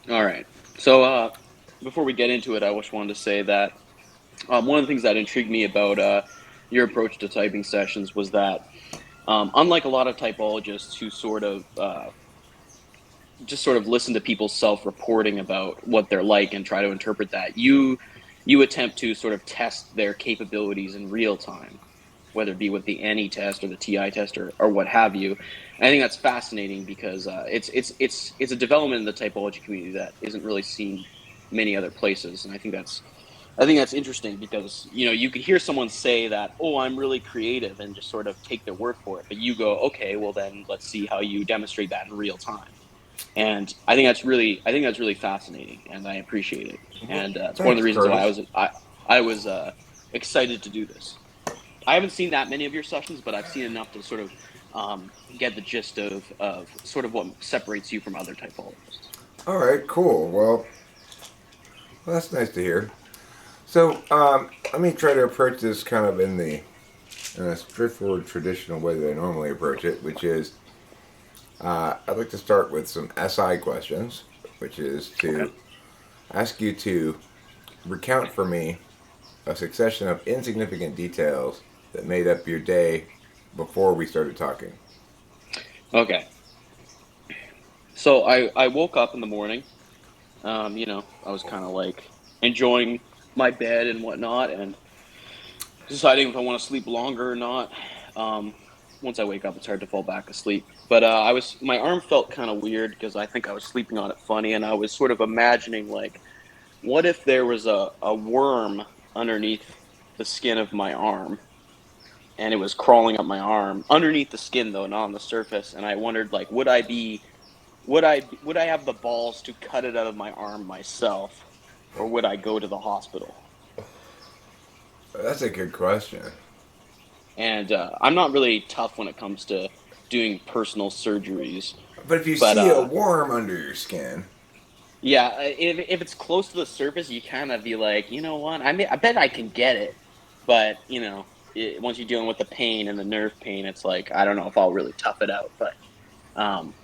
All right. So before we get into it, I just wanted to say that one of the things that intrigued me about your approach to typing sessions was that, unlike a lot of typologists who just sort of listen to people's self-reporting about what they're like and try to interpret that, you attempt to sort of test their capabilities in real time, whether it be with the NE test or the TI test or what have you. And I think that's fascinating because it's a development in the typology community that isn't really seen many other places, and I think that's interesting because you could hear someone say that, "Oh, I'm really creative," and just sort of take their word for it. But you go, "Okay, well then let's see how you demonstrate that in real time." And I think that's really fascinating, and I appreciate it. Well, And it's one of the thanks, reasons why Curtis. I was excited to do this. I haven't seen that many of your sessions, but I've seen enough to sort of get the gist of sort of what separates you from other typologists. All right, cool. Well, that's nice to hear. So, let me try to approach this kind of in a straightforward, traditional way that I normally approach it, which is I'd like to start with some SI questions, which is Okay. to ask you to recount for me a succession of insignificant details that made up your day before we started talking. Okay. So I woke up in the morning. I was kind of like enjoying my bed and whatnot, and deciding if I want to sleep longer or not. Um, Once I wake up, it's hard to fall back asleep. But my arm felt kind of weird because I think I was sleeping on it funny, and I was sort of imagining like, what if there was a worm underneath the skin of my arm, and it was crawling up my arm underneath the skin though, not on the surface. And I wondered like, would I have the balls to cut it out of my arm myself, or would I go to the hospital? That's a good question. And I'm not really tough when it comes to doing personal surgeries, But if you but see a worm under your skin, yeah, if it's close to the surface, you kind of be like, you know what? I bet I can get it, but once you're dealing with the pain and the nerve pain, it's like I don't know if I'll really tough it out. But um,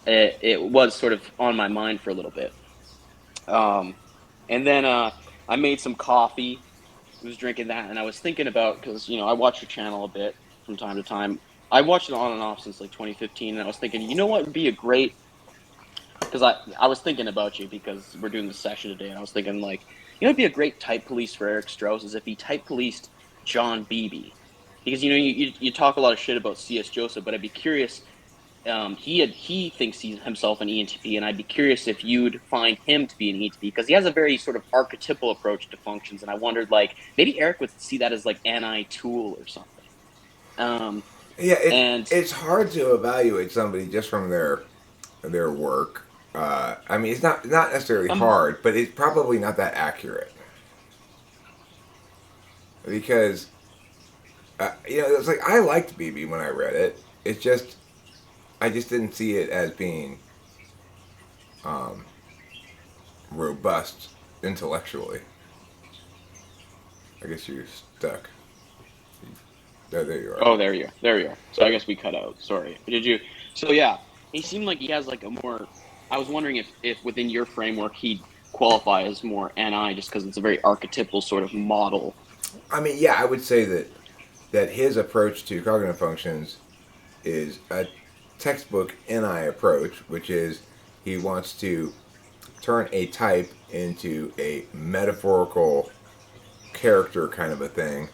it was sort of on my mind for a little bit. Um, and then I made some coffee. Was drinking that, and I was thinking about, because I watch your channel a bit from time to time. I watched it on and off since like 2015, and I was thinking, what would be a great, because I was thinking about you because we're doing this session today, and I was thinking like, it'd be a great type police for Eric Strauss is if he type policed John Beebe, because you talk a lot of shit about C.S. Joseph, but I'd be curious. He thinks he's himself an ENTP, and I'd be curious if you'd find him to be an ENTP because he has a very sort of archetypal approach to functions, and I wondered like maybe Eric would see that as like an tool or something. Um, yeah, and it's hard to evaluate somebody just from their work. I mean, it's not necessarily um, hard, but it's probably not that accurate because it's like I liked BB when I read it. It's just I just didn't see it as being um, robust intellectually. I guess you're stuck. There you are. oh, there you are. So I guess we cut out. Sorry. Did you? So yeah, he seemed like he has like a more. I was wondering if within your framework he'd qualify as more NI just because it's a very archetypal sort of model. I mean, yeah, I would say that his approach to cognitive functions is a textbook NI approach, which is he wants to turn a type into a metaphorical character kind of a thing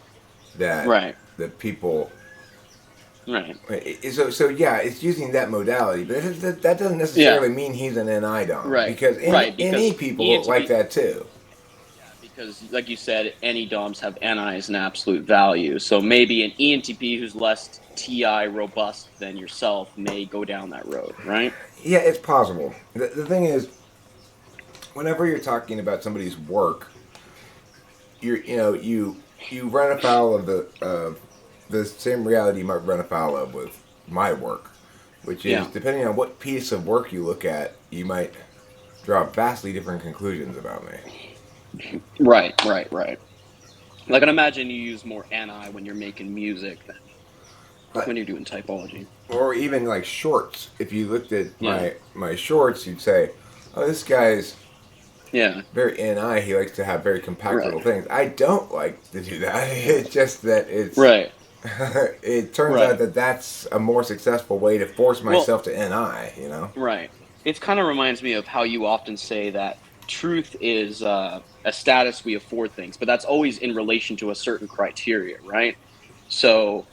that Right. that people Right. so yeah, it's using that modality, but that doesn't Yeah. necessarily mean he's an NI dom Right. because Right. NE Because people like ENTP. that too. Yeah, because like you said, any DOMs have NI as an absolute value. So maybe an ENTP who's less TI robust than yourself may go down that road, right? Yeah, it's possible. The thing is, whenever you're talking about somebody's work, you run afoul of the same reality you might run afoul of with my work, which is Yeah. depending on what piece of work you look at, you might draw vastly different conclusions about me. Right. Right. Right. Like, I imagine you use more NI when you're making music than Uh, when you're doing typology. or even like shorts. If you looked at Yeah. my shorts, you'd say, oh, this guy's Yeah. very NI. He likes to have very compact Right. little things. I don't like to do that. It's just that it's. Right. It turns out Right. that that's a more successful way to force Well, myself to NI. You know. right. It kind of reminds me of how you often say that truth is a status we afford things, but that's always in relation to a certain criteria, right? So,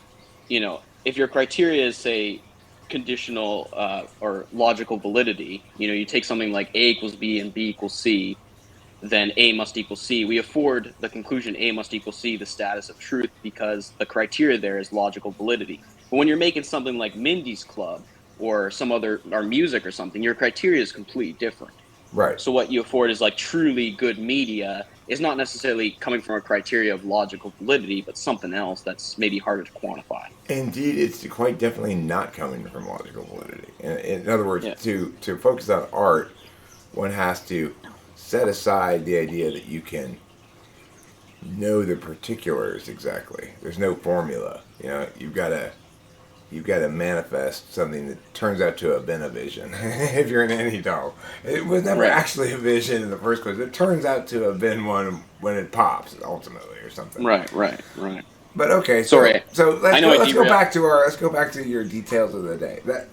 if your criteria is, say, conditional or logical validity, you take something like A equals B and B equals C, then A must equal C. We afford the conclusion A must equal C the status of truth because the criteria there is logical validity. But when you're making something like Mindy's Club or some other, or music or something, your criteria is completely different. Right. So what you afford is like truly good media is not necessarily coming from a criteria of logical validity, but something else that's maybe harder to quantify. Indeed, it's quite definitely not coming from logical validity. In other words, Yeah. to focus on art, one has to set aside the idea that you can know the particulars exactly. There's no formula. You've got to manifest something that turns out to have been a vision. If you're an any doll, it was never Right. actually a vision in the first place. It turns out to have been one when it pops ultimately, or something. Right. Right. Right. But okay, Sorry. so I let's know go. I derailed. Let's go back to your details of the day. That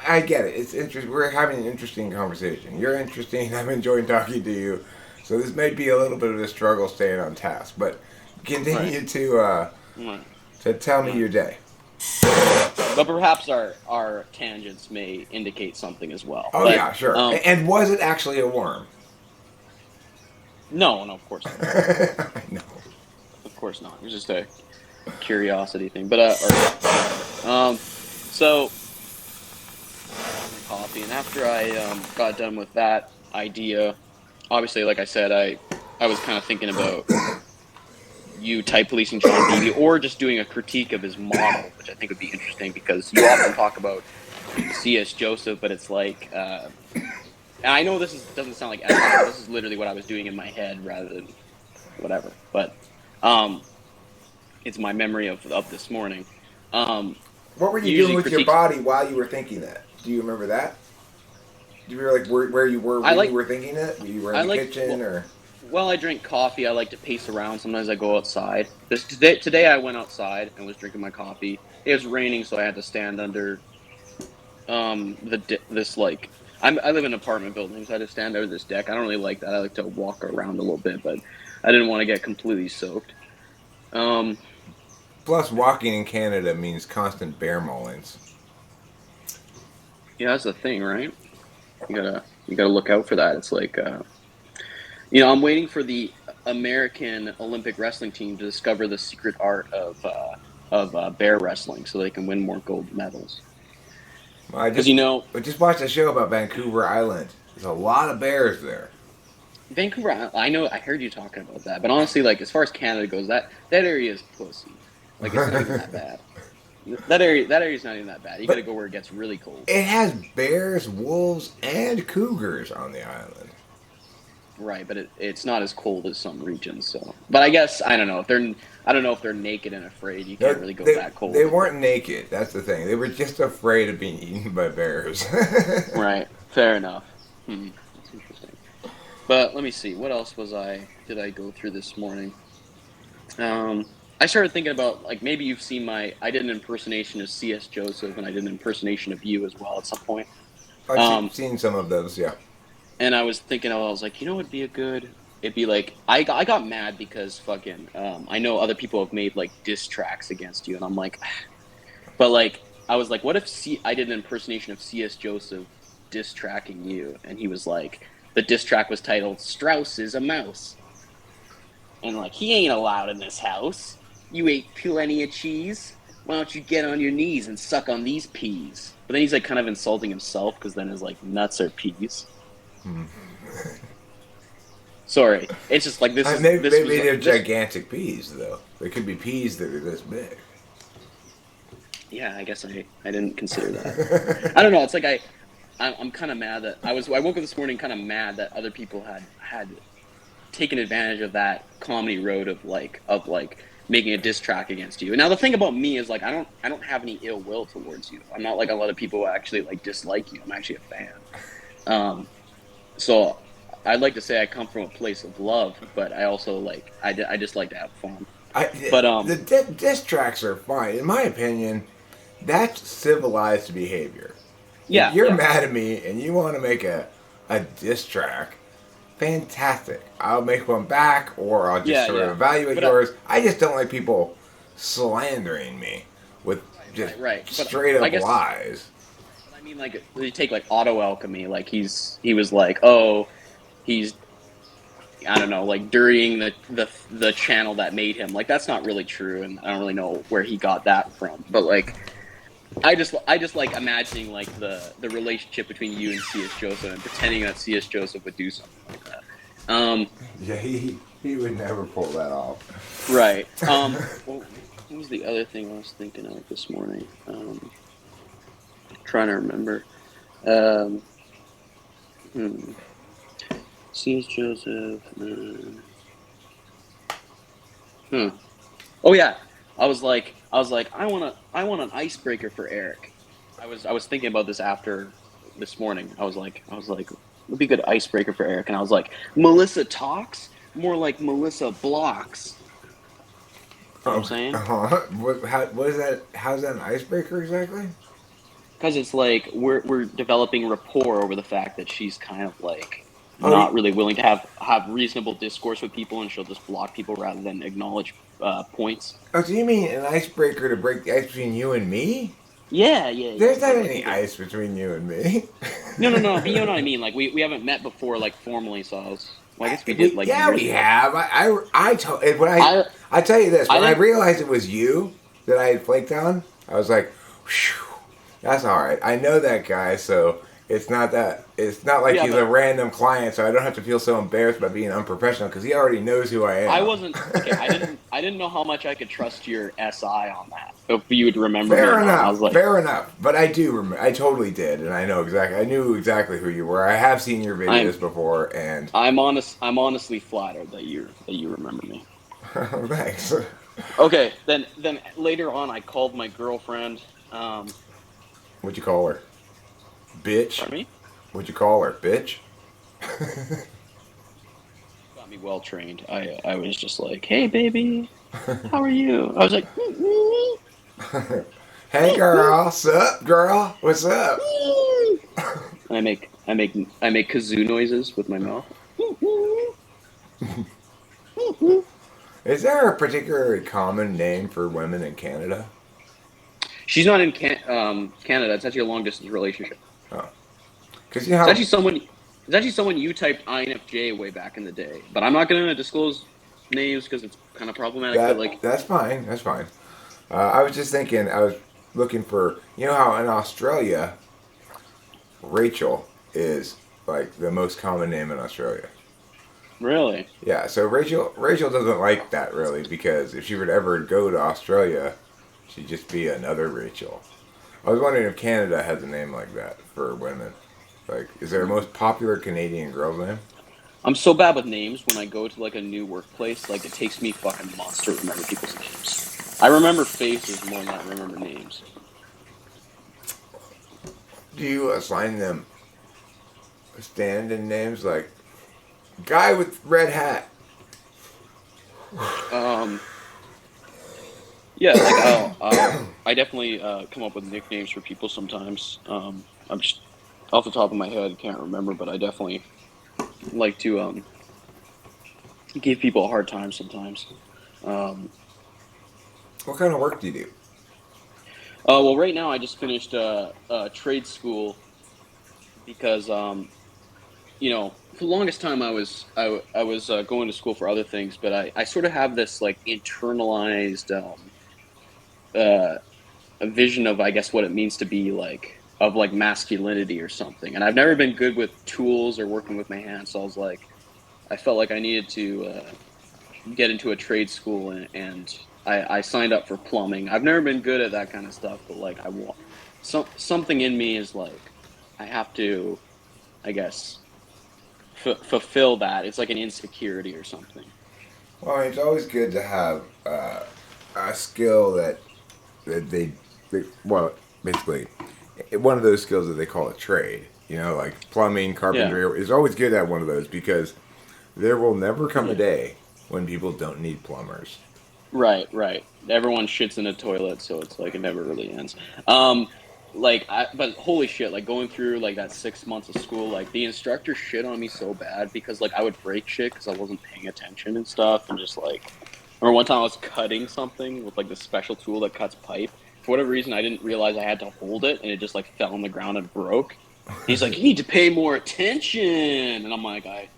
I get it. It's interesting. We're having an interesting conversation. You're interesting. I'm enjoying talking to you. So this may be a little bit of a struggle staying on task, but Right. continue Right. to tell me Right. your day. But perhaps our tangents may indicate something as well. Oh But yeah, sure. And was it actually a worm? no, of course not. I know. Of course not. It was just a curiosity thing. But so coffee, and after I got done with that idea, obviously, like I said, I was kind of thinking about you type policing John Beebe or just doing a critique of his model, which I think would be interesting because you often talk about C.S. Joseph, but it's like, and I know doesn't sound like ethics, this is literally what I was doing in my head rather than whatever, but it's my memory of this morning. What were You you doing usually with your critique. body while you were thinking that? Do you remember that? Do you remember like where you were I when you like. were thinking that? You were I in the like. kitchen or? Well, I drink coffee. I like to pace around. Sometimes I go outside. Today I went outside and was drinking my coffee. It was raining, so I had to stand under this like I live in an apartment building, so I had to stand under this deck. I don't really like that. I like to walk around a little bit, but I didn't want to get completely soaked. Um, Plus, walking in Canada means constant bear maulings. yeah, that's the thing, right? You gotta look out for that. It's like I'm waiting for the American Olympic wrestling team to discover the secret art of bear wrestling, so they can win more gold medals. Well, Because I just watched a show about Vancouver Island. There's a lot of bears there. Vancouver, I know, I heard you talking about that, but honestly, like as far as Canada goes, that area is pussy. Like it's not even that bad. That area's not even that bad. You got to But go where it gets really cold. it has bears, wolves, and cougars on the island. Right, but it's not as cold as some regions. So, but I guess I don't know if they're naked and afraid. You can't No, really go that they cold. weren't naked. That's the thing. They were just afraid of being eaten by bears. Right, fair enough. That's interesting. But let me see. What else did I go through this morning? I started thinking about like maybe you've seen I did an impersonation of C.S. Joseph and I did an impersonation of you as well at some point. I've Um, seen some of those. Yeah. and I was thinking, I was like, it'd be like I got mad because fucking I know other people have made like diss tracks against you, and I'm like, but like I was like, what if I did an impersonation of C.S. Joseph diss tracking you, and he was like, the diss track was titled "Strauss is a mouse," and like he ain't allowed in this house. You ate plenty of cheese. Why don't you get on your knees and suck on these peas? But then he's like kind of insulting himself because then his like nuts are peas. Sorry, it's just like this is Maybe, this was maybe they're this, gigantic peas, though. They could be peas that are this big. yeah. I guess I didn't consider that. I don't know. It's like I'm kind of mad that I woke up this morning kind of mad that other people had taken advantage of that comedy road of making a diss track against you. And now the thing about me is like I don't have any ill will towards you. I'm not like a lot of people who actually like dislike you. I'm actually a fan. So I'd like to say I come from a place of love, but I also like I just like to have fun. But The diss tracks are fine, in my opinion. That's civilized behavior. If yeah, you're yeah, mad at me and you want to make a diss track, fantastic. I'll make one back, or I'll just yeah, sort of yeah. evaluate But yours. I just don't like people slandering me with just right. But straight I up guess lies. I mean like you take like auto alchemy, like he was like, oh, he's I don't know, like during the channel that made him. Like that's not really true, and I don't really know where he got that from. But like I just like imagining like the relationship between you and C.S. Joseph and pretending that C.S. Joseph would do something like that. Yeah, he would never pull that off. Right. Well, what was the other thing I was thinking of this morning? Trying to remember. Um, hmm. C.S. Joseph. Hmm. Oh yeah. I want an icebreaker for Eric. I was thinking about this after this morning. I was like, would be a good icebreaker for Eric, and I was like, Melissa talks more like Melissa blocks. You know what I'm Oh, saying? what is that? How's that an icebreaker exactly? Because it's like we're developing rapport over the fact that she's kind of like Oh, not really willing to have reasonable discourse with people, and she'll just block people rather than acknowledge points. oh, so you mean an icebreaker to break the ice between you and me? Yeah, yeah, yeah. There's not But like any you know, ice between you and me. no. But you know what I mean. Like we haven't met before, like formally. So I was, well, I guess we did like Yeah, years we ago. have. When I I tell you this, I when I didn't. realized it was you that I had flaked on, I was like, "Phew, that's all right. I know that guy, so it's not like Yeah, he's a but random client, so I don't have to feel so embarrassed about being unprofessional because he already knows who I I am." wasn't okay. I didn't know how much I could trust your SI on that. If you would remember me or Fair not. I was enough, like, fair enough. But I do remember. I totally did, and I know exactly. I knew exactly who you were. I have seen your I'm videos before, and I'm honestly flattered that you remember me. thanks. Okay, then later on, I called my girlfriend. What'd you call her? Bitch. Pardon me. What'd you call her? Bitch. Got me well trained. I was just like, hey baby, how are you? I was like, Hey girl, sup girl? What's up? I make kazoo noises with my mouth. Is there a particularly common name for women in Canada? She's not in Canada. It's actually a long distance relationship. Oh, because you know It's how actually someone you typed INFJ way back in the day. But I'm not gonna disclose names because it's kind of problematic. But like, that's fine. That's fine. I was just thinking. I was looking for you know how in Australia Rachel is like the most common name in Australia. really, Yeah, so Rachel doesn't like that really because if she were to ever go to Australia, she'd just be another Rachel. I was wondering if Canada has a name like that for women. Like, is there a most popular Canadian girl's name? I'm so bad with names. When I go to like a new workplace, like it takes me fucking months to remember people's names. I remember faces more than I remember names. Do you assign them stand-in names like guy with red hat? Um, yeah, like I definitely come up with nicknames for people sometimes. I'm just off the top of my head can't remember, but I definitely like to give people a hard time sometimes. Um, What kind of work do you do? well, right now I just finished trade school because you know for the longest time I was going to school for other things, but I sort of have this like internalized uh, a vision of I guess what it means to be like of like masculinity or something. And I've never been good with tools or working with my hands, so I felt like I needed to get into a trade school, and I signed up for plumbing. I've never been good at that kind of stuff, but like I want something in me is like I have to I guess fulfill that. It's like an insecurity or something. Well, I mean, it's always good to have a skill that well, basically, one of those skills that they call a trade. You know, like plumbing, Yeah. carpentry. It's always good to have one of those because there will never come a day when people don't need plumbers. Right, right. Everyone shits in a toilet, so it's like it never really ends. But holy shit, like going through like that 6 months of school, like the instructor shit on me so bad because like I would break shit because I wasn't paying attention and stuff, and just like, I remember one time I was cutting something with like the special tool that cuts pipe. For whatever reason, I didn't realize I had to hold it, and it just like fell on the ground and broke. And he's like, "You need to pay more attention," and I'm like, I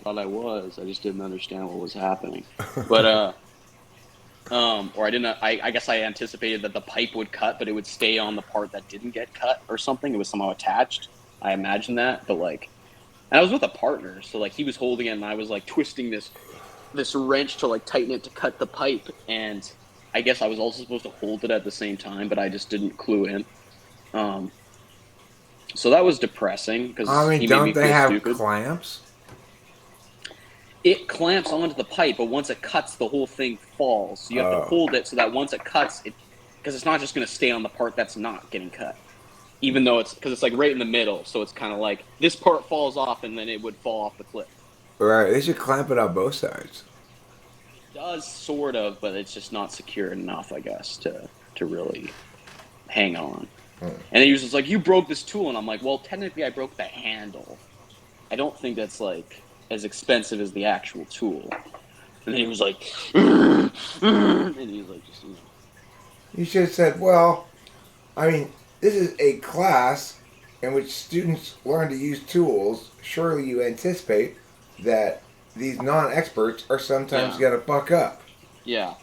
thought I was, I just didn't understand what was happening, but or I didn't. I guess I anticipated that the pipe would cut, but it would stay on the part that didn't get cut or something. It was somehow attached. I imagined that, but like, and I was with a partner, so like he was holding it, and I was like twisting this wrench to like tighten it to cut the pipe, and I guess I was also supposed to hold it at the same time, but I just didn't clue in. Um, so that was depressing I because mean, he made don't me they feel have stupid. clamps? It clamps onto the pipe, but once it cuts, the whole thing falls. So you have to Oh, hold it so that once it cuts, it because it's not just going to stay on the part that's not getting cut. Even though it's because it's like right in the middle, so it's kind of like this part falls off and then it would fall off the cliff. right. They should clamp it on both sides. It does sort of, but it's just not secure enough, I guess, to really hang on. And he was just like, "You broke this tool," and I'm like, "Well, technically, I broke the handle. I don't think that's like as expensive as the actual tool." And then he was like, and he was like, just You should have said, well, I mean, this is a class in which students learn to use tools. Surely you anticipate that these non-experts are sometimes yeah, going to fuck up. yeah.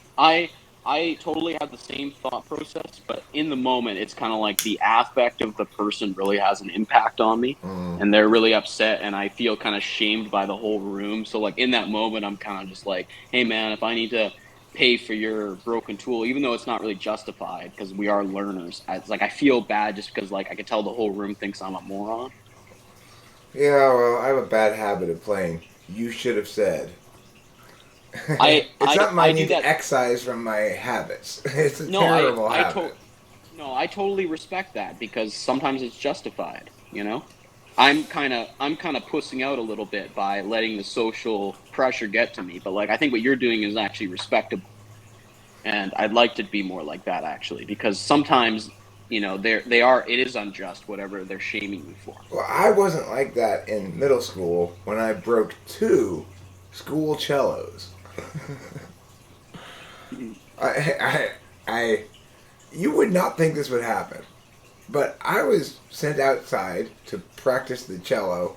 I totally have the same thought process, but in the moment, it's kind of like the affect of the person really has an impact on me, Mm. and they're really upset, and I feel kind of shamed by the whole room. So like in that moment, I'm kind of just like, "Hey man, if I need to pay for your broken tool, even though it's not really justified because we are learners, it's like I feel bad just because like I could tell the whole room thinks I'm a moron." Yeah, well, I have a bad habit of playing. You should have said. I It's I something I I do need to that. excise from my habits. It's a No, terrible habit. no, I totally respect that because sometimes it's justified, you know? I'm kind of pussing out a little bit by letting the social pressure get to me, but like I think what you're doing is actually respectable. And I'd like to be more like that actually because sometimes, it is unjust whatever they're shaming me for. Well, I wasn't like that in middle school when I broke two school cellos. I, you would not think this would happen, but I was sent outside to practice the cello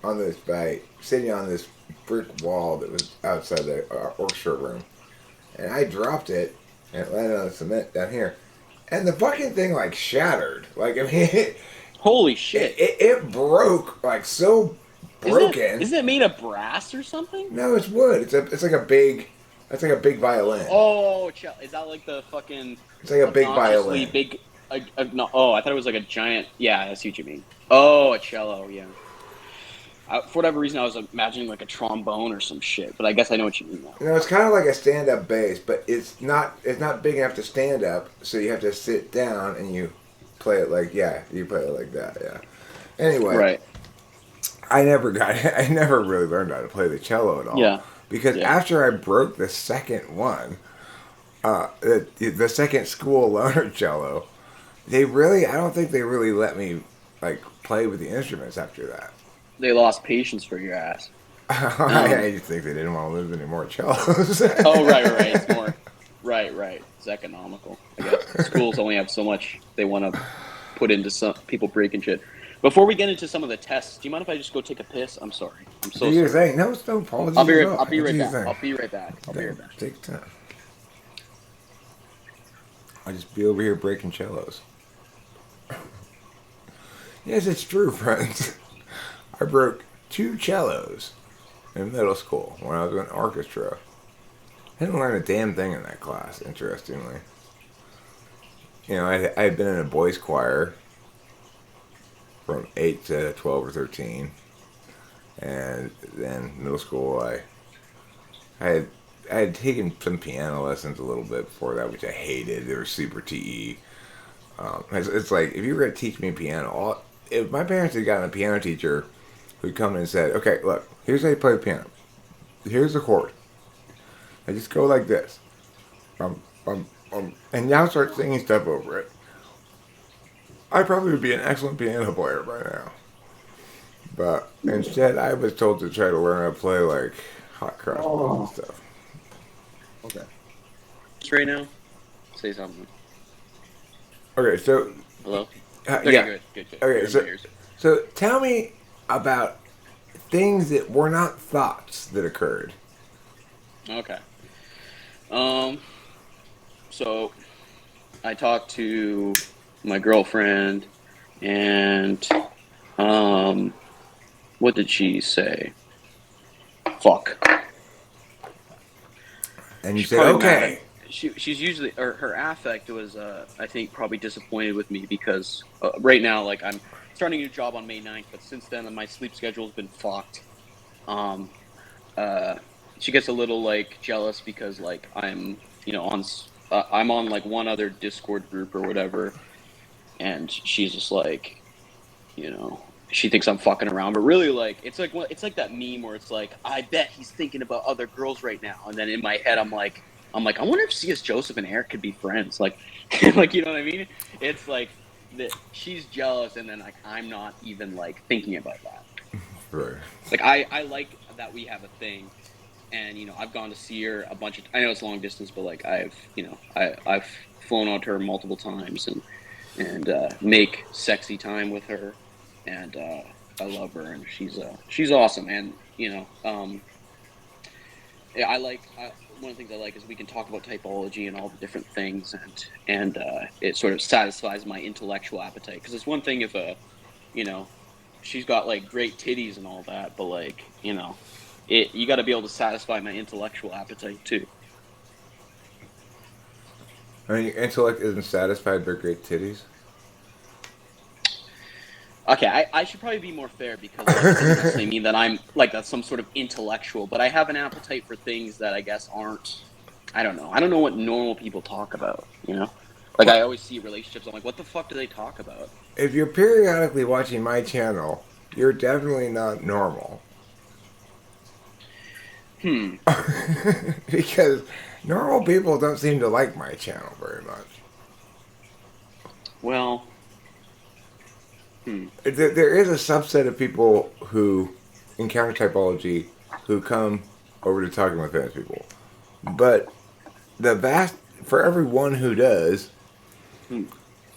on this by sitting on this brick wall that was outside the orchestra room, and I dropped it and it landed on the cement down here, and the fucking thing like shattered. Like I mean, Holy shit. it broke like so Isn't it broken. isn't it made of brass or something? No, it's wood. It's like a big. It's like a big violin. Oh, is that like the fucking It's like a big obnoxiously violin. big? No, oh, I thought it was like a giant. Yeah, I see what you mean. Oh, a cello. Yeah. For whatever reason, I was imagining like a trombone or some shit, but I guess I know what you mean now. You know, it's kind of like a stand-up bass, but it's not. It's not big enough to stand up, so you have to sit down and you play it like you play it like that. Yeah. Anyway, Right. I never got. I never really learned how to play the cello at all Yeah. because Yeah. after I broke the second one, the second school loaner cello, I don't think they really let me like play with the instruments after that. They lost patience for your ass. I just think they didn't want to lose any more cellos. Oh, right. It's more. Right. It's economical, I guess. Schools only have so much they want to put into some people breaking shit. Before we get into some of the tests, do you mind if I just go take a piss? I'm sorry. I'm Do so your sorry. thing. No, it's no apologies I'll be at right. all. I'll be Do right your back. thing. I'll be right back. I'll be right back. Take time. I'll just be over here breaking cellos. Yes, it's true, friends. I broke two cellos in middle school when I was in orchestra. I didn't learn a damn thing in that class, interestingly. You know, I had been in a boys' choir from 8 to 12 or 13. And then middle school, I had I had taken some piano lessons a little bit before that, which I hated. They were super TE. It's like if you were gonna teach me piano, if my parents had gotten a piano teacher who'd come in and said, "Okay, look, here's how you play the piano. Here's the chord. I just go like this, and now start singing stuff over it," I probably would be an excellent piano player by now. But instead, I was told to try to learn how to play like hot cross buns and stuff. Okay. Right now, say something. Okay, so Hello. Okay, yeah, good. okay, You're in my ears. so tell me about things that were not thoughts that occurred. Okay. Um. So I talked to my girlfriend, and um, what did she say? Fuck. And you She's said, probably mad at. okay. She's usually, or her affect was, I think, probably disappointed with me because right now, like, I'm starting a new job on May 9th, but since then, my sleep schedule's been fucked. Um, uh, she gets a little like jealous because like I'm on like one other Discord group or whatever, and she's just like, she thinks I'm fucking around, but really, like, it's like that meme where it's like, I bet he's thinking about other girls right now, and then in my head, I wonder if C.S. Joseph and Eric could be friends, like, like, you know what I mean? It's like that she's jealous, and then like I'm not even like thinking about that. Right. Like I like that we have a thing, and I've gone to see her a bunch of. I know it's long distance, but like I've flown out to her multiple times and make sexy time with her, and I love her, and she's awesome, and yeah, one of the things I like is we can talk about typology and all the different things, and it sort of satisfies my intellectual appetite, because it's one thing if you know she's got like great titties and all that, but like you got to be able to satisfy my intellectual appetite too. I mean, your intellect isn't satisfied by great titties. Okay, I should probably be more fair, because like it doesn't necessarily mean that I'm like that's some sort of intellectual, but I have an appetite for things that I guess aren't. I don't know. I don't know what normal people talk about. Like I Well, always see relationships. I'm like, what the fuck do they talk about? if you're periodically watching my channel, you're definitely not normal. Hmm. Because normal people don't seem to like my channel very much. Well. Hmm. There is a subset of people who encounter typology who come over to talking with famous people. But the vast, for every one who does, Hmm.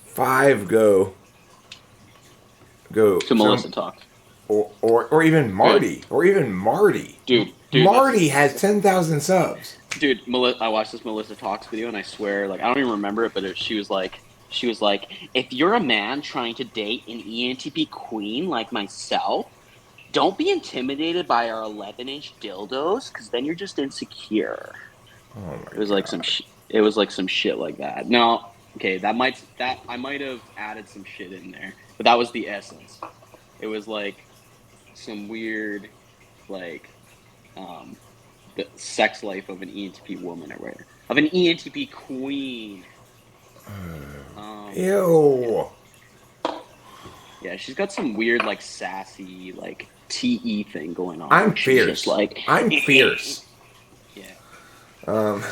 five go To some, Melissa talk. or even Right. Marty, or even Marty. Dude, Marty has 10,000 subs. dude. I watched this Melissa Talks video, and I swear, like, I don't even remember it, but she was like, if you're a man trying to date an ENTP queen like myself, don't be intimidated by our 11-inch dildos, because then you're just insecure. Oh It my was like god. it was like some shit like that. Now, okay, that I might have added some shit in there, but that was the essence. It was like some weird, like, um, the sex life of an ENTP woman or whatever, of an ENTP queen. Yeah, Ew. yeah, she's got some weird, like, sassy, like, TE thing going on, I'm where she's just fierce. like, I'm fierce. yeah, Um,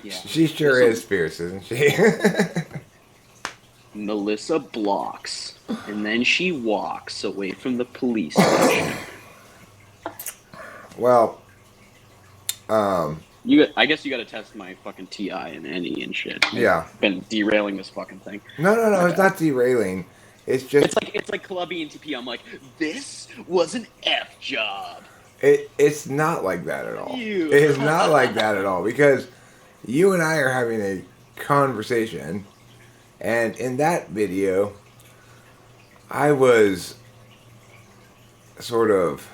yeah. she sure There's is some fierce, isn't she? Melissa blocks, and then she walks away from the police station. Well, um, I guess you got to test my fucking TI and NE and shit. I've yeah. been derailing this fucking thing. No, My it's bad. not derailing. It's just It's like clubby and TP. I'm like, this was an F job. it's not like that at all. You. It is not like that at all because you and I are having a conversation, and in that video, I was sort of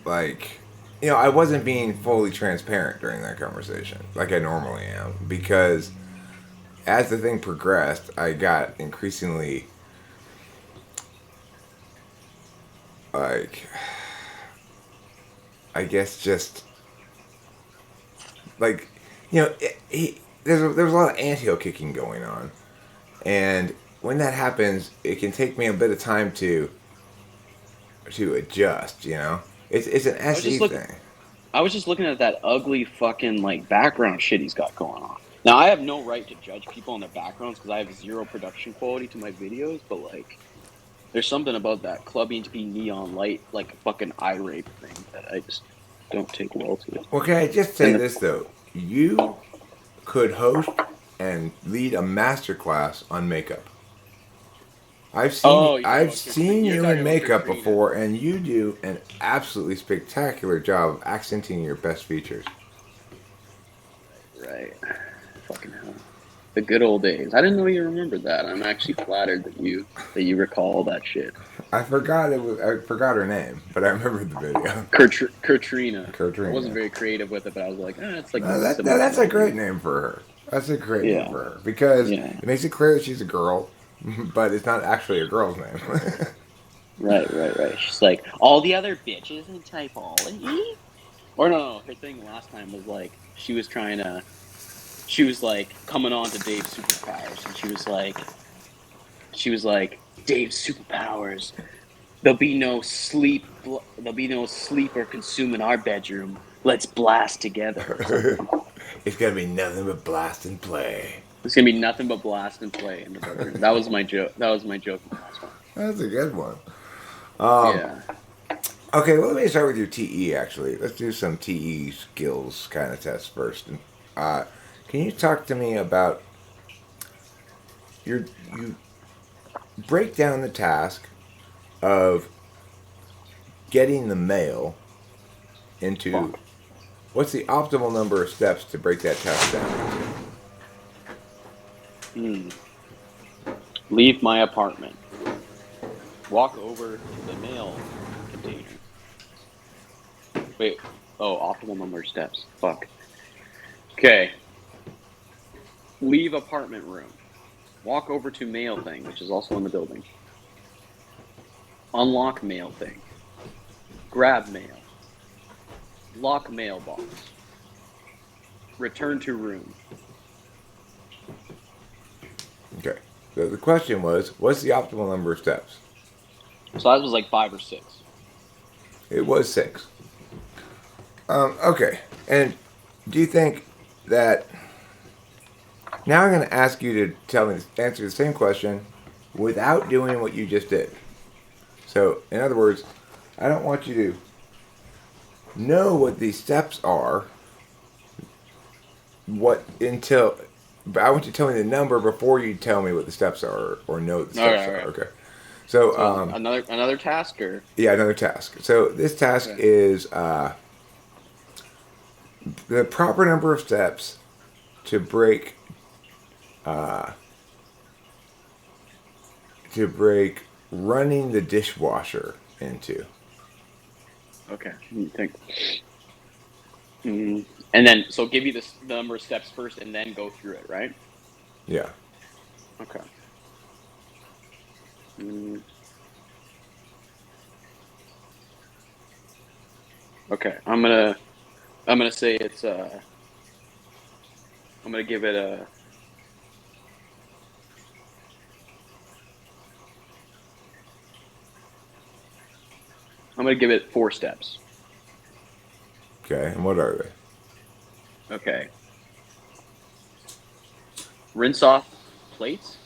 like, I wasn't being fully transparent during that conversation like I normally am because as the thing progressed, I got increasingly like, I guess just like, he, there's a lot of anthill kicking going on, and when that happens, it can take me a bit of time to adjust. It's an I was SE just looking. thing. I was just looking at that ugly fucking like background shit he's got going on. Now I have no right to judge people on their backgrounds because I have zero production quality to my videos, but like, there's something about that clubbing to be neon light, like a fucking eye rape thing that I just don't take well to. Well, can I just say And the, this though? You could host and lead a master class on makeup. oh, you're talking I've about Katrina. seen You're you in talking about makeup Katrina, before, and you do an absolutely spectacular job of accenting your best features. right? Fucking hell. The good old days. I didn't know you remembered that. I'm actually flattered that you recall that shit. I forgot her name, but I remembered the video. Katrina. I wasn't Katrina. very creative with it, but I was like, it's like No, similar that's a enough. great name for her. That's a great name Yeah, for her because yeah. it makes it clear that she's a girl, but it's not actually a girl's name. Right. She's like, all the other bitches in typology? Or no, her thing last time was like, she was like coming on to Dave's superpowers, and she was like, Dave's superpowers. There'll be no sleep or consume in our bedroom. Let's blast together or something. It's gonna be nothing but blast and play. It's gonna be nothing but blast and play in the bedroom. That was my joke. That was my joke in the last one. That's a good one. Yeah. Okay, well, let me start with your TE. Actually, let's do some TE skills kind of tests first. Uh, can you talk to me about you break down the task of getting the mail into Fuck. what's the optimal number of steps to break that task down Hmm. Leave my apartment. Walk over to the mail container. Wait. Oh, optimal number of steps. Fuck. Okay. Leave apartment room. Walk over to mail thing, which is also in the building. Unlock mail thing. Grab mail. Lock mailbox. Return to room. to? Okay. So the question was, what's the optimal number of steps? So that was like 5 or 6. It was 6. Okay. And do you think that now I'm going to ask you to answer the same question without doing what you just did? So, in other words, I don't want you to know what these steps are. But I want you to tell me the number before you tell me what the steps are or know what the steps All are. right. Okay. So, So another task or yeah, another task. So this task okay. is the proper number of steps to break running the dishwasher into. Okay. Let me think. And then so give you the number of steps first, and then go through it, right? Yeah. Okay. Mm. Okay. I'm gonna say it's I'm gonna give it a. I'm gonna give it 4 steps. Okay. And what are they? Okay. Rinse off plates.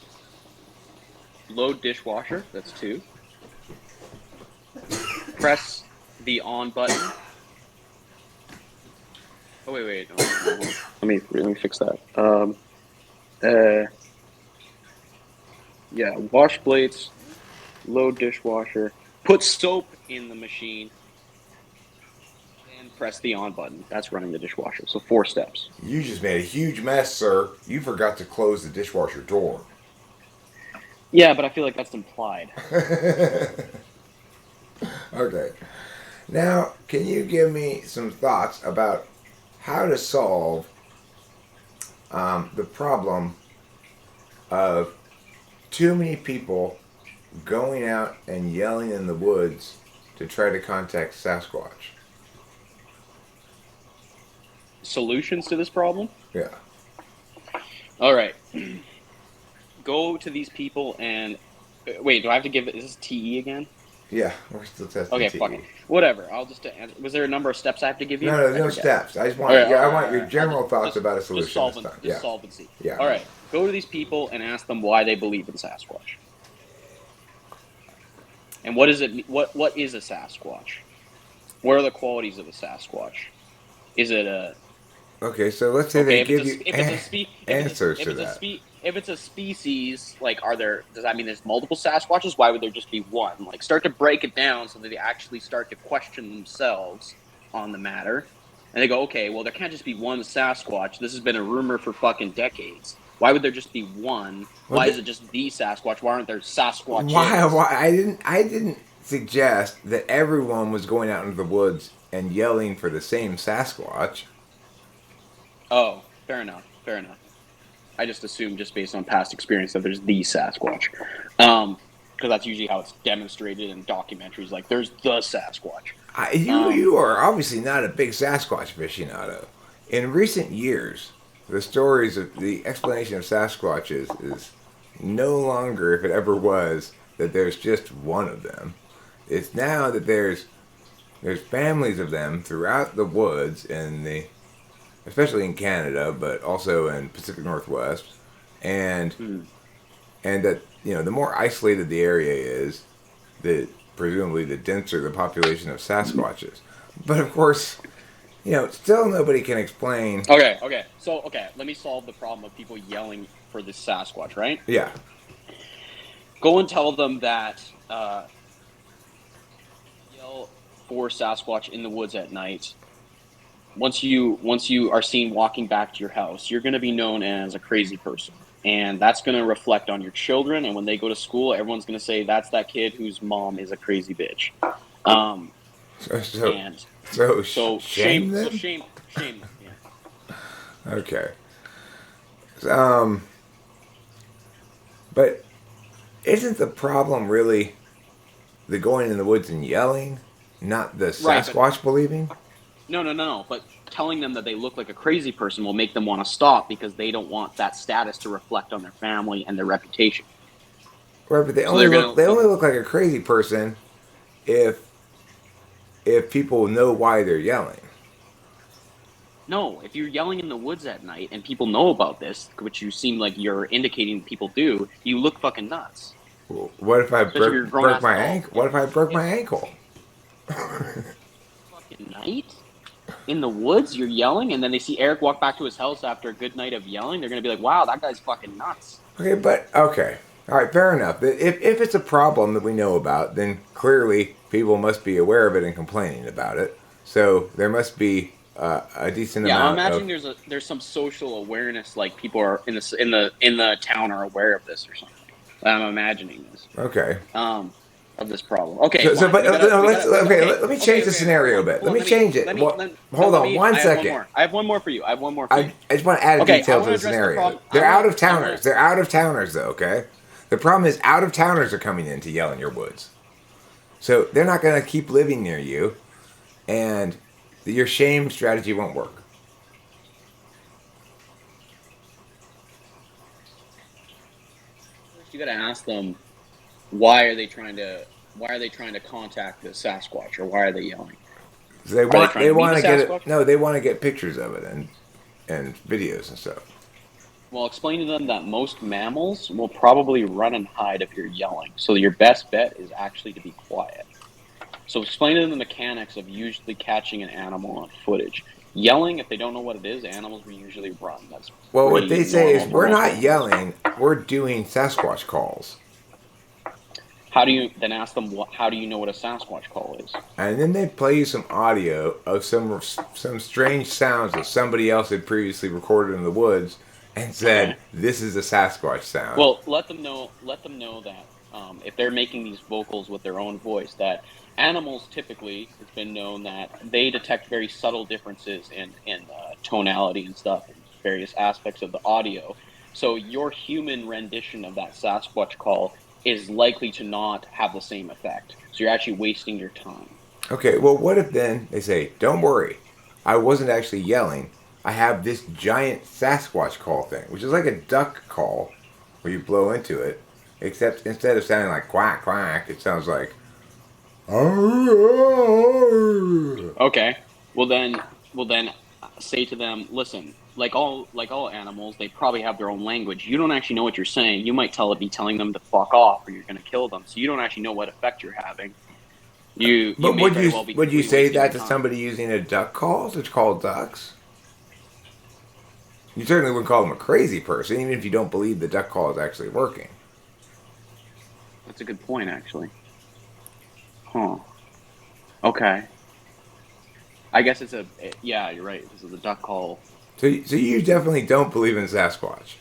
Load dishwasher. That's 2. Press the on button. Oh wait. No. Let me fix that. Yeah. Wash plates. Load dishwasher. Put soap in the machine. And press the on button. That's running the dishwasher. So 4 steps. You just made a huge mess, sir. You forgot to close the dishwasher door. Yeah, but I feel like that's implied. Okay. Now, can you give me some thoughts about how to solve the problem of too many people going out and yelling in the woods to try to contact Sasquatch? Solutions to this problem? Yeah. All right. Go to these people and wait. Do I have to give it? Is this TE again? Yeah, we're still testing Okay, fuck it. TE. Whatever. I'll just. Was there a number of steps I have to give No, you? no, there's I no forget. steps. I just All want, right, all yeah, right, I all want right, your all right. I'll general thoughts about a just solution this time. just Yeah, solve and see. yeah. All right, go to these people and ask them why they believe in Sasquatch. And what is it? What is a Sasquatch? What are the qualities of a Sasquatch? Is it a Okay, so let's say they okay? give you answers to that. If it's a species, like are there? Does that mean there's multiple Sasquatches? Why would there just be one? Like start to break it down so that they actually start to question themselves on the matter, and they go, okay, well there can't just be one Sasquatch. This has been a rumor for fucking decades. Why would there just be one? Well, Why is it just the Sasquatch? Why aren't there why? Sasquatches? Why? I didn't suggest that everyone was going out into the woods and yelling for the same Sasquatch. Oh, fair enough. Fair enough. I just assume, just based on past experience, that there's the Sasquatch, because that's usually how it's demonstrated in documentaries. Like, there's the Sasquatch. You are obviously not a big Sasquatch aficionado. In recent years, the stories of the explanation of Sasquatches is no longer, if it ever was, that there's just one of them. It's now that there's families of them throughout the woods in the, especially in Canada, but also in Pacific Northwest, and and that the more isolated the area is, the presumably the denser the population of Sasquatches. But of course, still nobody can explain. Okay. So, let me solve the problem of people yelling for this Sasquatch, right? Yeah. Go and tell them that yell for Sasquatch in the woods at night. Once you are seen walking back to your house, you're going to be known as a crazy person, and that's going to reflect on your children. And when they go to school, everyone's going to say that's that kid whose mom is a crazy bitch. So shame them. Shame them. Yeah. Okay. But isn't the problem really the going in the woods and yelling, not the Sasquatch believing? No. But telling them that they look like a crazy person will make them want to stop because they don't want that status to reflect on their family and their reputation. Right, but they only look like a crazy person if people know why they're yelling. No, if you're yelling in the woods at night and people know about this, which you seem like you're indicating people do, you look fucking nuts. Well, what if I broke my ankle? What if I broke my ankle? Fucking night? In the woods, you're yelling, and then they see Eric walk back to his house after a good night of yelling. They're going to be like, wow, that guy's fucking nuts. Okay. All right, fair enough. If it's a problem that we know about, then clearly people must be aware of it and complaining about it. So there must be a decent amount. Yeah, I'm imagining there's some social awareness, like people are in the town are aware of this or something. I'm imagining this. Okay. Of this problem. Okay. Let me change the scenario a bit. Let me change it. Hold on one second. I have one more for you. I just want to add a detail to the scenario. They're out of towners. They're out of towners, though. Okay. The problem is out of towners are coming in to yell in your woods, so they're not going to keep living near you, and your shame strategy won't work. First, you got to ask them why are they trying to contact the Sasquatch, or why are they yelling? They want to get it. No, they want to get pictures of it and videos and stuff. Well, explain to them that most mammals will probably run and hide if you're yelling. So your best bet is actually to be quiet. So explain to them the mechanics of usually catching an animal on footage. Yelling, if they don't know what it is, animals will usually run. What they say is, we're not yelling, we're doing Sasquatch calls. How do you then ask them? How do you know what a Sasquatch call is? And then they play you some audio of some strange sounds that somebody else had previously recorded in the woods, and said, "This is a Sasquatch sound." Well, let them know that if they're making these vocals with their own voice, that animals typically, it's been known that they detect very subtle differences in tonality and stuff, in various aspects of the audio. So your human rendition of that Sasquatch call is likely to not have the same effect. So you're actually wasting your time. Okay, well, what if then they say, "Don't worry, I wasn't actually yelling. I have this giant Sasquatch call thing, which is like a duck call where you blow into it, except instead of sounding like quack quack, it sounds like. Okay. Well then, say to them, listen. Like all animals, they probably have their own language. You don't actually know what you're saying. You might be telling them to fuck off, or you're going to kill them. So you don't actually know what effect you're having. You But may very well be would you completely say wasting your that to time. somebody using a duck call to call ducks? You certainly wouldn't call them a crazy person, even if you don't believe the duck call is actually working. That's a good point, actually. Huh. Okay. I guess yeah, you're right. This is a duck call. So you definitely don't believe in Sasquatch.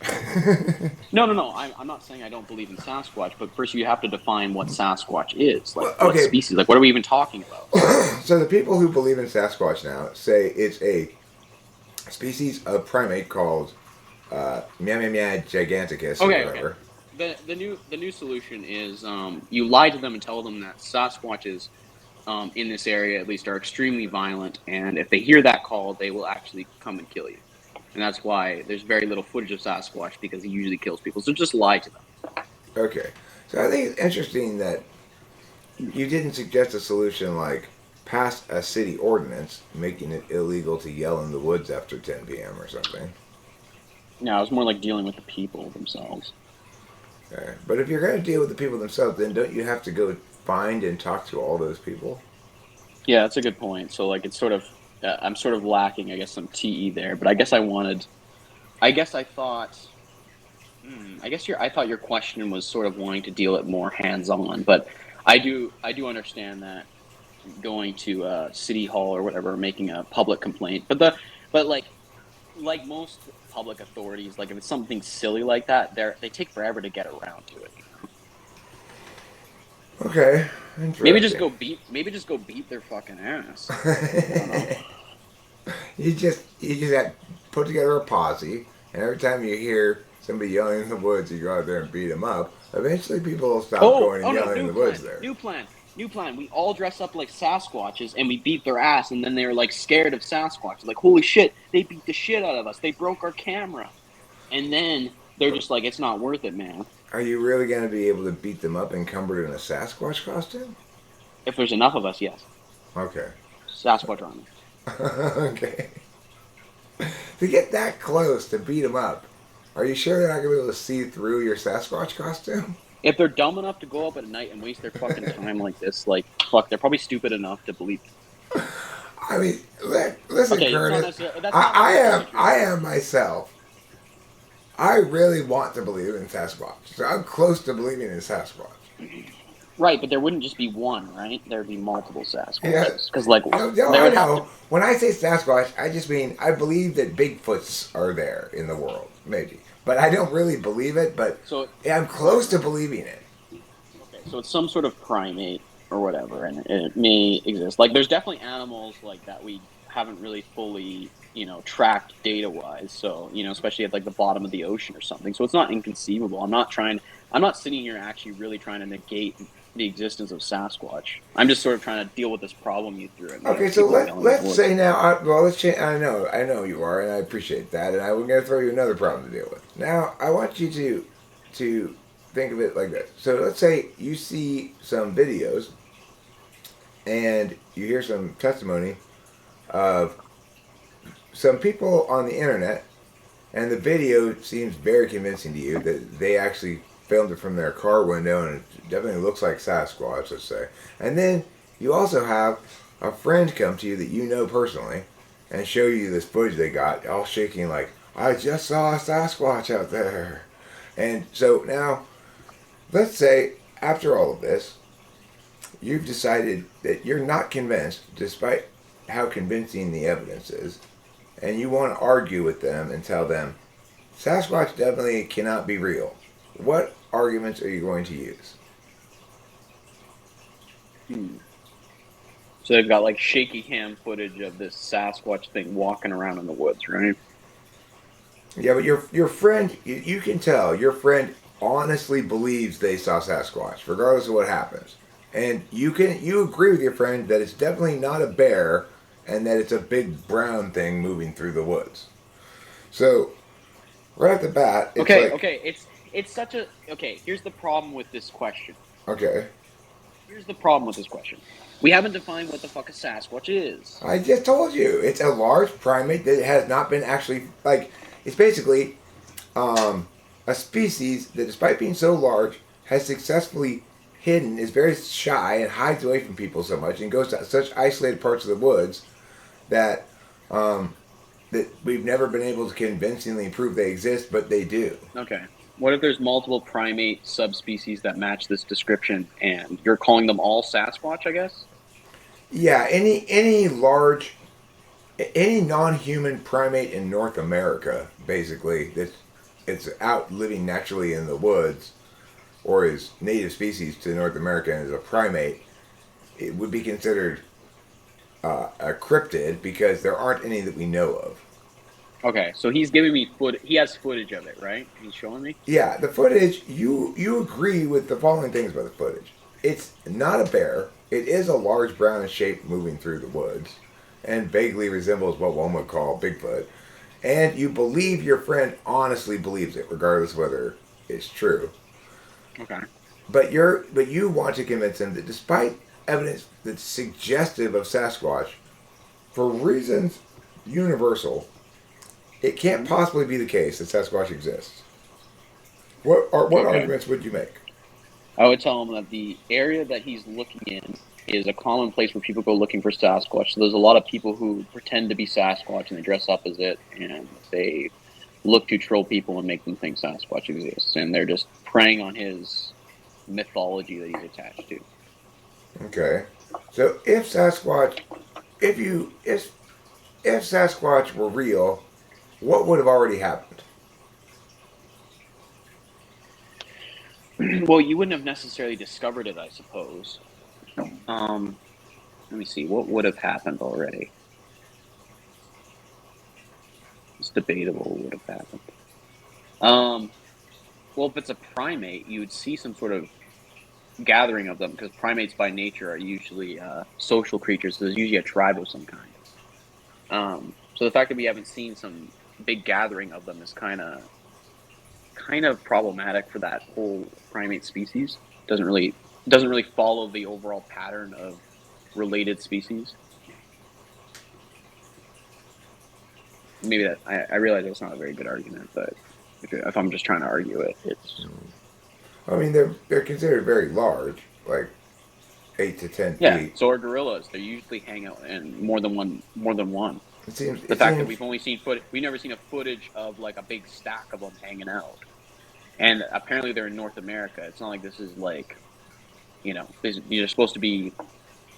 No, no, no. I'm not saying I don't believe in Sasquatch, but first you have to define what Sasquatch is. Like, Well, what okay, species? Like, what are we even talking about? so the people who believe in Sasquatch now say it's a species of primate called Meow Meow Meow Giganticus or Okay, okay. whatever. The new solution is you lie to them and tell them that Sasquatches in this area at least are extremely violent, and if they hear that call, they will actually come and kill you. And that's why there's very little footage of Sasquatch because he usually kills people. So just lie to them. Okay, so I think it's interesting that you didn't suggest a solution like pass a city ordinance making it illegal to yell in the woods after 10 p.m. or something. No, it's more like dealing with the people themselves. Okay. But if you're going to deal with the people themselves, then don't you have to go find and talk to all those people? Yeah, that's a good point. So like it's sort of I'm sort of lacking, I guess, some TE there. But I guess I wanted. I guess I thought. I thought your question was sort of wanting to deal it more hands-on, but I do understand that going to city hall or whatever, making a public complaint. But like most public authorities, like if it's something silly like that, they take forever to get around to it. Okay, interesting. Maybe just go beat their fucking ass. I don't know. You just have to put together a posse, and every time you hear somebody yelling in the woods, you go out there and beat them up. Eventually, people will stop going and Oh no, yelling in the woods there. new plan. We all dress up like Sasquatches and we beat their ass, and then they're like scared of Sasquatch. Like, holy shit, they beat the shit out of us. They broke our camera, and then they're just like, it's not worth it, man. Are you really going to be able to beat them up encumbered in a Sasquatch costume? If there's enough of us, yes. Okay. Sasquatch army. Okay. To get that close to beat them up, are you sure they're not going to be able to see through your Sasquatch costume? If they're dumb enough to go up at night and waste their fucking time like this, like, fuck, they're probably stupid enough to believe it. I mean, listen, Okay, Curtis. that's not I am myself. I really want to believe in Sasquatch. So I'm close to believing in Sasquatch. right, but there wouldn't just be one, right? There'd be multiple Sasquatches. Yeah. Because, like, No, there I would have know. to. When I say Sasquatch, I just mean I believe that Bigfoots are there in the world, maybe. But I don't really believe it, but So, yeah, I'm close to believing it. okay, so it's some sort of primate or whatever, and it may exist. Like, there's definitely animals like that we haven't really fully, tracked data-wise. So, especially at like the bottom of the ocean or something. So it's not inconceivable. I'm not sitting here actually really trying to negate the existence of Sasquatch. I'm just sort of trying to deal with this problem you threw at me. Okay, Of so people yelling in the let's woods. say now. Well, let's change. I know you are, and I appreciate that. And I'm going to throw you another problem to deal with. Now, I want you to think of it like this. So let's say you see some videos, and you hear some testimony of some people on the internet, and the video seems very convincing to you that they actually filmed it from their car window, and it definitely looks like Sasquatch, let's say. And then you also have a friend come to you that you know personally and show you this footage they got, all shaking like, I just saw a Sasquatch out there. And so now, let's say after all of this, you've decided that you're not convinced, despite how convincing the evidence is, and you want to argue with them and tell them Sasquatch definitely cannot be real. What arguments are you going to use? So they've got like shaky cam footage of this Sasquatch thing walking around in the woods, right? Yeah, but your friend, you can tell your friend honestly believes they saw Sasquatch, regardless of what happens. And you agree with your friend that it's definitely not a bear and that it's a big brown thing moving through the woods. So right off the bat, it's Okay, like, okay, it's such a okay. Here's the problem with this question. okay, Here's the problem with this question. We haven't defined what the fuck a Sasquatch is. I just told you it's a large primate that has not been actually like. It's basically a species that, despite being so large, has successfully hidden, is very shy and hides away from people so much, and goes to such isolated parts of the woods that um, that we've never been able to convincingly prove they exist, but they do. Okay. What if there's multiple primate subspecies that match this description, and you're calling them all Sasquatch? I guess. Yeah, any large, any non-human primate in North America, basically, that's it's out living naturally in the woods or is native species to North America and is a primate, it would be considered a cryptid because there aren't any that we know of. Okay, so he's giving me He has footage of it, right? He's showing me. Yeah, the footage, you agree with the following things about the footage. It's not a bear. It is a large brownish shape moving through the woods and vaguely resembles what one would call Bigfoot. And you believe your friend honestly believes it, regardless of whether it's true. Okay. But you want to convince him that despite evidence that's suggestive of Sasquatch, for reasons universal, it can't Mm-hmm. possibly be the case that Sasquatch exists. What Okay. arguments would you make? I would tell him that the area that he's looking in is a common place where people go looking for Sasquatch. So there's a lot of people who pretend to be Sasquatch and they dress up as it, and they look to troll people and make them think Sasquatch exists, and they're just preying on his mythology that he's attached to. Okay, so if Sasquatch were real, what would have already happened? Well, you wouldn't have necessarily discovered it, I suppose. Let me see. What would have happened already? It's debatable what would have happened. Um, well, if it's a primate, you would see some sort of gathering of them because primates by nature are usually social creatures. So there's usually a tribe of some kind. So the fact that we haven't seen some big gathering of them is kind of problematic for that whole primate species. Doesn't really follow the overall pattern of related species. Maybe that I realize that's not a very good argument, but if I'm just trying to argue it, it's I mean, they're considered very large, like 8 to 10 feet. yeah. So are gorillas. They usually hang out in more than one. It seems The it fact that seems we've only seen we've never seen a footage of like a big stack of them hanging out, and apparently they're in North America. It's not like this is like you're supposed to be.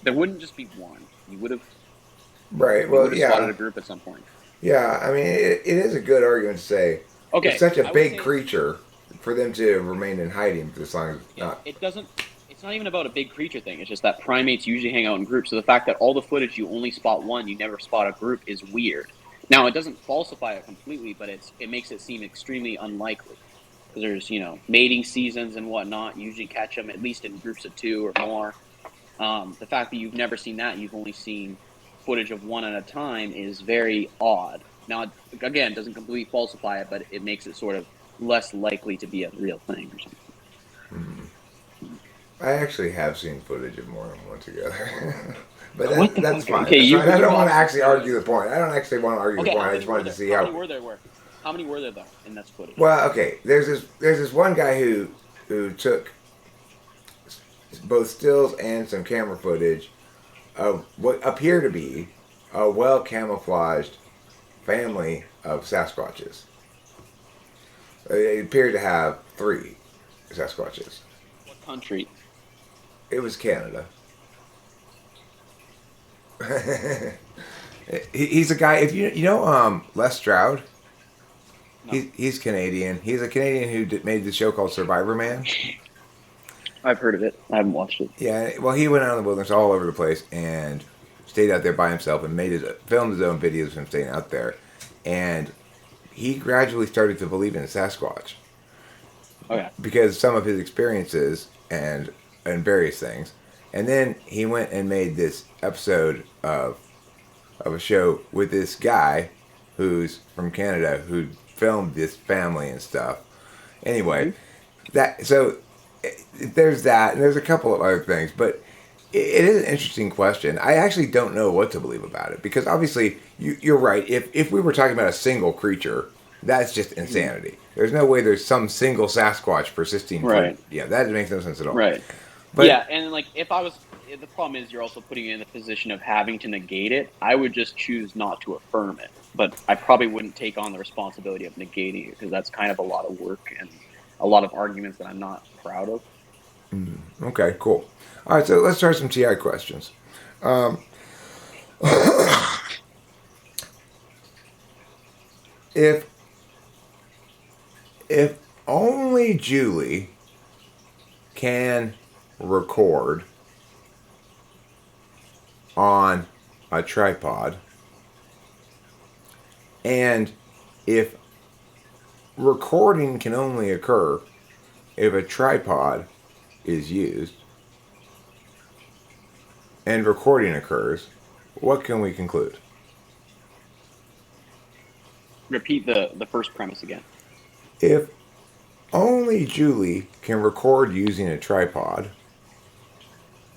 There wouldn't just be one. right. You Well, would have spotted yeah, a group at some point. yeah. I mean, it is a good argument to say it's Okay, such a I would big say creature for them to remain in hiding for this long as yeah, not. it doesn't. It's not even about a big creature thing. It's just that primates usually hang out in groups. So the fact that all the footage you only spot one, you never spot a group, is weird. Now it doesn't falsify it completely, but it makes it seem extremely unlikely because there's mating seasons and whatnot. You usually catch them at least in groups of two or more. The fact that you've never seen that, you've only seen footage of one at a time, is very odd. Now, again, it doesn't completely falsify it, but it makes it sort of less likely to be a real thing or something. Hmm. I actually have seen footage of more than one together, but What the that's fuck? fine. Okay, That's fine. I you don't want to lost me. actually argue the point. I don't actually want to argue the Okay, point. how I just many were wanted to there? see How many how. were there? How many were there though in that footage? Well, okay. There's this one guy who took both stills and some camera footage of what appear to be a well camouflaged family of Sasquatches. They appear to have three Sasquatches. What country? It was Canada. He's a guy. If you know Les Stroud, No, he's Canadian. He's a Canadian who made the show called Survivor Man. I've heard of it. I haven't watched it. Yeah, well, he went out in the wilderness all over the place and stayed out there by himself and filmed his own videos of him staying out there, and he gradually started to believe in Sasquatch Okay. because some of his experiences and various things, and then he went and made this episode of a show with this guy who's from Canada, who filmed this family and stuff. Anyway, Hmm. there's that, and there's a couple of other things, but it is an interesting question. I actually don't know what to believe about it because obviously you're right. If we were talking about a single creature, that's just Hmm. insanity. There's no way there's some single Sasquatch persisting for Right. that makes no sense at all. Right. But Yeah, and like if I was, the problem is you're also putting you in the position of having to negate it. I would just choose not to affirm it, but I probably wouldn't take on the responsibility of negating it because that's kind of a lot of work and a lot of arguments that I'm not proud of. okay, cool. All right, so let's start some TI questions. If if only Julie can record on a tripod, and if recording can only occur if a tripod is used and recording occurs, what can we conclude? Repeat the first premise again. If only Julie can record using a tripod,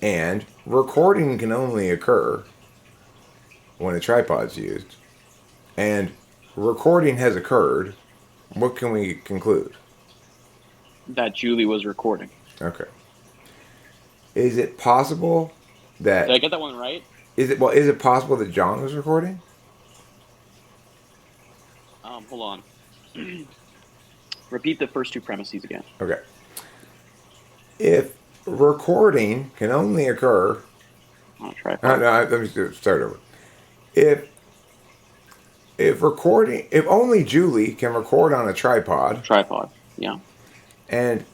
and recording can only occur when a tripod's used, and recording has occurred, what can we conclude? That Julie was recording. Okay. Is it possible Did I that get that one right? is it possible that John was recording? Hold on. Repeat the first two premises again. Okay. If recording can only occur, On a tripod. no, let me start over. If if only Julie can record on a tripod, Tripod. Yeah. and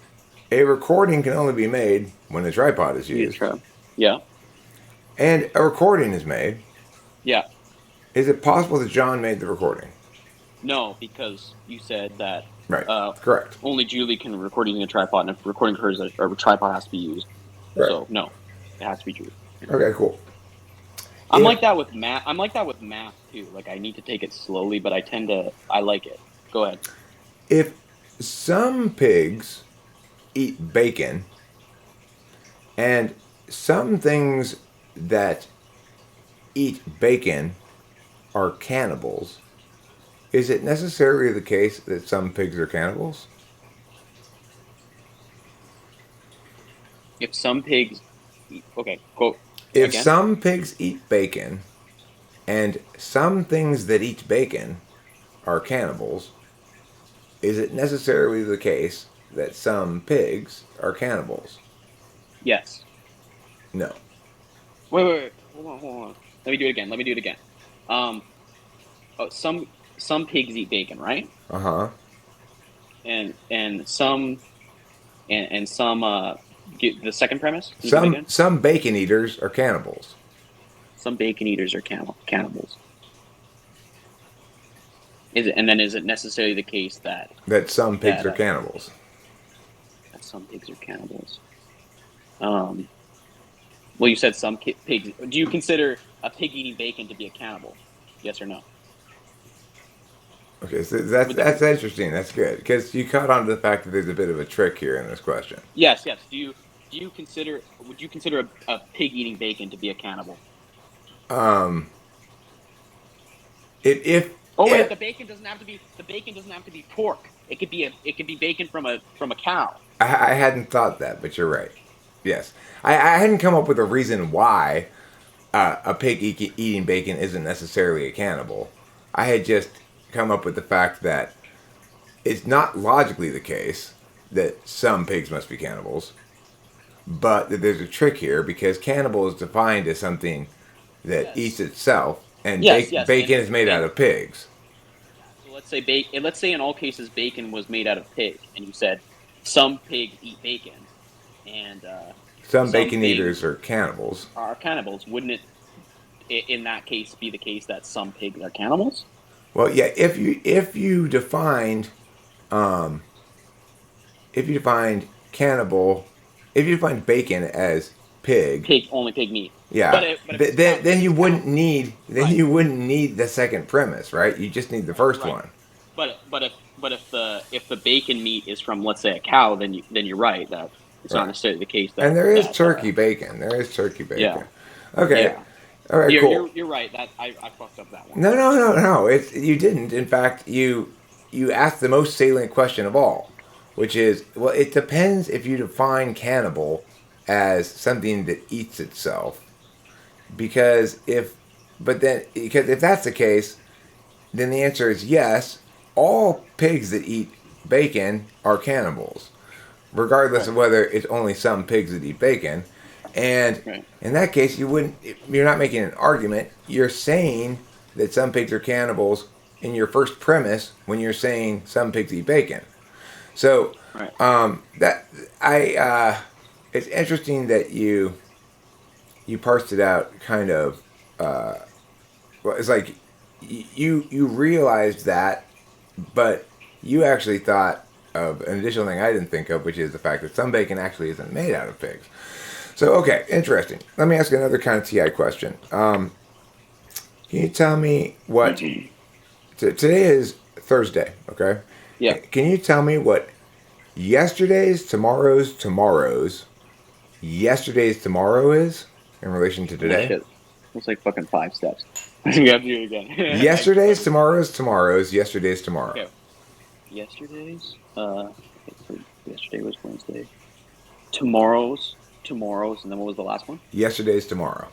a recording can only be made when a tripod is Yeah. used, Yeah. and a recording is made, Yeah. is it possible that John made the recording? No, because you said that Right. uh, Correct. only Julie can record using a tripod, and if recording occurs, a tripod has to be used. Right. So no, it has to be Julie. Okay. Cool. I'm If like that with math. I'm like that with math too. Like I need to take it slowly, but I like it. Go ahead. if some pigs eat bacon, and some things that eat bacon are cannibals, is it necessarily the case that some pigs are cannibals? If some pigs, okay, go If again. some pigs eat bacon, and some things that eat bacon are cannibals, is it necessarily the case that some pigs are cannibals? Yes. No. Wait. Hold on. Let me do it again. Um, oh, some pigs eat bacon, right? Uh huh. And some and some get the second premise. Can you give it Some again? some bacon eaters are cannibals. Some bacon eaters are cannibals. Is it necessarily the case That some pigs that are cannibals. that some pigs are cannibals? Um, well, you said some pigs. Do you consider a pig eating bacon to be a cannibal? Yes or no? Okay, so that's Would the, that's interesting. That's good because you caught on to the fact that there's a bit of a trick here in this question. yes. Do you consider would you consider a pig eating bacon to be a cannibal? Um, if Oh wait, if the bacon doesn't have to be pork. It could be bacon from a cow. I hadn't thought that, but you're right. Yes, I hadn't come up with a reason why a pig eating bacon isn't necessarily a cannibal. I had just come up with the fact that it's not logically the case that some pigs must be cannibals, but that there's a trick here because cannibal is defined as something that eats Yes. itself, and Yes, bacon is made out and of pigs. yeah. So let's say in all cases bacon was made out of pig, and you said some pigs eat bacon, and Some some bacon pigs eaters are cannibals. are cannibals. Wouldn't it in that case be the case that some pigs are cannibals? Well, yeah, if you defined um, if you defined cannibal, if you defined bacon as pig, Pig meat. Yeah. But if it's Then if you it's wouldn't need right, the second premise, right? You just need the first right. one. If the bacon meat is from, let's say, a cow, then you're right that it's not Right. necessarily the case And that there is that turkey bacon. There is turkey yeah, bacon. Okay. yeah. All right. Cool. You're right that I fucked up that one. No, no, no, no. It's you didn't. In fact, you asked the most salient question of all, which is, well, it depends if you define cannibal as something that eats itself. Because if that's the case, then the answer is yes. All pigs that eat bacon are cannibals, regardless Right, of whether it's only some pigs that eat bacon. And right, in that case, you're not making an argument. You're saying that some pigs are cannibals in your first premise when you're saying some pigs eat bacon. So right. that I it's interesting that you parsed it out kind of. Well, it's like you realized that, but you actually thought of an additional thing I didn't think of, which is the fact that some bacon actually isn't made out of pigs. So, okay, interesting. Let me ask you another kind of TI question. Can you tell me what today is Thursday? Okay, Yeah. can you tell me what yesterday's tomorrow is in relation to Oh today? shit. It's like fucking 5 steps. We have to do it again. Yesterday's tomorrow. Okay. Yesterday's. So yesterday was Wednesday. Tomorrow's, and then what was the last one? Yesterday's tomorrow.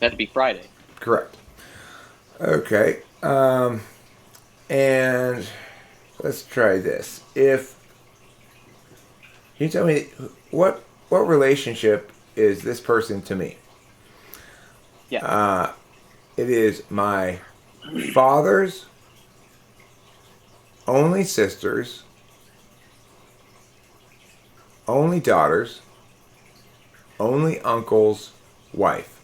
That'd be Friday. Correct. Okay. And let's try this. If Can you tell me what relationship is this person to me? Yeah. It is my father's only sisters, only daughters, only uncle's wife.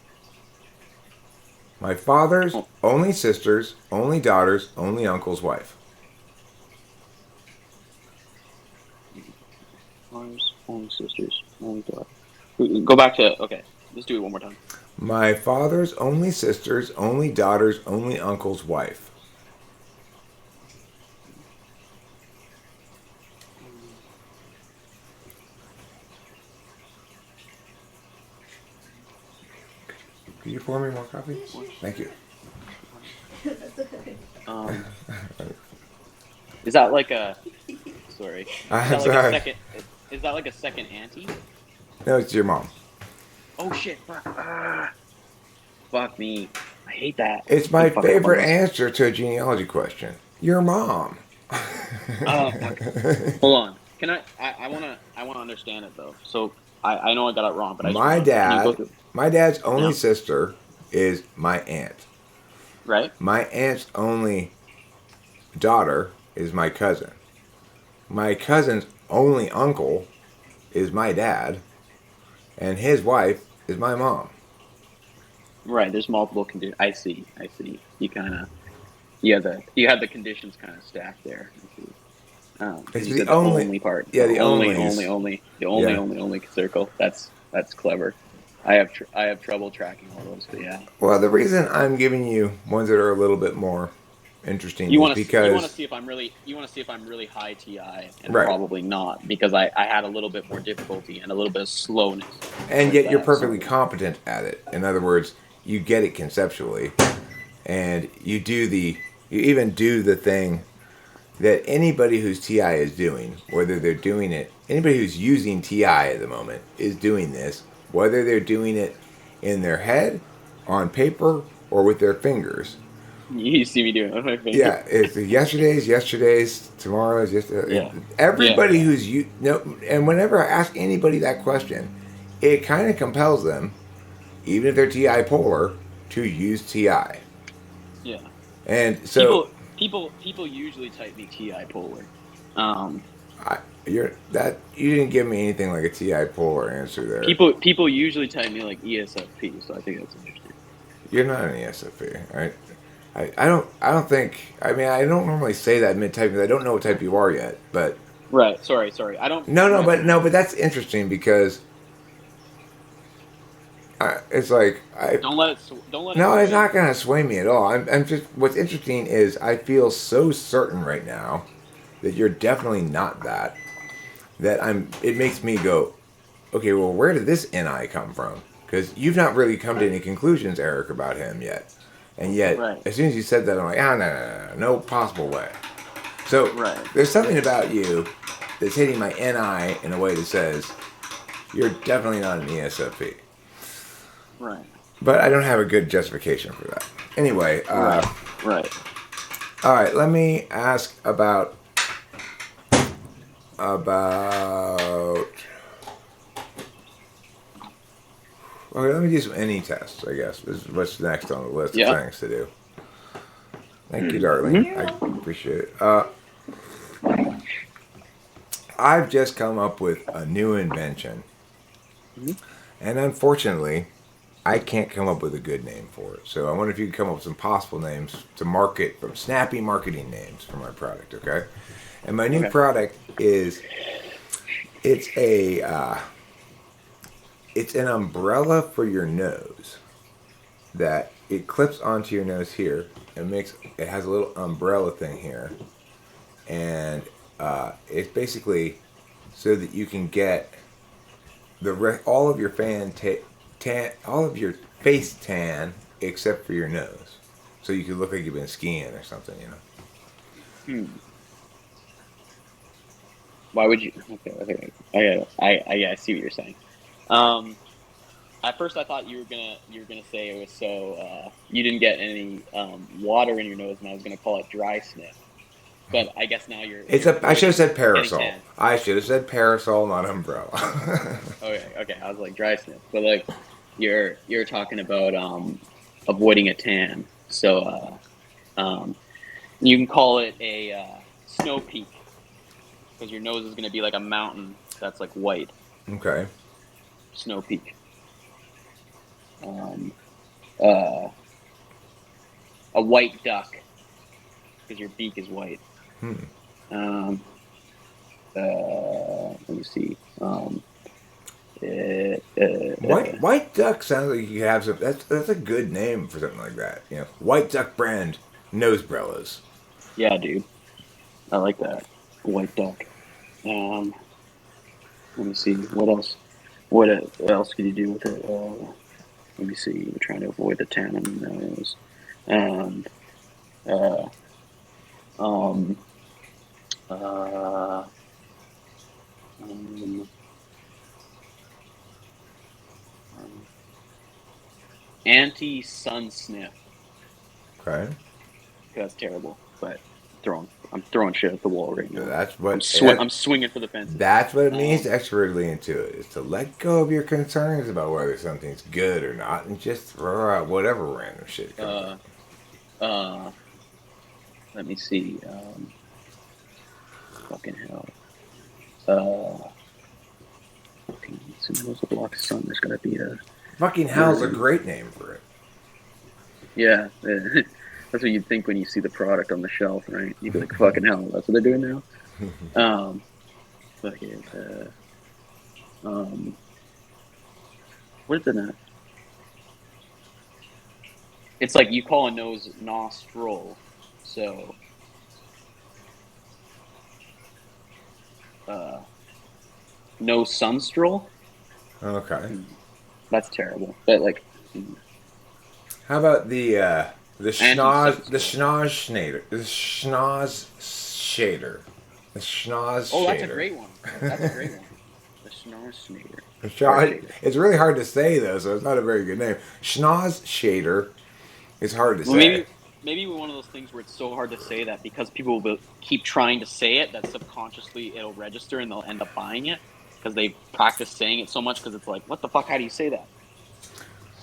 My father's Oh, only sisters, only daughters, only uncle's wife. Fathers, only sisters, only daughter. Go back to okay. Let's do it one more time. My father's only sisters, only daughters, only uncle's wife. Could you pour me more coffee? Thank you. Um, is that like a sorry? Is I'm that like a sorry. second? Is that like a second auntie? No, it's your mom. Oh shit! Fuck! Fuck me! I hate that. It's I my keep fucking up on favorite those. answer to a genealogy question. Your mom. Oh fuck! Hold on. Can I wanna understand it though. So I know I got it wrong, but I just my wanna. Can you go dad, through? my dad's only Yeah. sister is my aunt. Right. My aunt's only daughter is my cousin. My cousin's only uncle is my dad, and his wife is my mom. Right. There's multiple conditions. I see. I see. You had the conditions kind of stacked there. I see. Because It's you the said the only, only part, yeah, the the onlys. the Yeah. only circle. That's clever. I have trouble tracking all those, but yeah. Well, the reason I'm giving you ones that are a little bit more interesting You is want to you want to because, see if I'm really high TI, and right, probably not because I had a little bit more difficulty and a little bit of slowness and with yet you're that. perfectly So competent at it. In other words, you get it conceptually, and you even do the thing that anybody who's TI is doing, whether they're doing it, anybody who's using TI at the moment is doing this, whether they're doing it in their head, on paper, or with their fingers. you see me doing it with my finger. Yeah, it's yesterday's, tomorrow's, yesterday. Yeah, yeah, Everybody yeah. who's you no, and whenever I ask anybody that question, it kind of compels them, even if they're TI polar, to use TI. Yeah. And so People usually type me TI polar. Um, you didn't give me anything like a TI polar answer there. people usually type me like ESFP, so I think that's interesting. You're not an ESFP, right? I don't think. I mean, I don't normally say that mid type because I don't know what type you are yet. But Right. Sorry. I don't. No, I'm no, not. but that's interesting because it's like I. Don't let it No, it's sway not you. going to sway me at all. I'm just. What's interesting is I feel so certain right now that you're definitely not that. That I'm. It makes me go, okay. Well, where did this NI come from? Because you've not really come to any conclusions, Eric, about him yet. And yet, Right. as soon as you said that, I'm like, no possible way. So Right. there's something about you that's hitting my NI in a way that says you're definitely not an ESFP. Right. But I don't have a good justification for that. Anyway, Right. Right. all right. Let me ask about. Okay, let me do some any tests. I guess this is what's next on the list of Yeah. things to do. Thank you, darling. Mm-hmm. I appreciate it. I've just come up with a new invention, Mm-hmm. and unfortunately, I can't come up with a good name for it. So I wonder if you could come up with some possible names to market, from snappy marketing names for my product. Okay, and my new Okay. product is it's a it's an umbrella for your nose that it clips onto your nose here and makes it has a little umbrella thing here, and it's basically so that you can get all of your all of your face tan except for your nose, so you could look like you've been skiing or something, you know. Hmm. Why would you? Okay. I see what you're saying. Um. At first, I thought you were gonna say it was so you didn't get any water in your nose, and I was gonna call it dry sniff. But I guess now you're I should have avoiding said getting parasol. tan. I should have said parasol, not umbrella. Okay. I was like dry sniff, but like you're talking about avoiding a tan. So you can call it a snow peak because your nose is gonna be like a mountain that's like white. Okay. Snow peak. Um, uh, a white duck because your beak is white. Hmm. Um, let me see. White duck sounds like you could have some. That's a good name for something like that. You know, white duck brand nose brellas. Yeah, dude, I like that white duck. Um, let me see what else. What else could you do with it? Let me see. We're trying to avoid the tan on the nose. Um, uh, um, uh, um, anti-sun sniff. Okay. That's terrible, but I'm throwing shit at the wall right So now. I'm swinging for the fences. that's what it means Um, to expertly into it. Is to let go of your concerns about whether something's good or not, and just throw out whatever random shit comes up. uh, uh, let me see. Fucking hell. Uh, fucking symbols of block sun. There's gotta be a Fucking hell's a word. great name for it. Yeah, that's what you'd think when you see the product on the shelf, right? You'd be like, "Fucking hell, that's what they're doing now." Um, fucking. Um, what is it? It's like you call a nose nostril, so uh, no sunstril. Okay. Hmm, that's terrible. But like How about anti the sunstril. schnoz shader, the schnoz Oh, that's a shader. great one. That's a great one. The Schnarsnader. Or Schnoz, Shader. it's really hard to say though, so it's not a very good name. Schnoz shader is hard to Well, say. maybe one of those things where it's so hard to say that because people will keep trying to say it that subconsciously it'll register and they'll end up buying it because they've practiced saying it so much because it's like, what the fuck? How do you say that?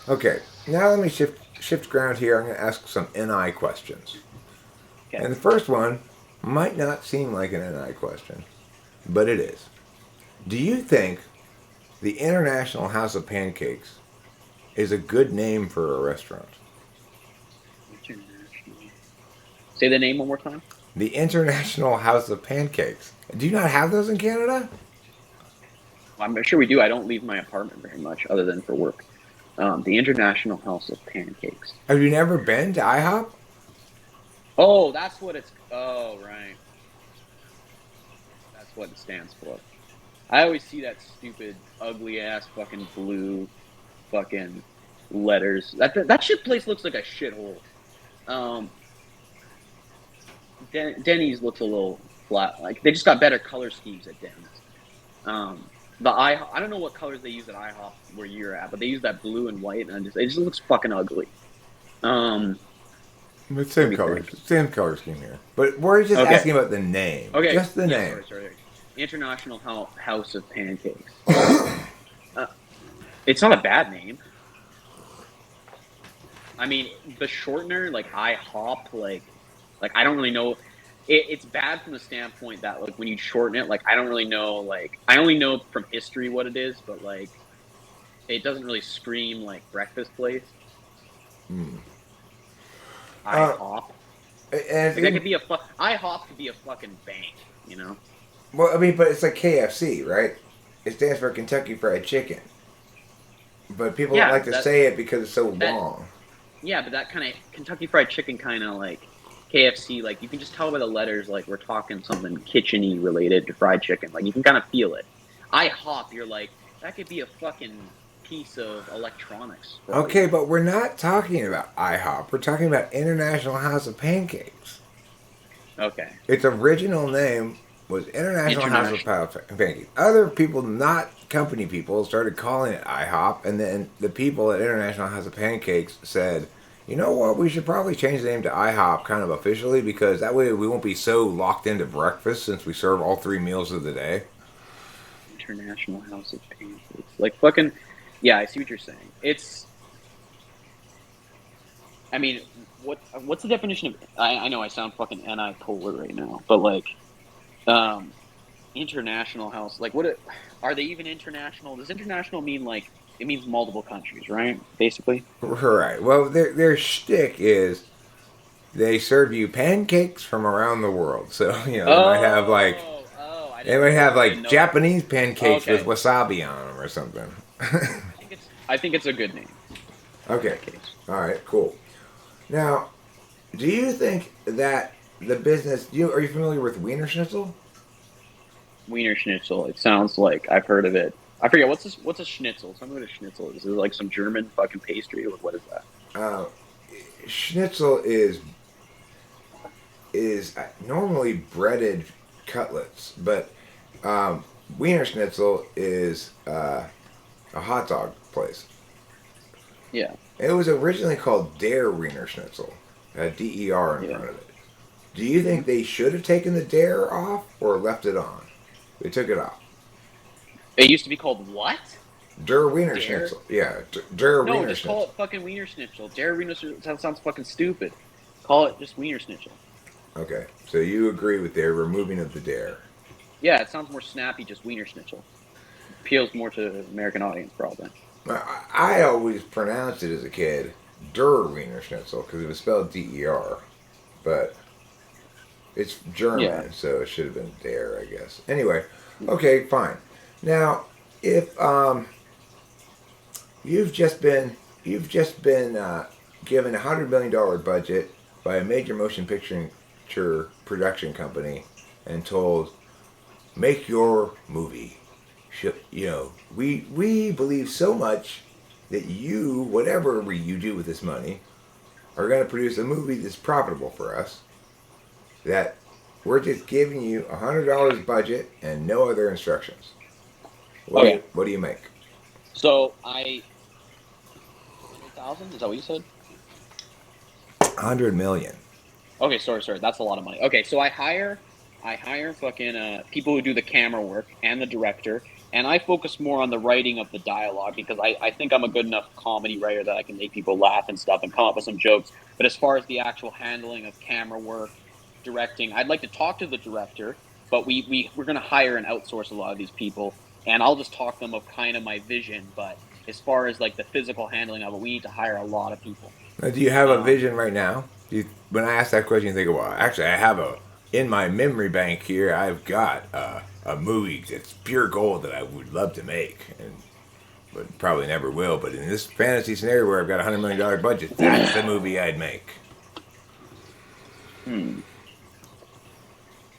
Okay, now let me shift ground here. I'm going to ask some NI questions. Okay. And the first one might not seem like an NI question, but it is. Do you think the International House of Pancakes is a good name for a restaurant? International. Say the name one more time. The International House of Pancakes. Do you not have those in Canada? I'm sure we do. I don't leave my apartment very much, other than for work. The International House of Pancakes. Have you never been to IHOP? Oh, that's what it's. Oh, right. That's what it stands for. I always see that stupid, ugly ass fucking blue fucking letters. That shit place looks like a shithole. Um, Denny's looks a little flat. Like they just got better color schemes at Denny's. I don't know what colors they use at IHOP where you're at, but they use that blue and white, and it just looks fucking ugly. Um, It's Let me think. same color scheme here. But we're just Okay. asking about the name. Okay, Just the yeah, name. sorry. International House of Pancakes. It's not a bad name. I mean, the shortener, like IHOP, like I don't really know. It's bad from the standpoint that like when you shorten it, like I don't really know. Like I only know from history what it is, but like it doesn't really scream like breakfast place. Hmm. IHOP. And Like that could be IHOP could be a fucking bank, you know? well, I mean, but it's like KFC, right? It stands for Kentucky Fried Chicken. But people don't Yeah, like to say it because it's so that long. yeah, but that kind of Kentucky Fried Chicken kind of like KFC, like you can just tell by the letters, like we're talking something kitcheny related to fried chicken. Like you can kind of feel it. IHOP, you're like that could be a fucking piece of electronics. Okay, but we're not talking about IHOP. We're talking about International House of Pancakes. Okay. Its original name was International House of Pancakes. Other people, not company people, started calling it IHOP, and then the people at International House of Pancakes said, you know what, we should probably change the name to IHOP kind of officially because that way we won't be so locked into breakfast since we serve all 3 meals of the day. International House of Pancakes. Like fucking yeah, I see what you're saying. I mean, what's the definition of I know I sound fucking anti-polar right now, but like international house, like are they even international? Does international mean like it means multiple countries, right? Basically. Right. Well, their shtick is they serve you pancakes from around the world. So, they might have like I they might have didn't like know that. Japanese pancakes with Okay. wasabi on them or something. I think it's a good name in Okay. that case. All right. Cool. Now, do you think that the business? Are you familiar with Wiener Schnitzel? Wiener Schnitzel. It sounds like I've heard of it. I forget what's a Schnitzel. Tell me what a Schnitzel is. Is it like some German fucking pastry? Or what is that? Uh, Schnitzel is normally breaded cutlets, but Wiener Schnitzel is a hot dog place. Yeah. It was originally called Der Wiener Schnitzel, a DER in Yeah. front of it. Do you think they should have taken the Der off or left it on? They took it off. It used to be called what? Der Wiener Der? Schnitzel. Yeah, Der No, Wiener just Schnitzel. call it fucking Wiener Schnitzel. Der Wiener Schnitzel that sounds fucking stupid. Call it just Wiener Schnitzel. Okay, so you agree with their removing of the Der. Yeah, it sounds more snappy, just Wiener Schnitzel. Appeals more to American audience, probably. I always pronounced it as a kid Der Wiener Schnitzel because it was spelled DER, but it's German, Yeah. so it should have been Der, I guess. Anyway, okay, fine. Now, if you've just been given $100 million budget by a major motion picture production company and told, make your movie. We believe so much that you, whatever you do with this money, are going to produce a movie that's profitable for us. That we're just giving you $100 budget and no other instructions. What do you make? So 100,000? Is that what you said? 100 million. Okay, sorry. That's a lot of money. Okay, so I hire fucking people who do the camera work and the director, and I focus more on the writing of the dialogue because I think I'm a good enough comedy writer that I can make people laugh and stuff and come up with some jokes. But as far as the actual handling of camera work, directing, I'd like to talk to the director, but we're going to hire and outsource a lot of these people, and I'll just talk to them of kind of my vision. But as far as like the physical handling of it, we need to hire a lot of people. Now, do you have a vision right now? When I ask that question, you think, well, actually, I have a in my memory bank here, I've got a movie that's pure gold that I would love to make, and but probably never will. But in this fantasy scenario where I've got $100 million budget, that's the movie I'd make. Hmm.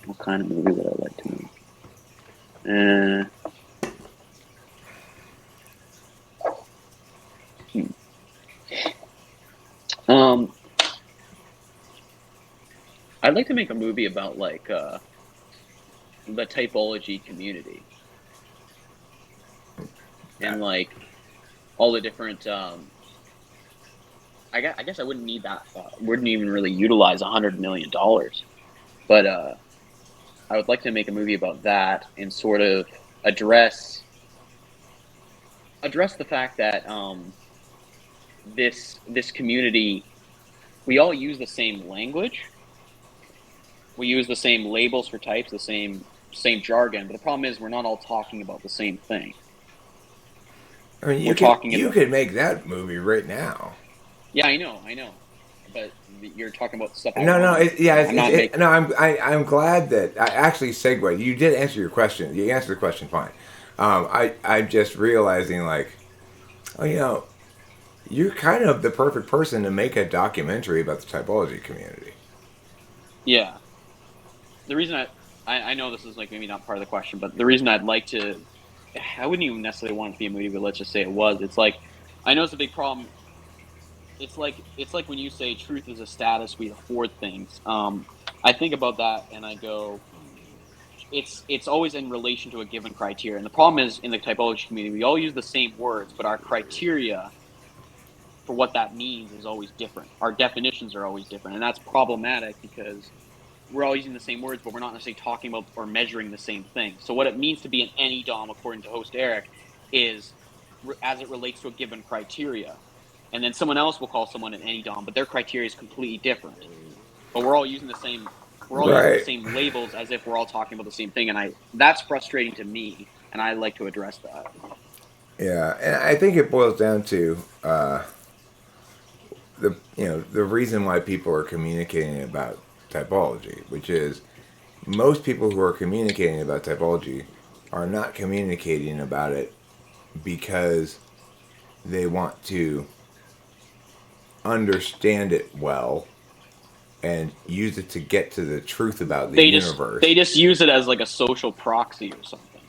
What kind of movie would I like to make? Hmm. I'd like to make a movie about like the typology community and like all the different. I guess I wouldn't need that. Wouldn't even really utilize $100 million, but I would like to make a movie about that and sort of address the fact that this community, we all use the same language, we use the same labels for types, the same jargon, but the problem is we're not all talking about the same thing. I mean, We're talking you about, could make that movie right now. yeah, I know, but you're talking about stuff I No, no, want. I'm not making. no. I'm glad that I actually segued. You did answer your question. You answered the question fine. I'm just realizing like, oh, you're kind of the perfect person to make a documentary about the typology community. Yeah, the reason I know this is like maybe not part of the question, but the reason I'd like to, I wouldn't even necessarily want it to be a movie, but let's just say it was. It's like I know it's a big problem. It's like when you say truth is a status we afford things. I think about that and I go, it's always in relation to a given criteria. And the problem is in the typology community, we all use the same words, but our criteria for what that means is always different. Our definitions are always different, and that's problematic because we're all using the same words, but we're not necessarily talking about or measuring the same thing. So what it means to be an any dom, according to host Eric, is as it relates to a given criteria. And then someone else will call someone an any dom, but their criteria is completely different. But we're all using the same. We're all using the Right. same labels as if we're all talking about the same thing, and that's frustrating to me, and I like to address that. Yeah, and I think it boils down to the reason why people are communicating about typology, which is most people who are communicating about typology are not communicating about it because they want to understand it well and use it to get to the truth about the universe. They just use it as like a social proxy or something.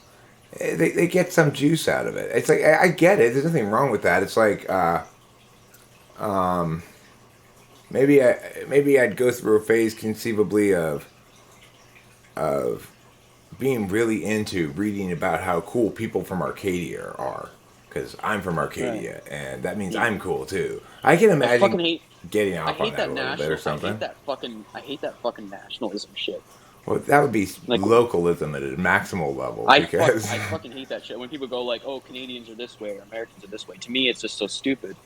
They get some juice out of it. It's like I get it. There's nothing wrong with that. It's like maybe I'd go through a phase conceivably of being really into reading about how cool people from Arcadia are, because I'm from Right. Arcadia, and that means Yeah. I'm cool too. I can I fucking imagine hate. getting I off on hate that that a little bit or national. something. I hate that fucking nationalism shit. Well, that would be Like localism at a maximal level because I fucking hate that shit when people go like, "Oh, Canadians are this way or Americans are this way." To me, it's just so stupid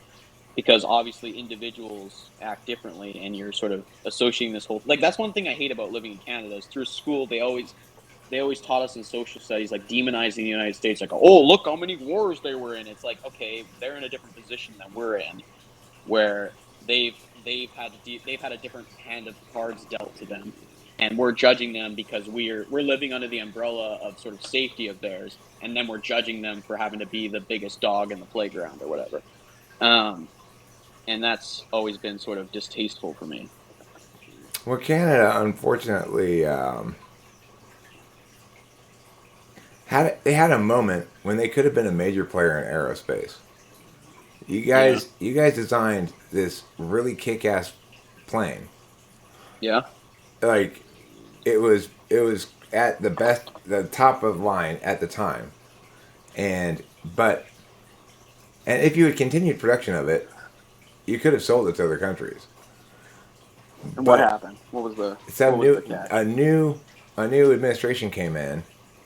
because obviously individuals act differently, and you're sort of associating this whole like that's one thing I hate about living in Canada is through school they always taught us in social studies like demonizing the United States, like, "Oh, look how many wars they were in." It's like, okay, they're in a different position than we're in, where they've had a different hand of cards dealt to them, and we're judging them because we're living under the umbrella of sort of safety of theirs, and then we're judging them for having to be the biggest dog in the playground or whatever. Um, and that's always been sort of distasteful for me. well, Canada unfortunately had a moment when they could have been a major player in aerospace. Yeah, You guys designed this really kick-ass plane. yeah, Like it was at the top of the line at the time, and but and if you had continued production of it, you could have sold it to other countries. and what But happened? What some was the catch? a new administration came in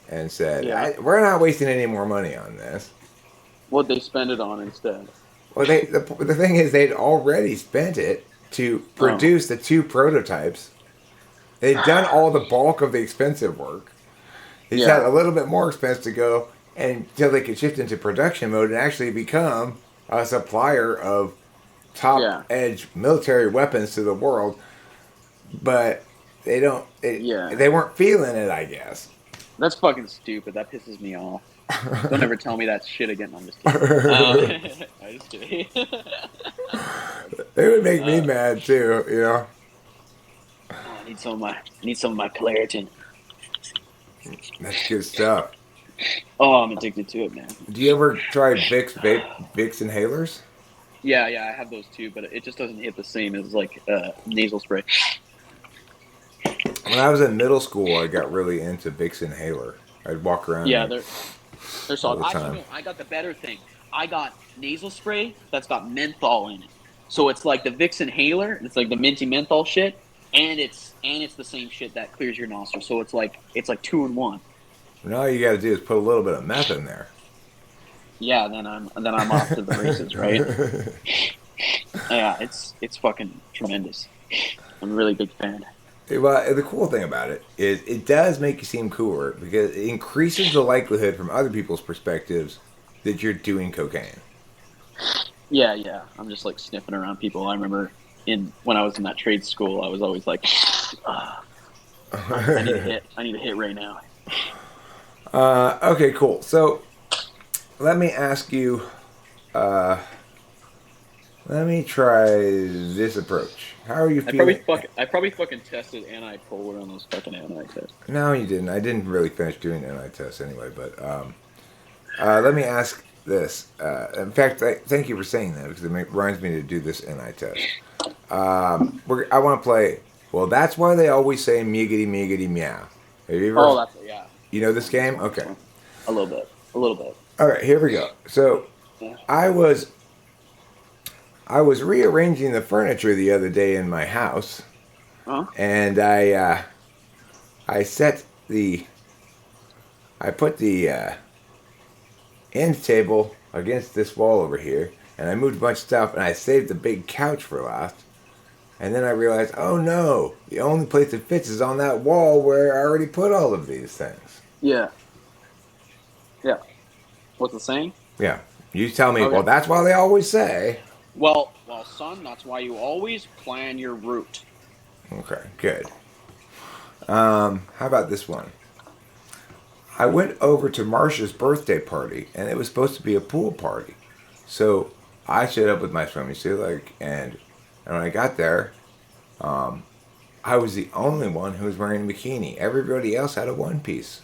and said, Yeah, "We're not wasting any more money on this." what they spend it on instead? Well, the thing is, they'd already spent it to Oh, produce the two prototypes. They'd done all the bulk of the expensive work. They just had yeah, a little bit more expense to go until they could shift into production mode and actually become a supplier of top yeah, edge military weapons to the world. But they don't. Yeah, They weren't feeling it, I guess. that's fucking stupid. That pisses me off. Don't ever tell me that shit again. No, I'm just kidding. I'm just kidding. They would make me uh, mad too, you know. oh, I need some of my Claritin. That's good stuff. Oh, I'm addicted to it, man. Do you ever try Vicks inhalers? Yeah, yeah, I have those too, but it just doesn't hit the same as like nasal spray. When I was in middle school, I got really into Vicks inhaler. I'd walk around Yeah, there they're all solid. the Actually, time. no, I got the better thing. I got nasal spray that's got menthol in it. So it's like the Vicks inhaler. It's like the minty menthol shit, and it's the same shit that clears your nostrils. So it's like two in one. And all you got to do is put a little bit of meth in there. Yeah, then I'm off to the races, right? Yeah, it's fucking tremendous. I'm a really big fan. Well, the cool thing about it is it does make you seem cooler because it increases the likelihood from other people's perspectives that you're doing cocaine. Yeah, yeah. I'm just like sniffing around people. I remember when I was in that trade school, I was always like, I need a hit. I need a hit right now. Okay, cool. So let me ask you. Let me try this approach. How are you feeling? I probably fucking tested anti-polar on those fucking anti-tests. No, you didn't. I didn't really finish doing the NI test anyway. But let me ask this. In fact, thank you for saying that because it reminds me to do this NI test. I want to play. Well, that's why they always say "miggity miggity meow." Have you ever? Oh, that's yeah. You know this game? Okay. A little bit. A little bit. All right. Here we go. So, Yeah. I was rearranging the furniture the other day in my house, Huh? and I put the end table against this wall over here, and I moved a bunch of stuff, and I saved the big couch for last. And then I realized, oh no, the only place it fits is on that wall where I already put all of these things. Yeah. Yeah. What's the saying? Yeah. You tell me, Okay. well, that's why they always say. Well, son, that's why you always plan your route. Okay, good. How about this one? I went over to Marsha's birthday party, and it was supposed to be a pool party. So I showed up with my swimming suit, and when I got there, I was the only one who was wearing a bikini. Everybody else had a one piece.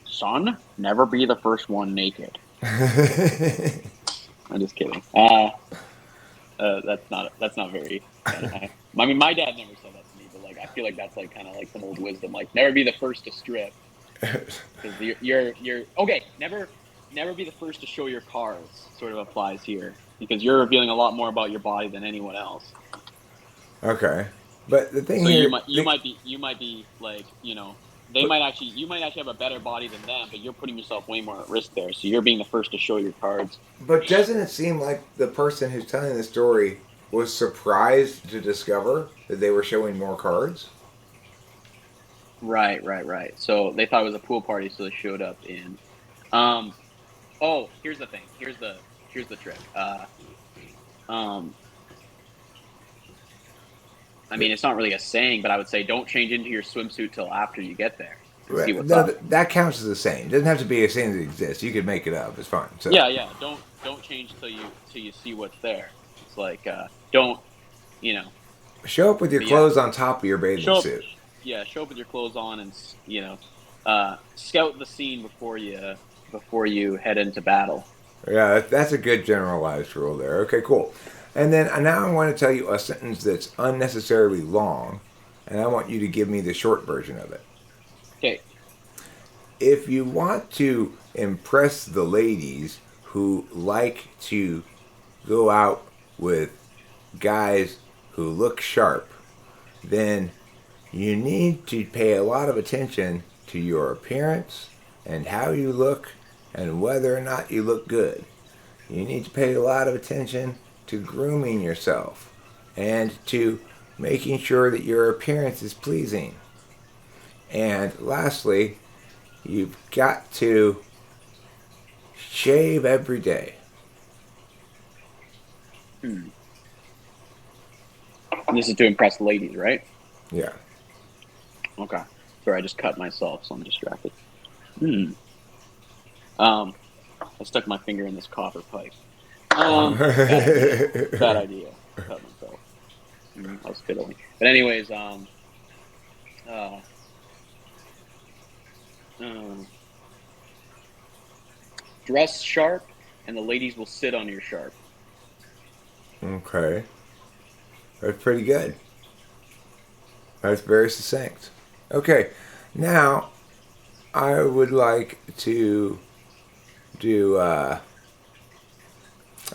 Son, never be the first one naked. I'm just kidding. That's not very. I mean, my dad never said that to me, but like I feel like that's like kind of like some old wisdom. Like never be the first to strip, because you're okay. Never be the first to show your cards. Sort of applies here because you're revealing a lot more about your body than anyone else. Okay, but the thing So here, you might be like you might actually have a better body than them, but you're putting yourself way more at risk there. So you're being the first to show your cards. but doesn't it seem like the person who's telling the story was surprised to discover that they were showing more cards? Right. So they thought it was a pool party, so they showed up in. Oh, here's the thing. Here's the trick. I mean, it's not really a saying, but I would say don't change into your swimsuit till after you get there. And see what's up. That counts as a saying. It doesn't have to be a saying that exists. You could make it up. It's fine. So. Yeah. Don't change till you see what's there. It's like don't. Show up with your clothes on top of your bathing suit. Yeah, show up with your clothes on and scout the scene before you head into battle. Yeah, that's a good generalized rule there. Okay, cool. And then now I want to tell you a sentence that's unnecessarily long, and I want you to give me the short version of it. Okay. If you want to impress the ladies who like to go out with guys who look sharp, then you need to pay a lot of attention to your appearance and how you look and whether or not you look good. You need to pay a lot of attention to grooming yourself and to making sure that your appearance is pleasing. And lastly, you've got to shave every day. Hmm. And this is to impress ladies, right? Yeah. Okay. Sorry, I just cut myself, so I'm distracted. Hmm. Um, I stuck my finger in this copper pipe. Bad idea. Bad idea. Cut myself. I was fiddling. But anyways, uh, uh, dress sharp, and the ladies will sit on your sharp. Okay. That's pretty good. That's very succinct. Okay. Now, I would like to do.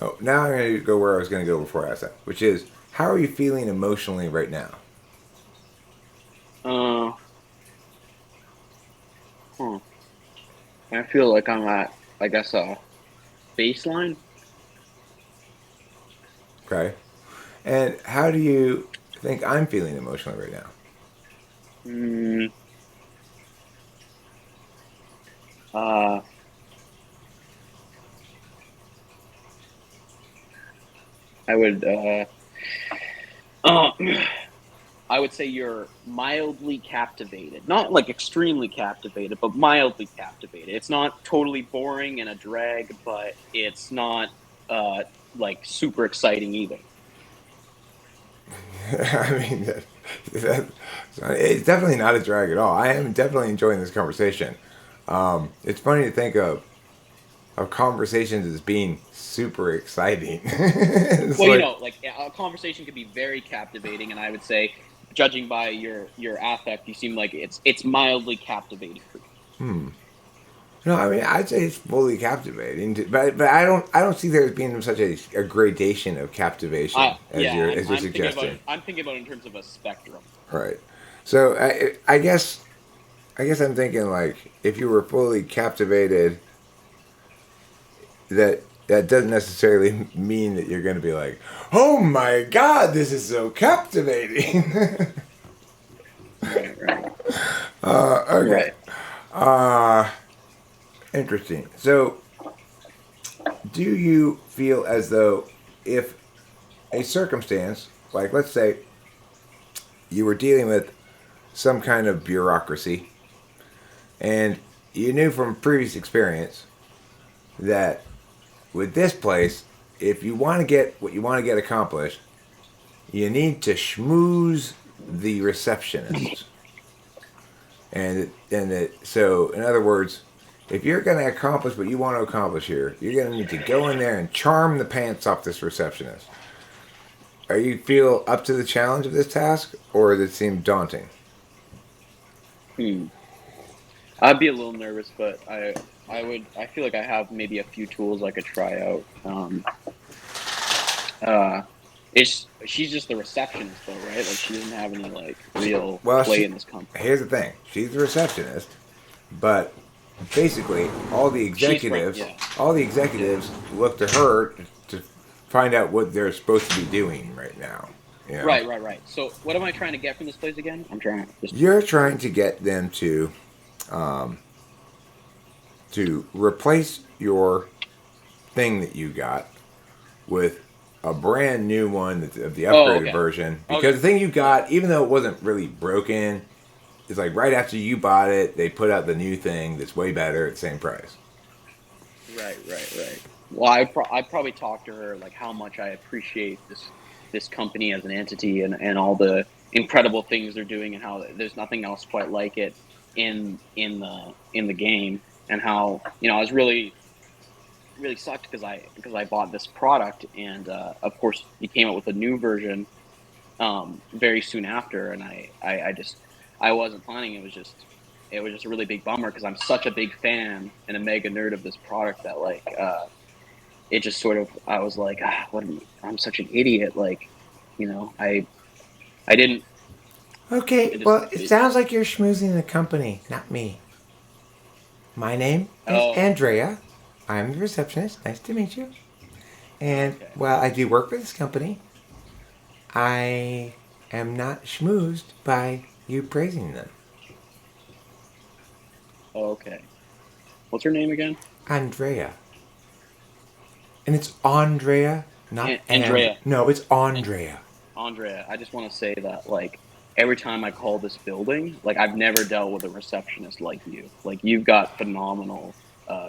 Oh, now I'm going to go where I was going to go before I asked that, which is, how are you feeling emotionally right now? Uh, huh. I feel like I'm at, I guess, a baseline. Okay. And how do you think I'm feeling emotionally right now? Mm, uh, I would, uh, I would say you're mildly captivated. Not like extremely captivated, but mildly captivated. It's not totally boring and a drag, but it's not like super exciting either. I mean, that, it's definitely not a drag at all. I am definitely enjoying this conversation. It's funny to think of conversations as being super exciting. It's Well, like, like a conversation could be very captivating, and I would say, judging by your affect, you seem like it's mildly captivating for you. no, I mean, I'd say it's fully captivating, but I don't see there as being such a gradation of captivation Yeah, as you're suggesting. I'm thinking about it in terms of a spectrum. Right. So I guess I'm thinking like if you were fully captivated, that doesn't necessarily mean that you're going to be like, oh my god, this is so captivating. Right, right, Okay. right. Uh, Interesting. So, do you feel as though if a circumstance, like let's say you were dealing with some kind of bureaucracy and you knew from previous experience that with this place, if you want to get what you want to get accomplished, you need to schmooze the receptionist. So, in other words, if you're going to accomplish what you want to accomplish here, you're going to need to go in there and charm the pants off this receptionist. Are you feel up to the challenge of this task, or does it seem daunting? Hmm. I'd be a little nervous, but I feel like I have maybe a few tools I could try out. Uh, she's just the receptionist though, right? Like she doesn't have any like real Well, play in this company. here's the thing: she's the receptionist, but basically She's right. Yeah, all the yeah. executives look to her to find out what they're supposed to be doing right now. You know, Right, right, right. So, what am I trying to get from this place again? I'm trying to just. you're trying to get them to replace your thing that you got with a brand new one that's of the Oh, upgraded okay, version, because okay. the thing you Yeah. got, even though it wasn't really broken, it's like right after you bought it, they put out the new thing that's way better at the same price. Right, right, right. Well, I probably talked to her like how much I appreciate this company as an entity and all the incredible things they're doing and how there's nothing else quite like it in the game and how I was really sucked because I bought this product and of course he came out with a new version very soon after and I just I wasn't planning it was just a really big bummer because I'm such a big fan and a mega nerd of this product that like it just sort of I was like I'm such an idiot like I didn't Okay, it just well, it sounds like you're schmoozing the company, not me. My name is oh Andrea. I'm the receptionist. Nice to meet you. And okay while I do work for this company, I am not schmoozed by you praising them. okay what's her name again? Andrea. And it's Andrea. Not Andrea. No, it's And Andrea. Andrea, I just want to say that like every time I call this building, like I've never dealt with a receptionist like you. Like you've got phenomenal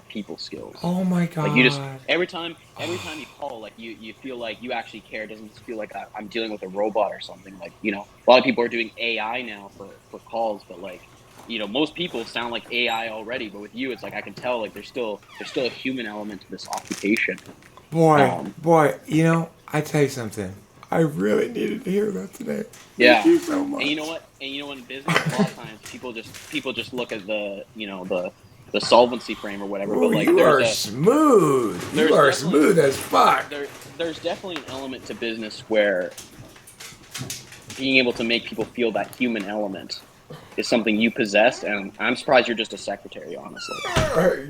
people skills. Oh my Like you just god. every time you call, like you feel like you actually care. It doesn't just feel like I'm dealing with a robot or something. Like a lot of people are doing AI now for calls, but like most people sound like AI already. But with you, it's like I can tell like there's still a human element to this occupation. Boy, Um, boy, I tell you something. I really needed to hear that today. Thank Yeah. you so And you much. know what? And in business, a lot of times people just look at the solvency frame or whatever. Ooh, But like you are smooth. You there's are definitely smooth as fuck. there's definitely an element to business where being able to make people feel that human element is something you possess. And I'm surprised you're just a secretary, honestly.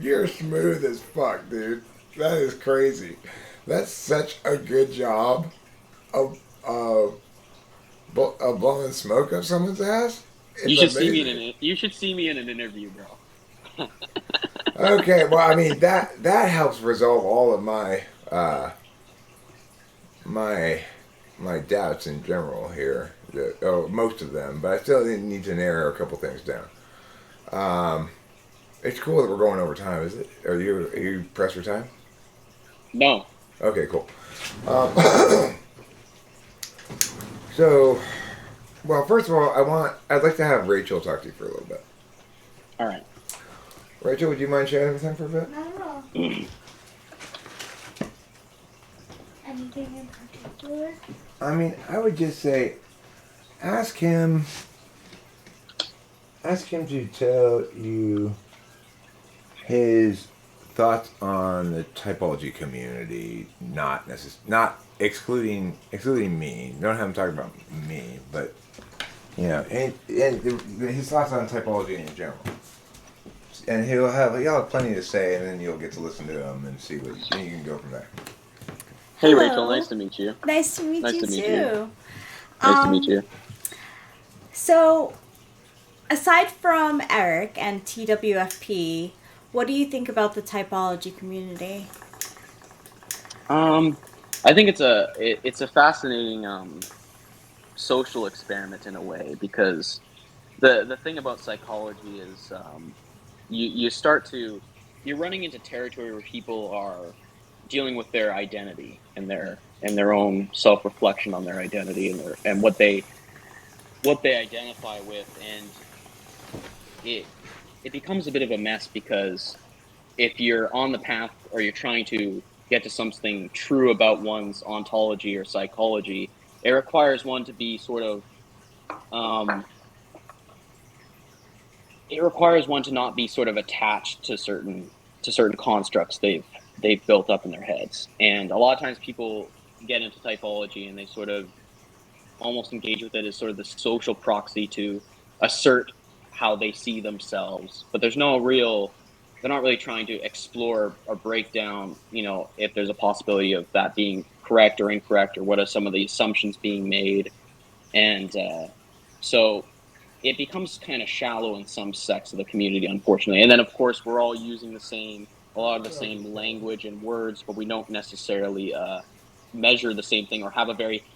You're smooth as fuck, dude. That is crazy. That's such a good job of blowing smoke up someone's ass. It's amazing. You should see me in an interview, bro. Okay, well, I mean that helps resolve all of uh, my my doubts in general here. Most of them, but I still need to narrow a couple things down. Um, it's cool that we're going over time, is it? Are you pressed for time? No. Okay, cool. Um, so, well, first of all, I'd like to have Rachel talk to you for a little bit. All right. Rachel, would you mind sharing everything for a bit? Not at all. Anything in particular? I mean, I would just say, ask him. Ask him to tell you his thoughts on the typology community, not excluding me. Don't have him talk about me, but his thoughts on typology in general. And he'll have plenty to say, and then you'll get to listen to him and see then you can go from there. Hey, Hello. Rachel. Nice to meet you. Nice to meet Nice you to meet too. you. Nice to meet you. So, aside from Eric and TWFP, what do you think about the typology community? I think it's a fascinating social experiment in a way because the thing about psychology is you start to you're running into territory where people are dealing with their identity and their own self reflection on their identity and what they identify with, and it it becomes a bit of a mess because if you're on the path or you're trying to get to something true about one's ontology or psychology, it requires one to be sort of um, it requires one to not be sort of attached to certain constructs they've built up in their heads. And a lot of times people get into typology and they sort of almost engage with it as sort of the social proxy to assert how they see themselves. But they're not really trying to explore or break down, if there's a possibility of that being correct or incorrect, or what are some of the assumptions being made. And so it becomes kind of shallow in some sects of the community, unfortunately. And then, of course, we're all using a lot of the same language and words, but we don't necessarily measure the same thing or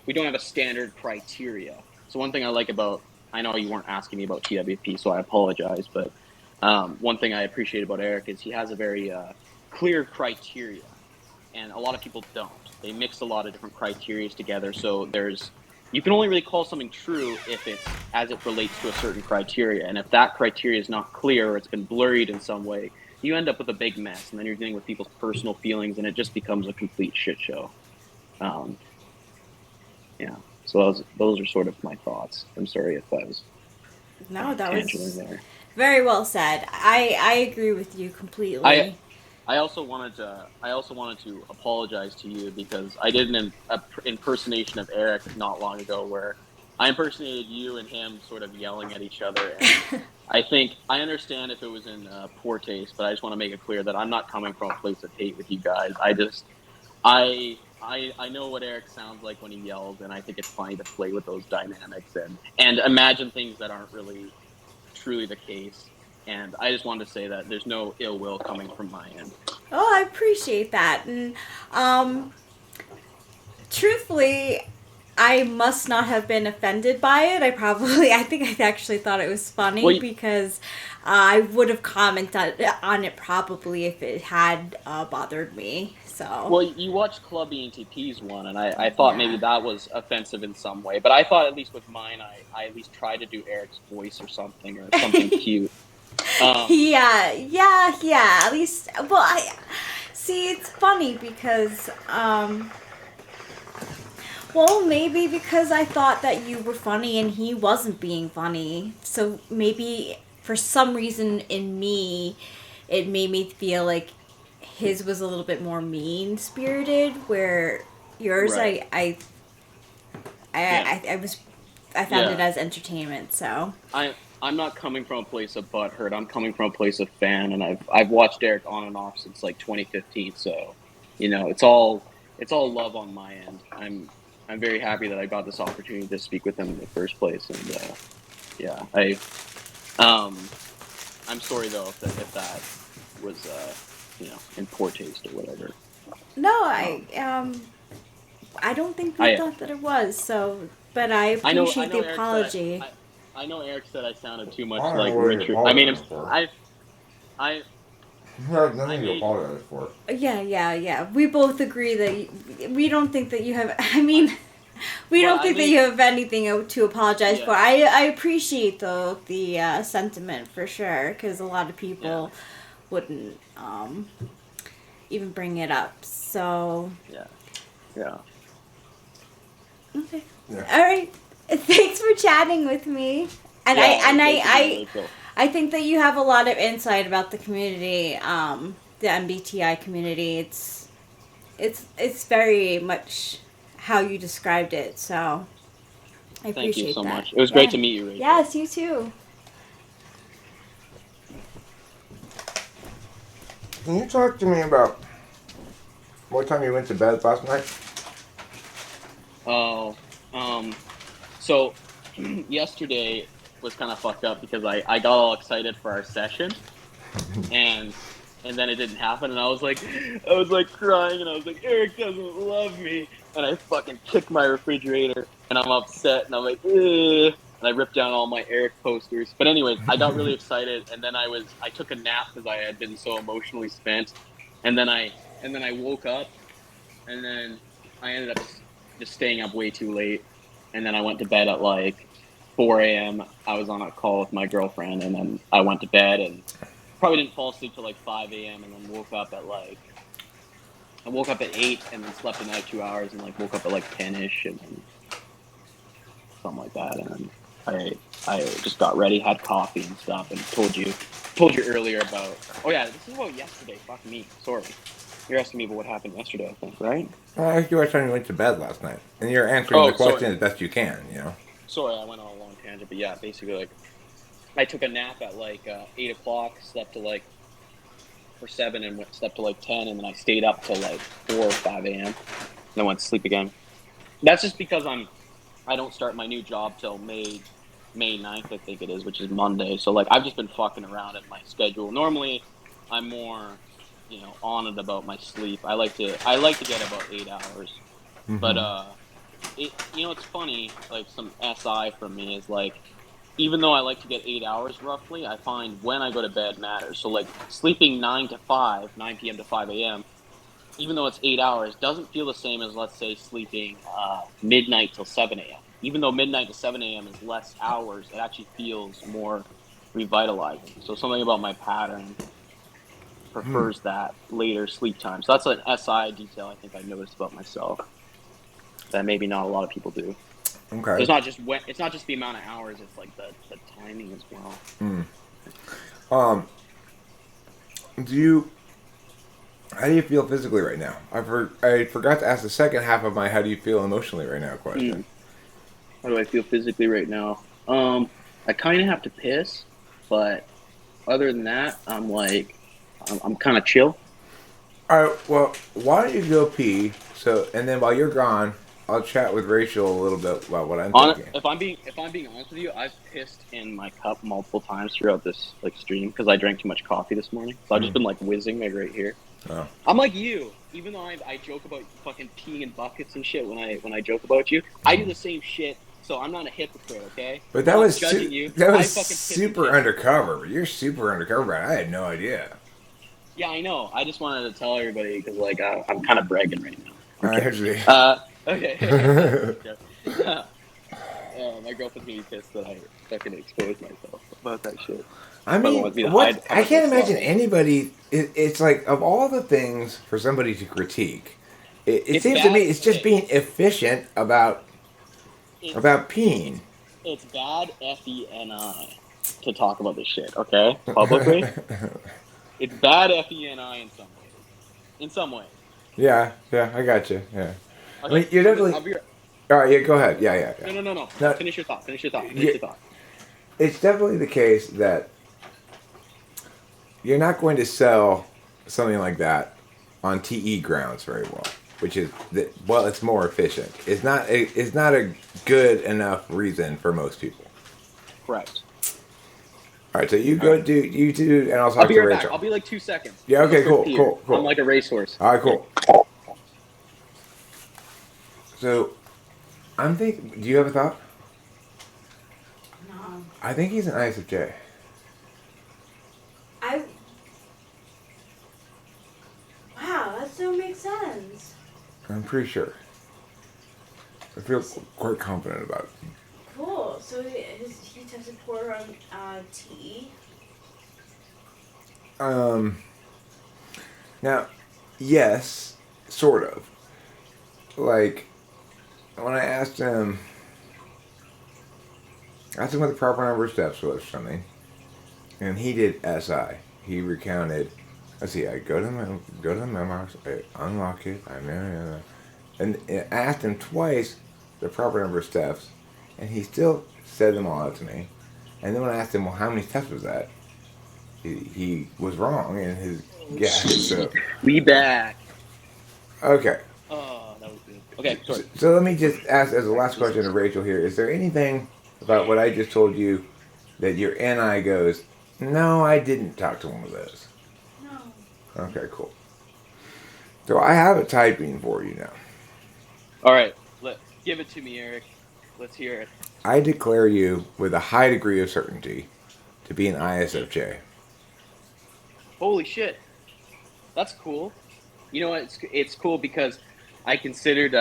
we don't have a standard criteria. So one thing I like about, I know you weren't asking me about TWP, so I apologize, but one thing I appreciate about Eric is he has a very clear criteria, and a lot of people don't. They mix a lot of different criterias together. So you can only really call something true if it's as it relates to a certain criteria. And if that criteria is not clear or it's been blurred in some way, you end up with a big mess. And then you're dealing with people's personal feelings, and it just becomes a complete shit show. Um, yeah. So those are sort of my thoughts. I'm sorry if I was No, that tangenting was there. very well said. I agree with you I completely. I also wanted to apologize to you because I did an impersonation of Eric not long ago where I impersonated you and him sort of yelling at each other, and I think I understand if it was in poor taste, but I just want to make it clear that I'm not coming from a place of hate with you guys. I know what Eric sounds like when he yells, and I think it's funny to play with those dynamics and imagine things that aren't really truly the case. And I just wanted to say that there's no ill will coming from my end. Oh, I appreciate that. And um, truthfully, I must not have been offended by it. I think I actually thought it was funny Well, because I would have commented on it probably if it had bothered me. So, well, you watched Club ENTP's one, and I thought maybe yeah. that was offensive in some way. But I thought at least with mine, I at least tried to do Eric's voice or something cute. Yeah. At least, well, I see. It's funny because, well, maybe because I thought that you were funny and he wasn't being funny. So maybe for some reason in me, it made me feel like his was a little bit more mean spirited, where yours, Right. Yeah. I found it Yeah. as entertainment. So I'm not coming from a place of butthurt. I'm coming from a place of fan, and I've watched Eric on and off since like 2015. So, it's all love on my end. I'm very happy that I got this opportunity to speak with him in the first place, and yeah, I'm sorry though if that was in poor taste or whatever. no, Um, I don't think we I thought that it was. So, but I I appreciate the know Eric said apology. I know Eric said I sounded too I much don't know like what you're Richard. I mean, apologizing for. I You have I nothing to made apologize for. Yeah. We both agree that we don't think that you have. I mean, we well don't I think that made you have anything to apologize for. yeah I appreciate though the sentiment for sure because a lot of yeah people wouldn't even bring it up. So yeah yeah. okay, Yeah. all right. Thanks for chatting with me. And Yeah, it was great to meet you, Rachel. I think that you have a lot of insight about the community, the MBTI community. It's very much how you described it. So I Thank you appreciate so that. much. It was great Yeah. to meet you, Rachel. Yes, you too. Can you talk to me about what time you went to bed last night? Oh, so yesterday was kind of fucked up because I got all excited for our session and then it didn't happen and I was like crying and I was like, Eric doesn't love me, and I fucking kicked my refrigerator and I'm upset and I'm like, ugh, and I ripped down all my Eric posters. But anyways, I got really excited and then I took a nap because I had been so emotionally spent, and then I woke up and then I ended up just staying up way too late, and then I went to bed at like 4 a.m. I was on a call with my girlfriend, and then I went to bed and probably didn't fall asleep till like 5 a.m. and then I woke up at 8 and then slept another 2 hours and like woke up at like 10ish and then something like that, and then I just got ready, had coffee and stuff, and told you earlier about. Oh yeah, this is about yesterday. Fuck me, sorry. You're asking me about what happened yesterday, I think, right? I asked you what time you went to bed last night, and you're answering the Oh, question sorry. as best you can. You know. Sorry, I went on a long tangent, but yeah, basically, like, I took a nap at like 8 o'clock, slept to like for 7, and slept to like 10, and then I stayed up till like 4 or 5 a.m. and then went to sleep again. That's just because I don't start my new job till May 9th, I think it is, which is Monday. So like I've just been fucking around at my schedule. Normally, I'm more on it about my sleep. I like to get about 8 hours, but it's funny. Like some SI from me is like, even though I like to get 8 hours roughly, I find when I go to bed matters. So like sleeping 9 p.m. to 5 a.m., even though it's 8 hours, doesn't feel the same as, let's say, sleeping midnight till 7 a.m. Even though midnight to 7 a.m. is less hours, it actually feels more revitalizing. So something about my pattern prefers that later sleep time. So that's an SI detail I think I noticed about myself that maybe not a lot of people do. So Okay. it's not just the amount of hours, it's like the timing as well. Um. Do you? How do you feel physically right now? I forgot to ask the second half of my "How do you feel emotionally right now" question. How do I feel physically right now? I kind of have to piss, but other than that, I'm kind of chill. All right. Well, why don't you go pee? So, and then while you're gone, I'll chat with Rachel a little bit about what I'm thinking. If I'm being honest with you, I've pissed in my cup multiple times throughout this like stream because I drank too much coffee this morning. So I've just been like whizzing like right here. Oh. I'm like you. Even though I joke about fucking peeing in buckets and shit when I joke about you, I do the same shit. So I'm not a hypocrite, okay? But I'm that not was judging you. that I was fucking piss and super shit. undercover. You're super undercover. I had no idea. Yeah, I know. I just wanted to tell everybody because like I'm kind of bragging right now. I Okay. actually. Okay. My girlfriend's gonna be pissed that I fucking exposed myself about that shit. I Probably mean, wants me to hide. what? I'm I not gonna can't stop imagine it. anybody. It's like, of all the things for somebody to critique, it It's seems to me bad. it's just Okay. being efficient about It's peeing. it's bad FENI to talk about this shit. Okay, publicly, it's bad FENI in some ways. In some ways. Yeah, yeah, I got you. Yeah, I Okay, mean, you're so definitely. I'll be. All right, yeah, go ahead. Yeah, yeah, yeah. No. No, Finish your thought. Finish your thought. Finish yeah, your thought. it's definitely the case that you're not going to sell something like that on TE grounds very well, which is that, well, it's more efficient. It's not a good enough reason for most people. Correct. All right, so you go do you do, and I'll I'll talk be to right back. Rachel. I'll be like 2 seconds. Yeah. I'm gonna Okay. go Cool. pee. Cool. I'm Cool. like a racehorse. All right. Cool. So, I'm thinking. Do you have a thought? No. I think he's an ISFJ. Wow, that still makes sense. I'm pretty sure. I feel quite confident about it. Cool. So he tested poor on TE. Now, yes, sort of. Like, when I asked him what the proper number of steps was or something, and he did SI. He recounted. Let's see. I go to the memos. I unlock it. And I asked him twice the proper number of steps, and he still said them all out to me. And then when I asked him, well, how many steps was that? He was wrong in his guess. So We back. okay. Oh, that was good. Okay, sorry. So let me just ask as a last question to Rachel here. Is there anything about what I just told you that your NI goes, no, I didn't talk to one of those? No. Okay, cool. So I have a typing for you now. All right, give it to me, Eric. Let's hear it. I declare you with a high degree of certainty to be an ISFJ. Holy shit, that's cool. You know what? It's cool because I considered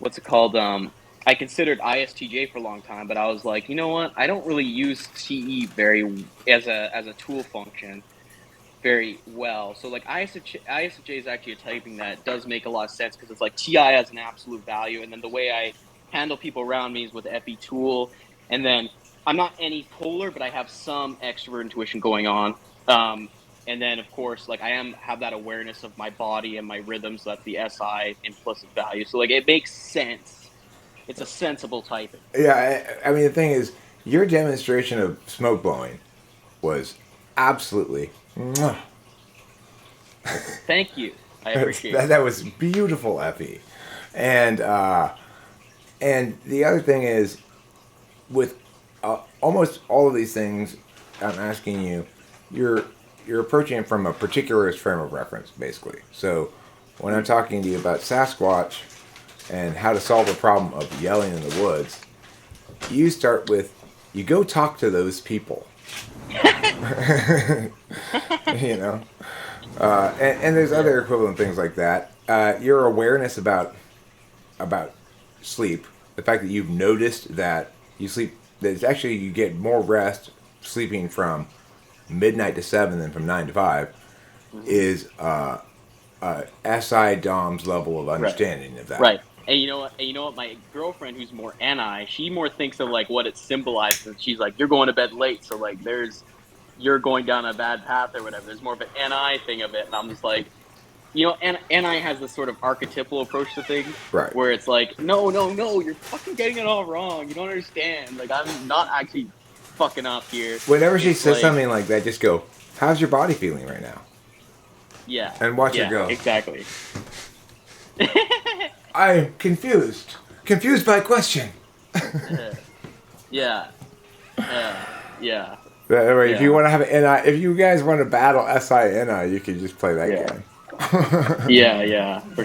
what's it called? I considered ISTJ for a long time, but I was like, you know what? I don't really use TE very as a tool function very well. So like ISFJ is actually a typing that does make a lot of sense because it's like TI has an absolute value, and then the way I handle people around me is with FE tool, and then I'm not any polar, but I have some extrovert intuition going on. And then of course, like I have that awareness of my body and my rhythms. So that's the SI implicit value. So like it makes sense. It's a sensible typing. Yeah, I mean, the thing is, your demonstration of smoke blowing was absolutely. Mwah. Thank you. I appreciate it. That was beautiful, Effie. And the other thing is, with almost all of these things, I'm asking you, you're approaching it from a particular frame of reference, basically. So when I'm talking to you about Sasquatch and how to solve the problem of yelling in the woods, you start with, you go talk to those people. You know? And there's other equivalent things like that. Your awareness about sleep, the fact that you've noticed that you sleep, that it's actually you get more rest sleeping from midnight to 7 than from 9 to 5, is SI Dom's level of understanding of that. Right. And you know what? My girlfriend, who's more NI, she more thinks of like what it symbolizes. She's like, you're going to bed late, so like you're going down a bad path or whatever. There's more of an NI thing of it, and I'm just like, NI has this sort of archetypal approach to things, Right. where it's like, no, you're fucking getting it all wrong. You don't understand. Like I'm not actually fucking up here. Whenever she It's says like, something like that, just go, how's your body feeling right now? yeah, And watch her go. Exactly. I'm confused. Confused by question. Yeah. If you want to have an NI, if you guys want to battle SI NI, you can just play that game. Yeah, for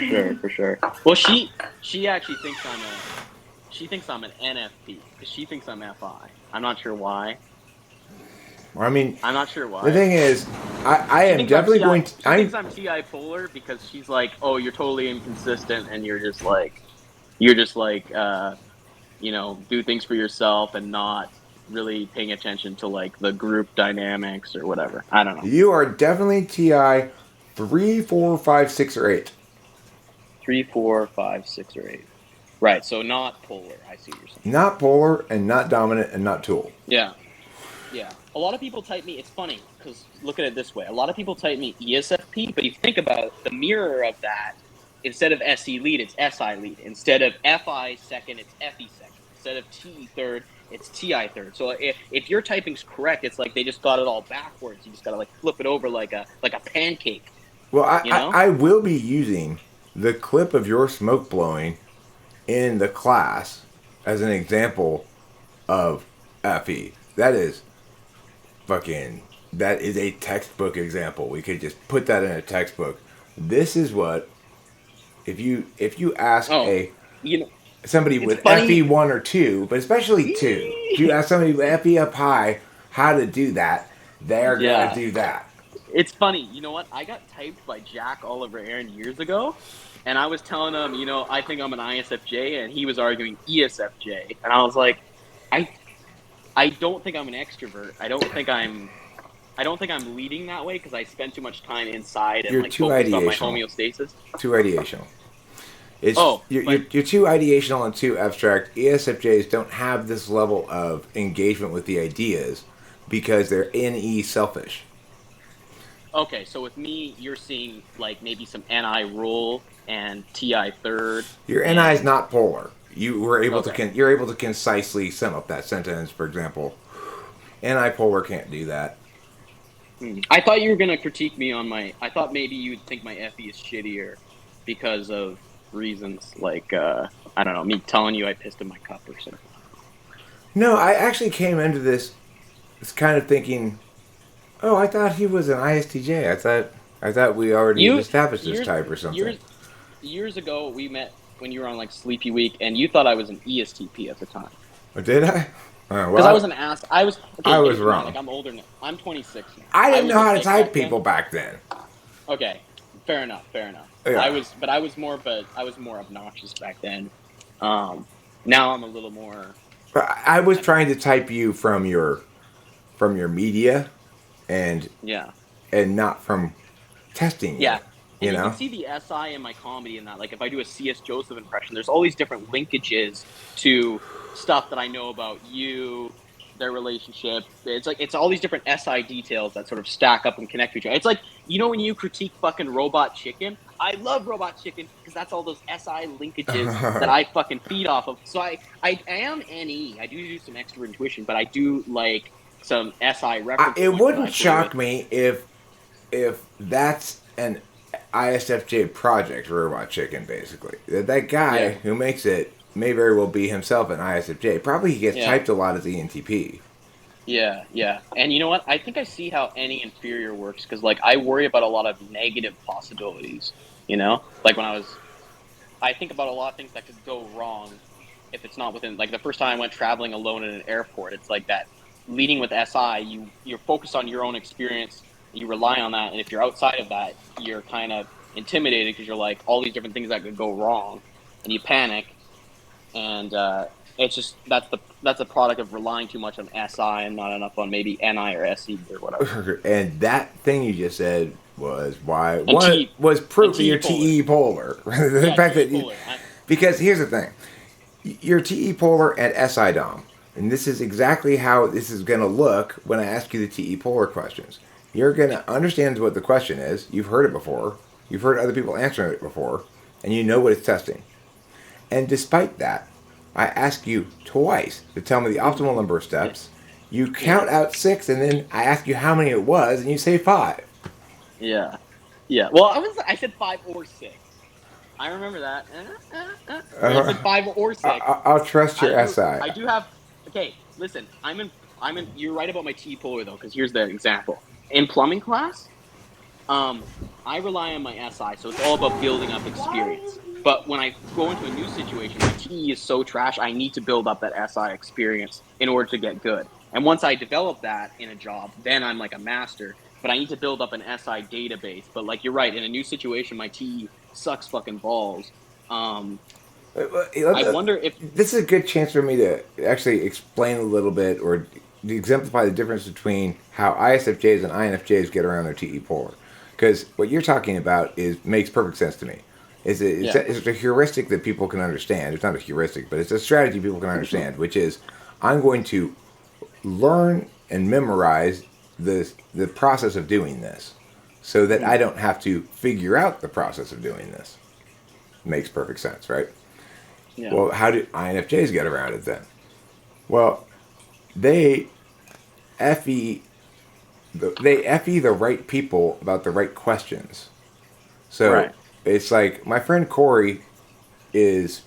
sure. Well, she actually thinks I'm an NFP because she thinks I'm FI. I'm not sure why. I mean, I'm not sure the why. thing is, I She am thinks I'm definitely TI. going to. She thinks I'm TI polar because she's like, oh, you're totally inconsistent, and you're just like, do things for yourself and not really paying attention to like the group dynamics or whatever. I don't know. You are definitely TI 3, 4, 5, 6, or 8. 3, 4, 5, 6, or 8. Right. So not polar. I see what you're saying. Not polar and not dominant and not tool. Yeah. Yeah. A lot of people type me. It's funny because look at it this way. A lot of people type me ESFP, but if you think about the mirror of that, instead of SE lead, it's SI lead. Instead of FI second, it's FE second. Instead of TE third, it's TI third. So if your typing's correct, it's like they just got it all backwards. You just gotta like flip it over like a pancake. Well, You know? I will be using the clip of your smoke blowing in the class as an example of FE. That is that is a textbook example. We could just put that in a textbook. This is what if you ask Oh, you know, somebody it's with funny. FE1 or 2, but especially 2, if you ask somebody with FE up high how to do that, they're Yeah. gonna do that. It's funny. You know what? I got typed by Jack Oliver Aaron years ago, and I was telling him, I think I'm an ISFJ, and he was arguing ESFJ, and I was like, I don't think I'm an extrovert. I don't think I'm leading that way because I spend too much time inside and You're like too focused on my ideational. homeostasis. Too ideational. It's you're, But you're too ideational and too abstract. ESFJs don't have this level of engagement with the ideas because they're NE selfish. okay, so with me, you're seeing like maybe some NI rule and TI third. Your NI is not polar. Okay. You're able to concisely sum up that sentence. For example, NI polar can't do that. I thought you were gonna critique me on my. I thought maybe you'd think my FE is shittier because of reasons like I don't know, me telling you I pissed in my cup or something. No, I actually came into this kind of thinking, oh, I thought he was an ISTJ. I thought we already You established this years type or something. years years ago we met when you were on like Sleepy Week, and you thought I was an ESTP at the time Or did I? Oh, because I was well, an ass. I was okay. I was Come on, wrong. like I'm older now. I'm 26 now. I didn't was know a how to dick type back then. people back then. Okay, fair enough. Yeah. I was more obnoxious back then. Now I'm a little more. I was trying to type you from your media and Yeah. not from testing you. Yeah. And you know? can see the SI in my comedy in that. Like, if I do a C.S. Joseph impression, there's all these different linkages to stuff that I know about you, their relationship. It's all these different SI details that sort of stack up and connect to each other. It's like, when you critique fucking Robot Chicken, I love Robot Chicken because that's all those SI linkages that I fucking feed off of. So I am NE. I do some extra intuition, but I do like some SI reference It points that I wouldn't play shock with. me if that's an ISFJ project, Robot Chicken, basically. That guy Yeah. who makes it may very well be himself an ISFJ. Probably he gets Yeah. typed a lot as ENTP. Yeah. And you know what? I think I see how any inferior works because, like, I worry about a lot of negative possibilities, Like, I think about a lot of things that could go wrong if it's not within, like, the first time I went traveling alone in an airport, it's like that leading with SI, you're focused on your own experience, you rely on that, and if you're outside of that, you're kind of intimidated because you're like, all these different things that could go wrong, and you panic, and it's just that's a product of relying too much on SI and not enough on maybe NI or SE or whatever. And that thing you just said was T- was proof that and you're TE TE polar. The Yeah, fact that polar. because here's the thing, you're TE polar and SI dom, and this is exactly how this is going to look when I ask you the TE polar questions. You're going to understand what the question is. You've heard it before. You've heard other people answering it before, and you know what it's testing. And despite that, I ask you twice to tell me the optimal number of steps. You count out 6, and then I ask you how many it was, and you say 5. Yeah. Well, I said 5 or 6. I remember that. I said 5 or 6. I'll trust your SI. I do have. Okay, listen. I'm in. You're right about my T polar though, because here's the example. In plumbing class, Um, I rely on my SI, so it's all about building up experience. But when I go into a new situation, my TE is so trash, I need to build up that SI experience in order to get good. And once I develop that in a job, then I'm like a master. But I need to build up an SI database. But like you're right, in a new situation, my TE sucks fucking balls. Um, I wonder if This is a good chance for me to actually explain a little bit or exemplify the difference between how ISFJs and INFJs get around their TE polar. Because what you're talking about makes perfect sense to me. yeah, It's a heuristic that people can understand. It's not a heuristic, but it's a strategy people can understand, which is I'm going to learn and memorize the process of doing this so that I don't have to figure out the process of doing this. Makes perfect sense, right? yeah, Well, how do INFJs get around it then? Well, they FE they FE the right people about the right questions. So right, it's like my friend Corey is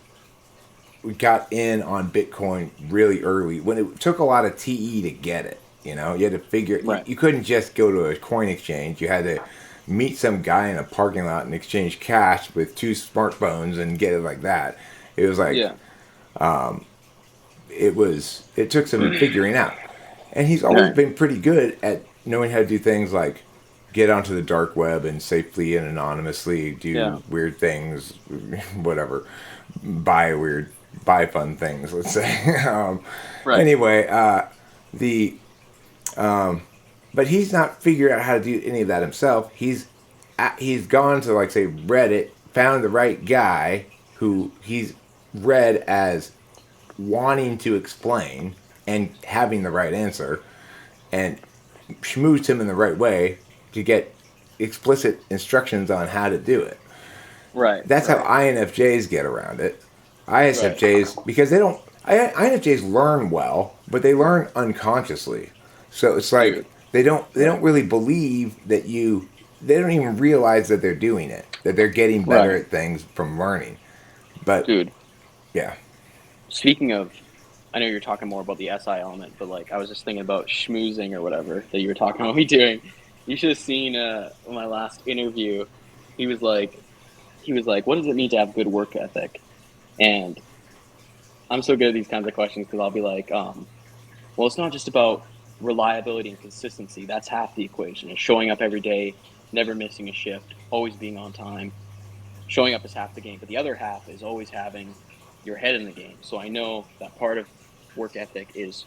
we got in on Bitcoin really early when it took a lot of TE to get it. You know, you had to figure right, you couldn't just go to a coin exchange. You had to meet some guy in a parking lot and exchange cash with two smartphones and get it like that. It was like yeah, it took some figuring out. And he's always right, been pretty good at knowing how to do things like get onto the dark web and safely and anonymously yeah, do weird things, whatever, buy fun things, let's say. right, Anyway, the but he's not figured out how to do any of that himself. He's gone to like say Reddit, found the right guy who he's read as wanting to explain and having the right answer, and schmoozed him in the right way to get explicit instructions on how to do it. right, That's how right, INFJs get around it. right, ISFJs, because they don't, INFJs learn well, but they learn unconsciously. So it's like dude, they don't right, really believe that they don't even realize that they're doing it, that they're getting better right, at things from learning. But dude. yeah, Speaking of, I know you're talking more about the SI element, but like I was just thinking about schmoozing or whatever that you were talking about me doing. You should have seen my last interview. He was like, "What does it mean to have good work ethic?" And I'm so good at these kinds of questions because I'll be like, well, it's not just about reliability and consistency. That's half the equation. It's showing up every day, never missing a shift, always being on time. Showing up is half the game, but the other half is always having your head in the game. So I know that part of work ethic is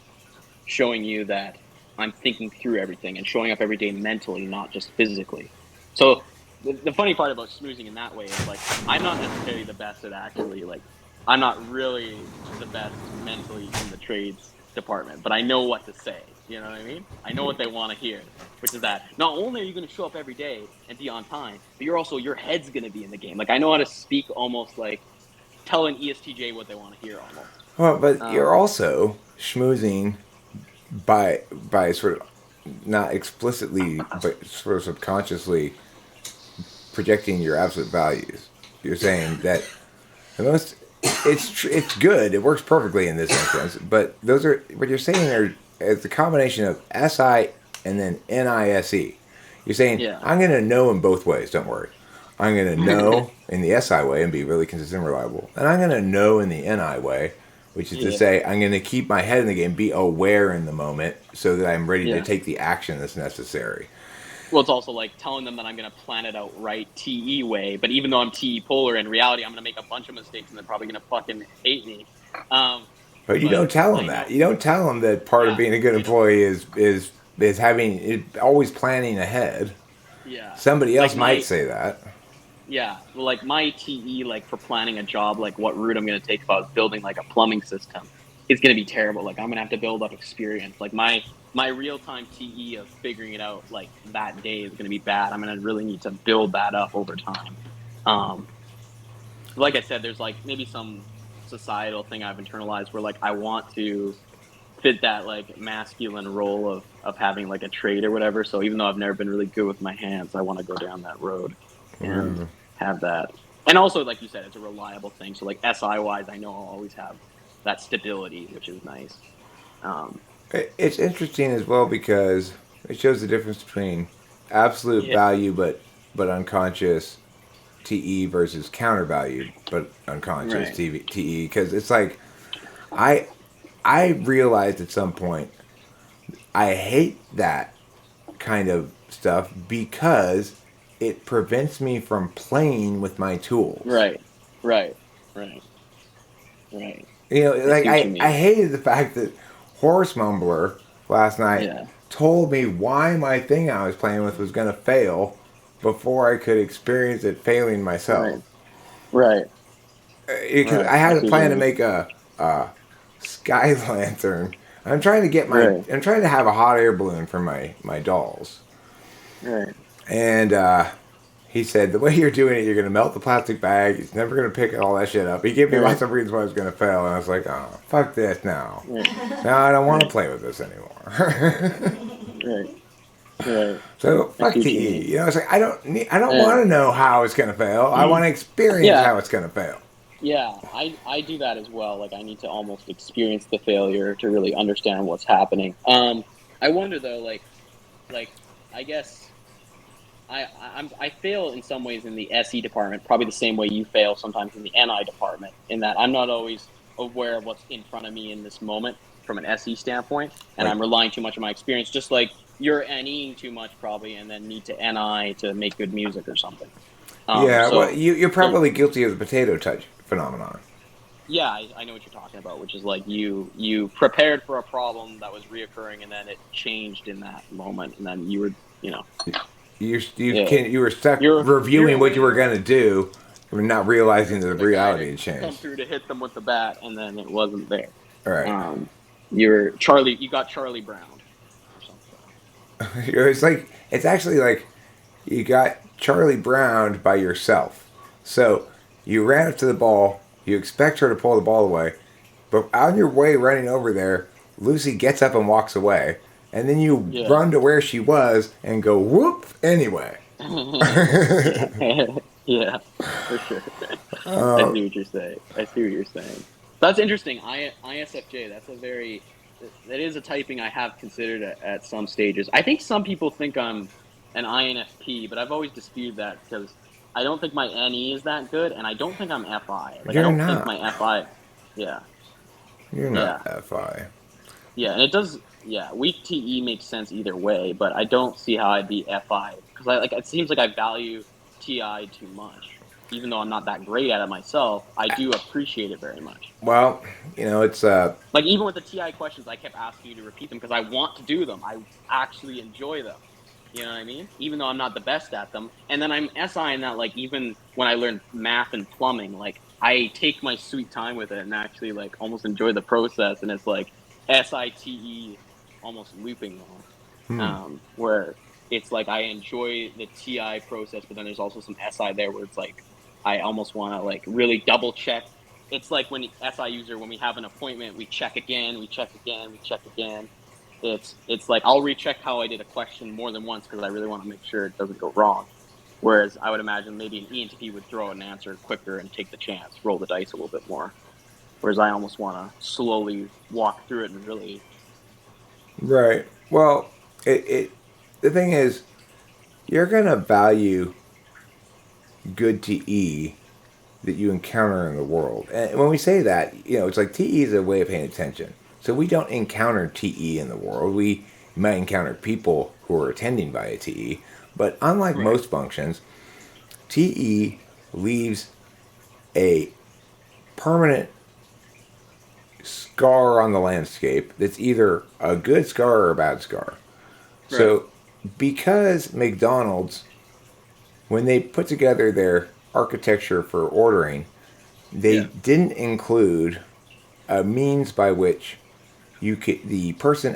showing you that I'm thinking through everything and showing up every day mentally, not just physically. So the funny part about snoozing in that way is like I'm not necessarily the best at actually like I'm not really the best mentally in the trades department, but I know what to say. You know what I mean? I know what they want to hear, which is that not only are you going to show up every day and be on time, but your head's going to be in the game. Like I know how to speak almost like tell an ESTJ what they want to hear almost. well, but you're Um, also schmoozing by sort of not explicitly but sort of subconsciously projecting your absolute values. You're saying that the most it's good. It works perfectly in this instance. But those are what you're saying are it's a combination of SI and then NISE. You're saying yeah. I'm going to know in both ways. Don't worry. I'm going to know in the SI way and be really consistent and reliable, and I'm going to know in the NI way, which is to Yeah. say I'm going to keep my head in the game, be aware in the moment, so that I'm ready to Yeah. take the action that's necessary. Well, it's also like telling them that I'm going to plan it out right TE way, but even though I'm TE polar, in reality, I'm going to make a bunch of mistakes and they're probably going to fucking hate me. Um, But you but don't tell them I that. know, You don't tell them that part of yeah, being a good they don't. employee is having always planning ahead. Yeah. Somebody Like else might say that. yeah, well, like my TE, like for planning a job, like what route I'm going to take if I was building like a plumbing system, it's going to be terrible. Like I'm going to have to build up experience. Like my real time TE of figuring it out like that day is going to be bad. I'm going to really need to build that up over time. Um, like I said, there's like maybe some societal thing I've internalized where like I want to fit that like masculine role of having like a trade or whatever. So even though I've never been really good with my hands, I want to go down that road and have that. And also, like you said, it's a reliable thing. So like SI wise, I know I'll always have that stability, which is nice. Um, It's interesting as well because it shows the difference between absolute Yeah. value but unconscious TE versus counter value but unconscious Right. TE, because it's like I realized at some point I hate that kind of stuff because it prevents me from playing with my tools. Right. Right. Right. Right. You know, I like see what you I mean. hated the fact that Horse Mumbler last night Yeah. told me why my thing I was playing with was going to fail before I could experience it failing myself. Right. Right. Because Right. I I had a see what you plan to mean. make a sky lantern. I'm trying to get Right. I'm trying to have a hot air balloon for my dolls. Right. And he said, the way you're doing it, you're going to melt the plastic bag. It's never going to pick all that shit up. He gave me Right. lots of reasons why it was going to fail. And I was like, oh, fuck this now. Right. Now I don't want to Right. play with this anymore. Right. Right. So I fuck see what you mean. TE. You know, it's like I don't Yeah. want to know how it's going to fail. I want to experience Yeah. how it's going to fail. Yeah, I do that as well. Like I need to almost experience the failure to really understand what's happening. I wonder though, like I guess I fail in some ways in the SE department, probably the same way you fail sometimes in the NI department, in that I'm not always aware of what's in front of me in this moment from an SE standpoint, and Like, I'm relying too much on my experience, just like you're NEing too much probably, and then need to NI to make good music or something. yeah, well, So you're there, probably guilty of the potato touch phenomenon. yeah, I know what you're talking about, which is like you prepared for a problem that was reoccurring, and then it changed in that moment, and then you were, you know, yeah, You were stuck you're reviewing what you were aware, going to do, and not realizing that the the guy to reality had come changed. through to hit them with the bat, and then it wasn't there. All right. You're Charlie. You got Charlie Brown or something. It's actually like you got Charlie Brown by yourself. So you ran up to the ball, you expect her to pull the ball away, but on your way running over there, Lucy gets up and walks away, and then you Yeah. run to where she was and go whoop anyway. Yeah, for sure. I see what you're saying. I see what you're saying. That's interesting. ISFJ. That is a typing I have considered at some stages. I think some people think I'm an INFP, but I've always disputed that because I don't think my NE is that good, and I don't think I'm FI. Like I You're don't think not. my FI. Yeah, You're yeah, not FI. yeah, and it does. Yeah, weak TE makes sense either way, but I don't see how I'd be FI because it seems like I value TI too much. Even though I'm not that great at it myself, I do appreciate it very much. Well, you know, it's Like even with the TI questions, I kept asking you to repeat them because I want to do them. I actually enjoy them. You know what I mean? Even though I'm not the best at them. And then I'm SI in that, like, even when I learn math and plumbing, like, I take my sweet time with it and actually, like, almost enjoy the process. And it's like SITE almost looping now, where it's like I enjoy the TI process, but then there's also some SI there where it's like I almost want to, like, really double check. It's like when SI user, when we have an appointment, we check again, we check again, we check again. It's like I'll recheck how I did a question more than once because I really want to make sure it doesn't go wrong. Whereas I would imagine maybe an ENTP would throw an answer quicker and take the chance, roll the dice a little bit more. Whereas I almost want to slowly walk through it and really. right. Well, the thing is, you're gonna value good TE that you encounter in the world. And when we say that, you know, it's like TE is a way of paying attention. So we don't encounter TE in the world. We might encounter people who are attending by a TE, but unlike Right. most functions, TE leaves a permanent scar on the landscape that's either a good scar or a bad scar. Right. So because McDonald's, when they put together their architecture for ordering, they didn't include a means by which the person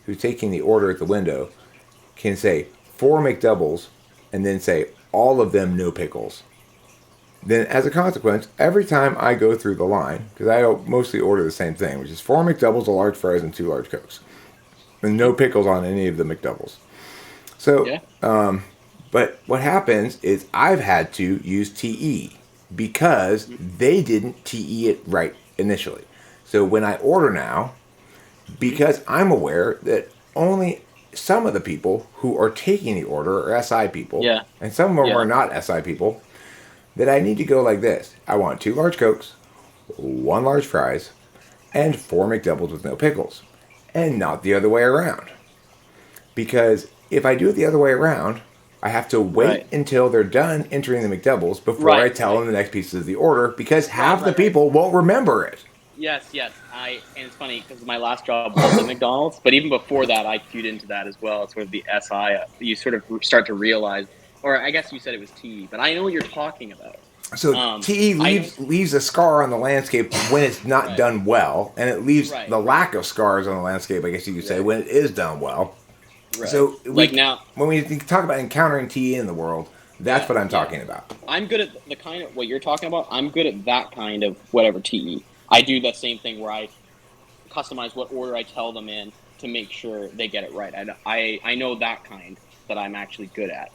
who's taking the order at the window can say 4 McDoubles and then say all of them no pickles. Then as a consequence, every time I go through the line, because I mostly order the same thing, which is 4 McDoubles, a large fries, and 2 large Cokes, and no pickles on any of the McDoubles. So, Yeah. but what happens is I've had to use TE because they didn't TE it right initially. So when I order now, because I'm aware that only some of the people who are taking the order are SI people, Yeah. and some of them Yeah. are not SI people, that I need to go like this. I want 2 large Cokes, 1 large fries, and 4 McDoubles with no pickles, and not the other way around. Because if I do it the other way around, I have to wait Right. until they're done entering the McDoubles before I Right, tell right. them the next piece of the order, because half the right. people won't remember it. Yes. And it's funny because my last job was at McDonald's, but even before that, I cued into that as well. It's sort of the SI. You sort of start to realize, or I guess you said it was TE, but I know what you're talking about. So TE leaves a scar on the landscape when it's not Right. done well, and it leaves Right, the right. lack of scars on the landscape, I guess you could say, Right. when it is done well. Right. So like now, when we talk about encountering TE in the world, that's Yeah, what I'm yeah. talking about. I'm good at the kind of what you're talking about. I'm good at that kind of whatever TE. I do the same thing where I customize what order I tell them in to make sure they get it right. I know that kind that I'm actually good at.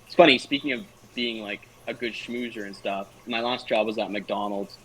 It's funny, speaking of being like a good schmoozer and stuff, my last job was at McDonald's.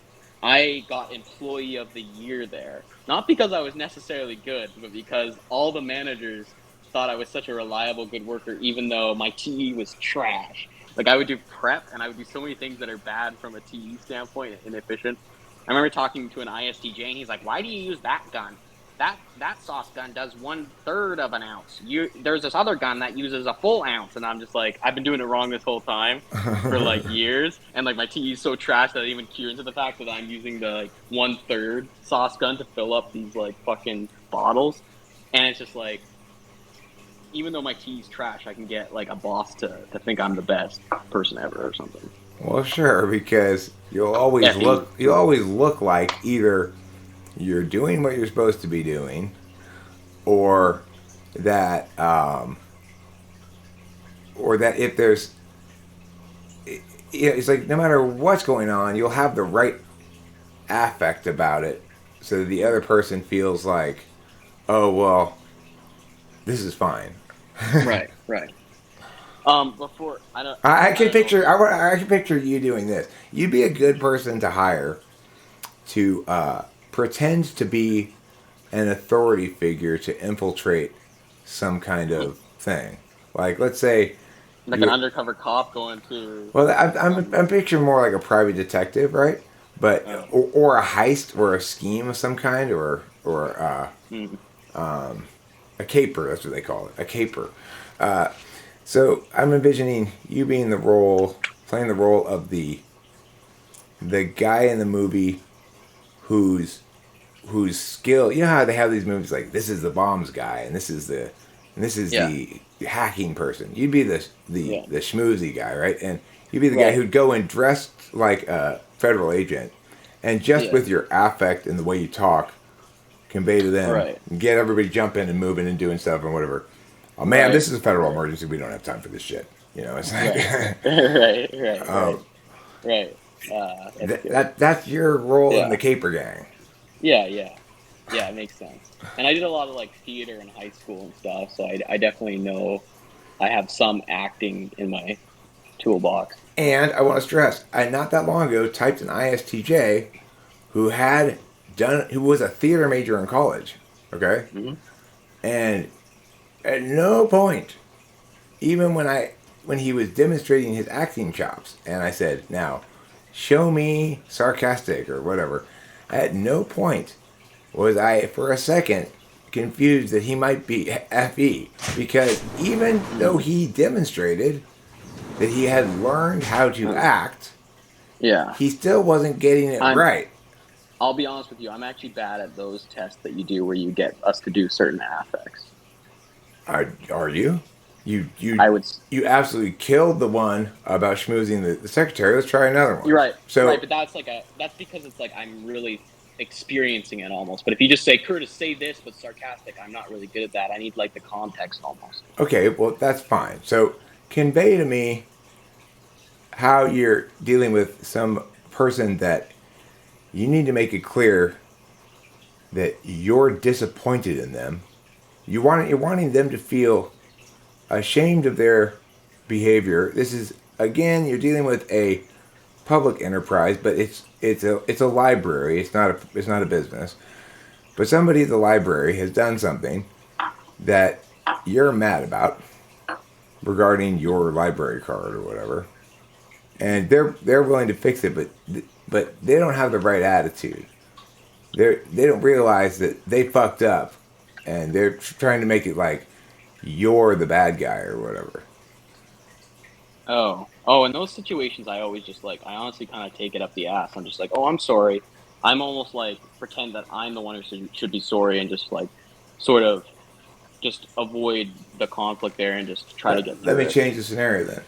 I got employee of the year there. Not because I was necessarily good, but because all the managers thought I was such a reliable, good worker, even though my TE was trash. Like I would do prep and I would do so many things that are bad from a TE standpoint and inefficient. I remember talking to an ISTJ and he's like, "Why do you use that gun? That sauce gun does 1/3 of an ounce. There's this other gun that uses a full ounce." And I'm just like, I've been doing it wrong this whole time for like years, and like my TE is so trash that I even cue into the fact that I'm using the like 1/3 sauce gun to fill up these like fucking bottles, and it's just like, even though my TE's trash, I can get like a boss to think I'm the best person ever or something. Well, sure, because you'll always look like either you're doing what you're supposed to be doing, or that if there's, it's like no matter what's going on, you'll have the right affect about it, so that the other person feels like, oh well, this is fine. Right. Before I can picture you doing this. You'd be a good person to hire to pretend to be an authority figure to infiltrate some kind of thing. Like, let's say, like an undercover cop going to. well, I'm picturing more like a private detective, right? But or a heist or a scheme of some kind, or a caper. That's what they call it, a caper. So I'm envisioning you being playing the role of the guy in the movie whose skill. You know how they have these movies like, this is the bombs guy and this is the hacking person. You'd be the schmoozy guy, right? And you'd be the guy who'd go in dressed like a federal agent, and just with your affect and the way you talk, convey to them, get everybody jumping and moving and doing stuff and whatever. Oh man, this is a federal emergency. We don't have time for this shit. You know, it's like right. That's your role in the caper gang. Yeah, it makes sense. And I did a lot of like theater in high school and stuff, so I definitely know I have some acting in my toolbox. And I want to stress, I not that long ago typed an ISTJ who was a theater major in college. Okay, and at no point, even when he was demonstrating his acting chops, and I said, "Now, show me sarcastic or whatever," at no point was I for a second confused that he might be FE, because even though he demonstrated that he had learned how to act, he still wasn't getting it right. I'll be honest with you, I'm actually bad at those tests that you do where you get us to do certain affects. Are you? You absolutely killed the one about schmoozing the secretary. Let's try another one. You're right. So, but that's because it's like I'm really experiencing it almost. But if you just say, "Kurtis, say this but sarcastic," I'm not really good at that. I need like the context almost. Okay, well that's fine. So convey to me how you're dealing with some person that you need to make it clear that you're disappointed in them. You're wanting them to feel ashamed of their behavior. This is, again, you're dealing with a public enterprise, but it's a library. It's not a business. But somebody at the library has done something that you're mad about regarding your library card or whatever, and they're willing to fix it, but they don't have the right attitude. They don't realize that they fucked up, and they're trying to make it like you're the bad guy or whatever. Oh, in those situations, I always just like, I honestly kind of take it up the ass. I'm just like, oh, I'm sorry. I'm almost like pretend that I'm the one who should be sorry and just like sort of just avoid the conflict there and just try to get Let through me it. change the scenario then.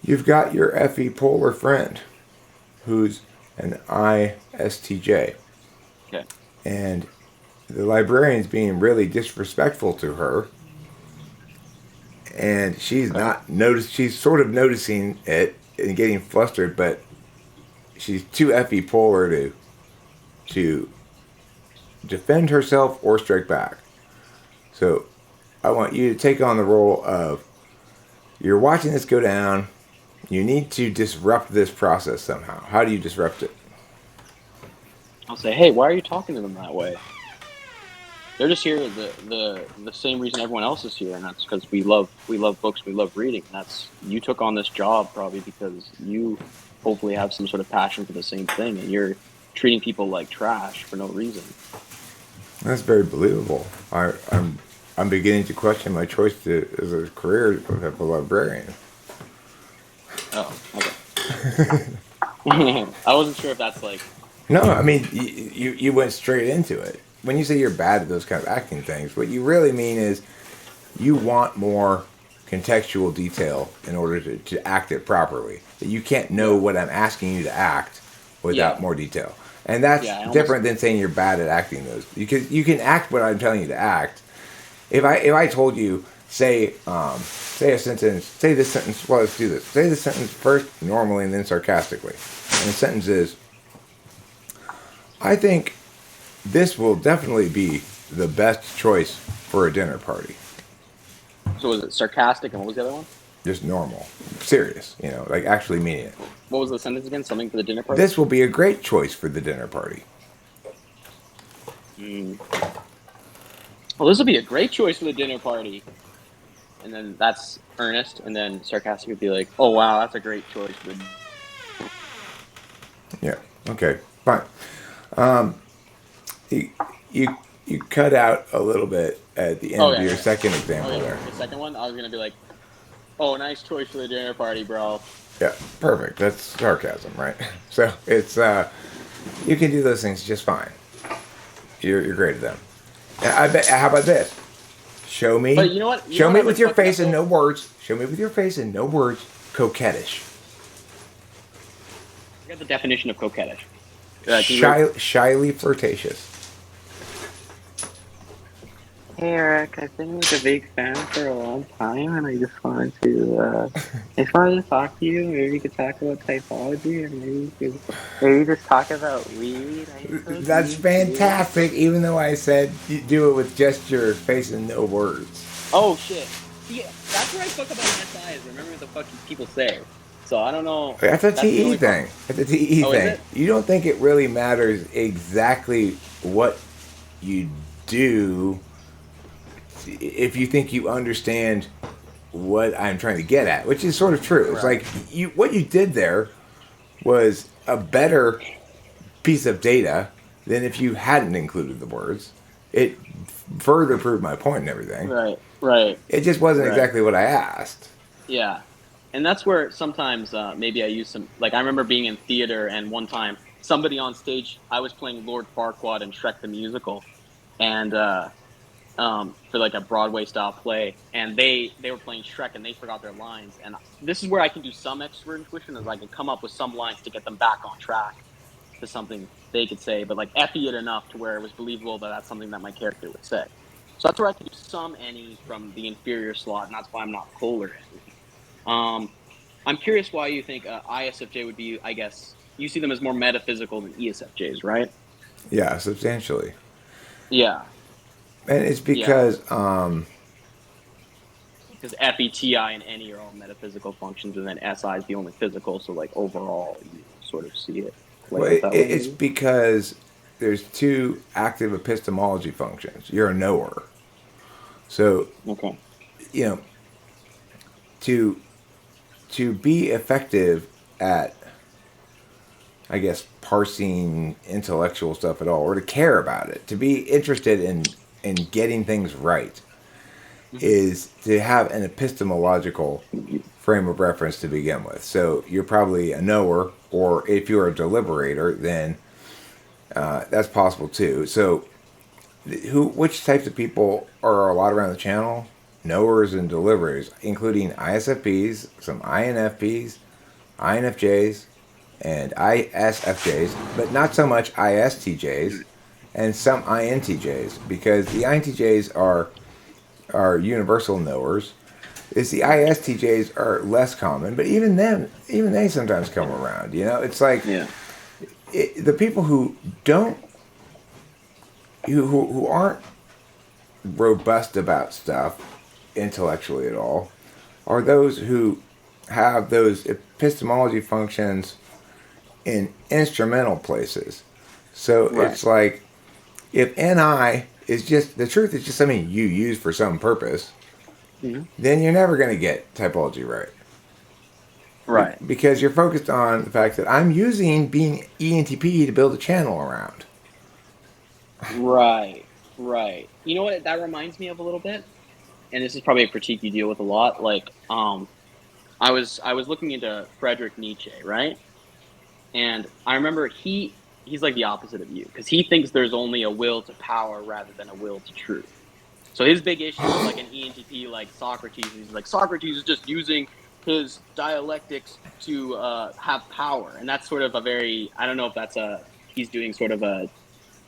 You've got your FE polar friend, who's an ISTJ, Okay. and the librarian's being really disrespectful to her, and she's Okay. not noticed. She's sort of noticing it and getting flustered, but she's too FE polar to defend herself or strike back. So I want you to take on the role of you're watching this go down. You need to disrupt this process somehow. How do you disrupt it? I'll say, hey, why are you talking to them that way? They're just here the same reason everyone else is here, and that's because we love books, we love reading. And that's you took on this job probably because you hopefully have some sort of passion for the same thing, and you're treating people like trash for no reason. That's very believable. I'm beginning to question my choice to as a career of a librarian. Oh, okay. I wasn't sure if that's like. No, I mean you went straight into it. When you say you're bad at those kind of acting things, what you really mean is you want more contextual detail in order to act it properly. That you can't know what I'm asking you to act without more detail. And that's different than saying you're bad at acting those. Because you can act what I'm telling you to act. If I told you, say a sentence, say this sentence, well, let's do this. Say the sentence first normally and then sarcastically. And the sentence is, I think this will definitely be the best choice for a dinner party. So was it sarcastic, and what was the other one? Just normal. Serious, like actually meaning it. What was the sentence again? Something for the dinner party? This will be a great choice for the dinner party. Well, this will be a great choice for the dinner party. And then that's earnest, and then sarcastic would be like, oh, wow, that's a great choice for the... Yeah, okay, fine. You cut out a little bit at the end of your second example there. The second one, I was going to be like, oh, nice choice for the dinner party, bro. Yeah, perfect. That's sarcasm, right? So it's, you can do those things just fine. You're great at them. I bet. How about this? Show me. But you know what? Show me with your face and no words. Show me with your face and no words. Coquettish. I got the definition of coquettish. Shyly flirtatious. Hey Eric, I've been like a big fan for a long time, and I just wanted to talk to you. Maybe we could talk about typology, and maybe just talk about weed. That's fantastic. Even though I said you do it with just your face and no words. Oh shit! Yeah, that's where I fuck about SIs. Remember what the fuck people say. So I don't know. That's a TE thing. That's a TE thing. You don't think it really matters exactly what you do if you think you understand what I'm trying to get at, which is sort of true. It's like what you did there was a better piece of data than if you hadn't included the words. It further proved my point and everything. Right. It just wasn't exactly what I asked. Yeah. And that's where sometimes maybe I use some, like I remember being in theater and one time somebody on stage, I was playing Lord Farquaad in Shrek the Musical, and for like a Broadway style play, and they were playing Shrek and they forgot their lines. And this is where I can do some expert intuition, is I can come up with some lines to get them back on track to something they could say, but like effie it enough to where it was believable that that's something that my character would say. So that's where I can do some any from the inferior slot, and that's why I'm not polar any. I'm curious why you think ISFJ would be, I guess, you see them as more metaphysical than ESFJs, right? Yeah, substantially. Yeah. And it's because... because FETI and NE are all metaphysical functions, and then SI is the only physical, so like overall you sort of see it. It's because there's two active epistemology functions. You're a knower. So, Okay. you know, to be effective at, I guess, parsing intellectual stuff at all, or to care about it, to be interested in getting things right, Hmm. is to have an epistemological frame of reference to begin with. So you're probably a knower, or if you're a deliberator, then that's possible too. So which types of people are a lot around the channel? Knowers and deliberators, including ISFPs, some INFPs, INFJs, and ISFJs, but not so much ISTJs, and some INTJs, because the INTJs are universal knowers. Is the ISTJs are less common, but even them, even they sometimes come around. You know, it's like Yeah. the people who don't, who aren't robust about stuff intellectually at all, are those who have those epistemology functions in instrumental places. So Right. it's like if NI is just the truth is just something you use for some purpose, Hmm. then you're never going to get typology right. Right. Because you're focused on the fact that I'm using being ENTP to build a channel around. Right. Right. You know what that reminds me of a little bit? And this is probably a critique you deal with a lot. Like, I was looking into Friedrich Nietzsche, right? And I remember he's like the opposite of you because he thinks there's only a will to power rather than a will to truth. So his big issue with like an ENTP like Socrates, he's like Socrates is just using his dialectics to have power, and that's sort of a very I don't know if that's a he's doing sort of a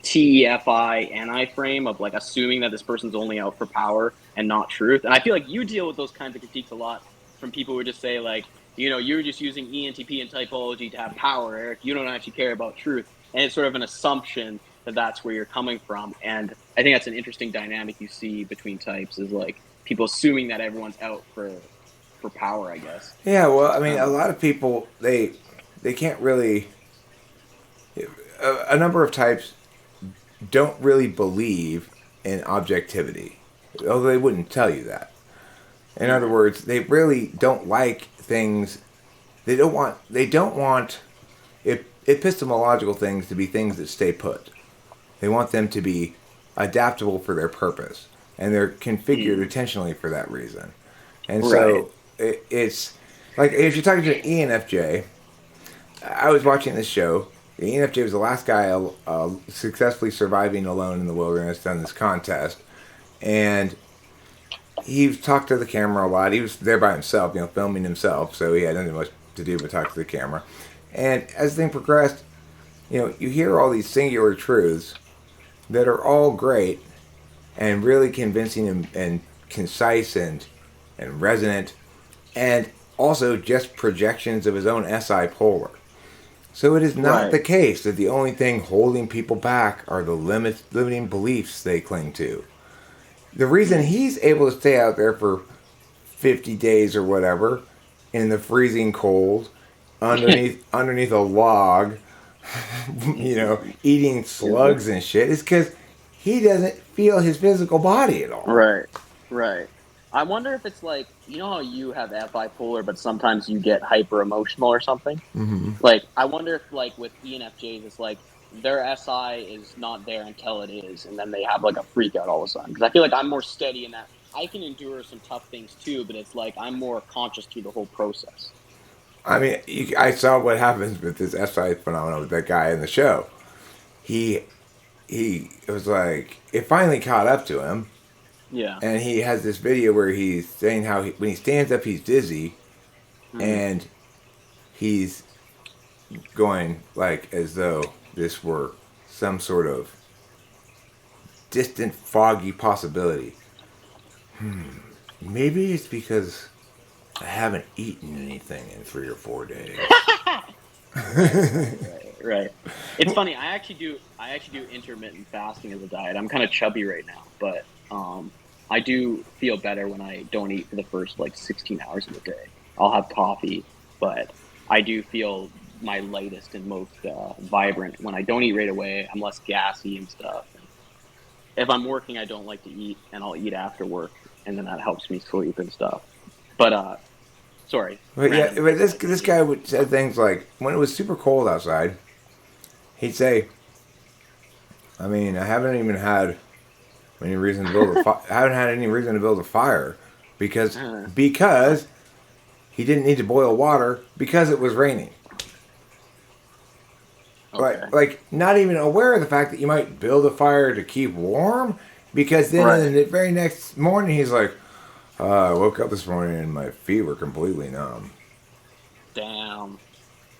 TEFI NI frame of like assuming that this person's only out for power and not truth. And I feel like you deal with those kinds of critiques a lot from people who just say like, you're just using ENTP and typology to have power, Eric. You don't actually care about truth. And it's sort of an assumption that that's where you're coming from. And I think that's an interesting dynamic you see between types is like people assuming that everyone's out for power, I guess. Yeah, well, I mean, a Um, lot of people they can't really. A number of types don't really believe in objectivity, although they wouldn't tell you that. In other mhm. words, they really don't like things. They don't want epistemological things to be things that stay put. They want them to be adaptable for their purpose, and they're configured Mm. intentionally for that reason. And Right. so it's like if you're talking to an ENFJ, I was watching this show. The ENFJ was the last guy successfully surviving alone in the wilderness on this contest, and he talked to the camera a lot. He was there by himself, filming himself, so he had nothing much to do but talk to the camera. And as the thing progressed, you hear all these singular truths that are all great and really convincing and concise and resonant, and also just projections of his own SI polar. So it is not Right. the case that the only thing holding people back are the limiting beliefs they cling to. The reason Mm. he's able to stay out there for 50 days or whatever in the freezing cold underneath a log, eating Mhm. slugs and shit is because he doesn't feel his physical body at all. Right, right. I wonder if it's like how you have that bipolar, but sometimes you get hyper emotional or something. Mm-hmm. Like I wonder if like with ENFJs, it's like their SI is not there until it is, and then they have like a freak out all of a sudden. Because I feel like I'm more steady in that I can endure some tough things too, but it's like I'm more conscious through the whole process. I mean, I saw what happens with this SI phenomenon with that guy in the show. He it was like it finally caught up to him, Yeah. and he has this video where he's saying how when he stands up he's dizzy, Hmm. and he's going like as though this were some sort of distant, foggy possibility. Maybe it's because I haven't eaten anything in 3 or 4 days. Right, right. It's funny. I actually do intermittent fasting as a diet. I'm kind of chubby right now, but I do feel better when I don't eat for the first like 16 hours of the day. I'll have coffee, but I do feel my lightest and most vibrant when I don't eat right away. I'm less gassy and stuff. if I'm working, I don't like to eat, and I'll eat after work, and then that helps me sleep and stuff. But sorry, But yeah, random but insight. this guy would say things like, when it was super cold outside, he'd say, I mean, I haven't even had any reason to build I haven't had any reason to build a fire because Uh, because he didn't need to boil water because it was raining. okay. Like not even aware of the fact that you might build a fire to keep warm, because then Right. in the very next morning he's like, I woke up this morning and my feet were completely numb. Damn.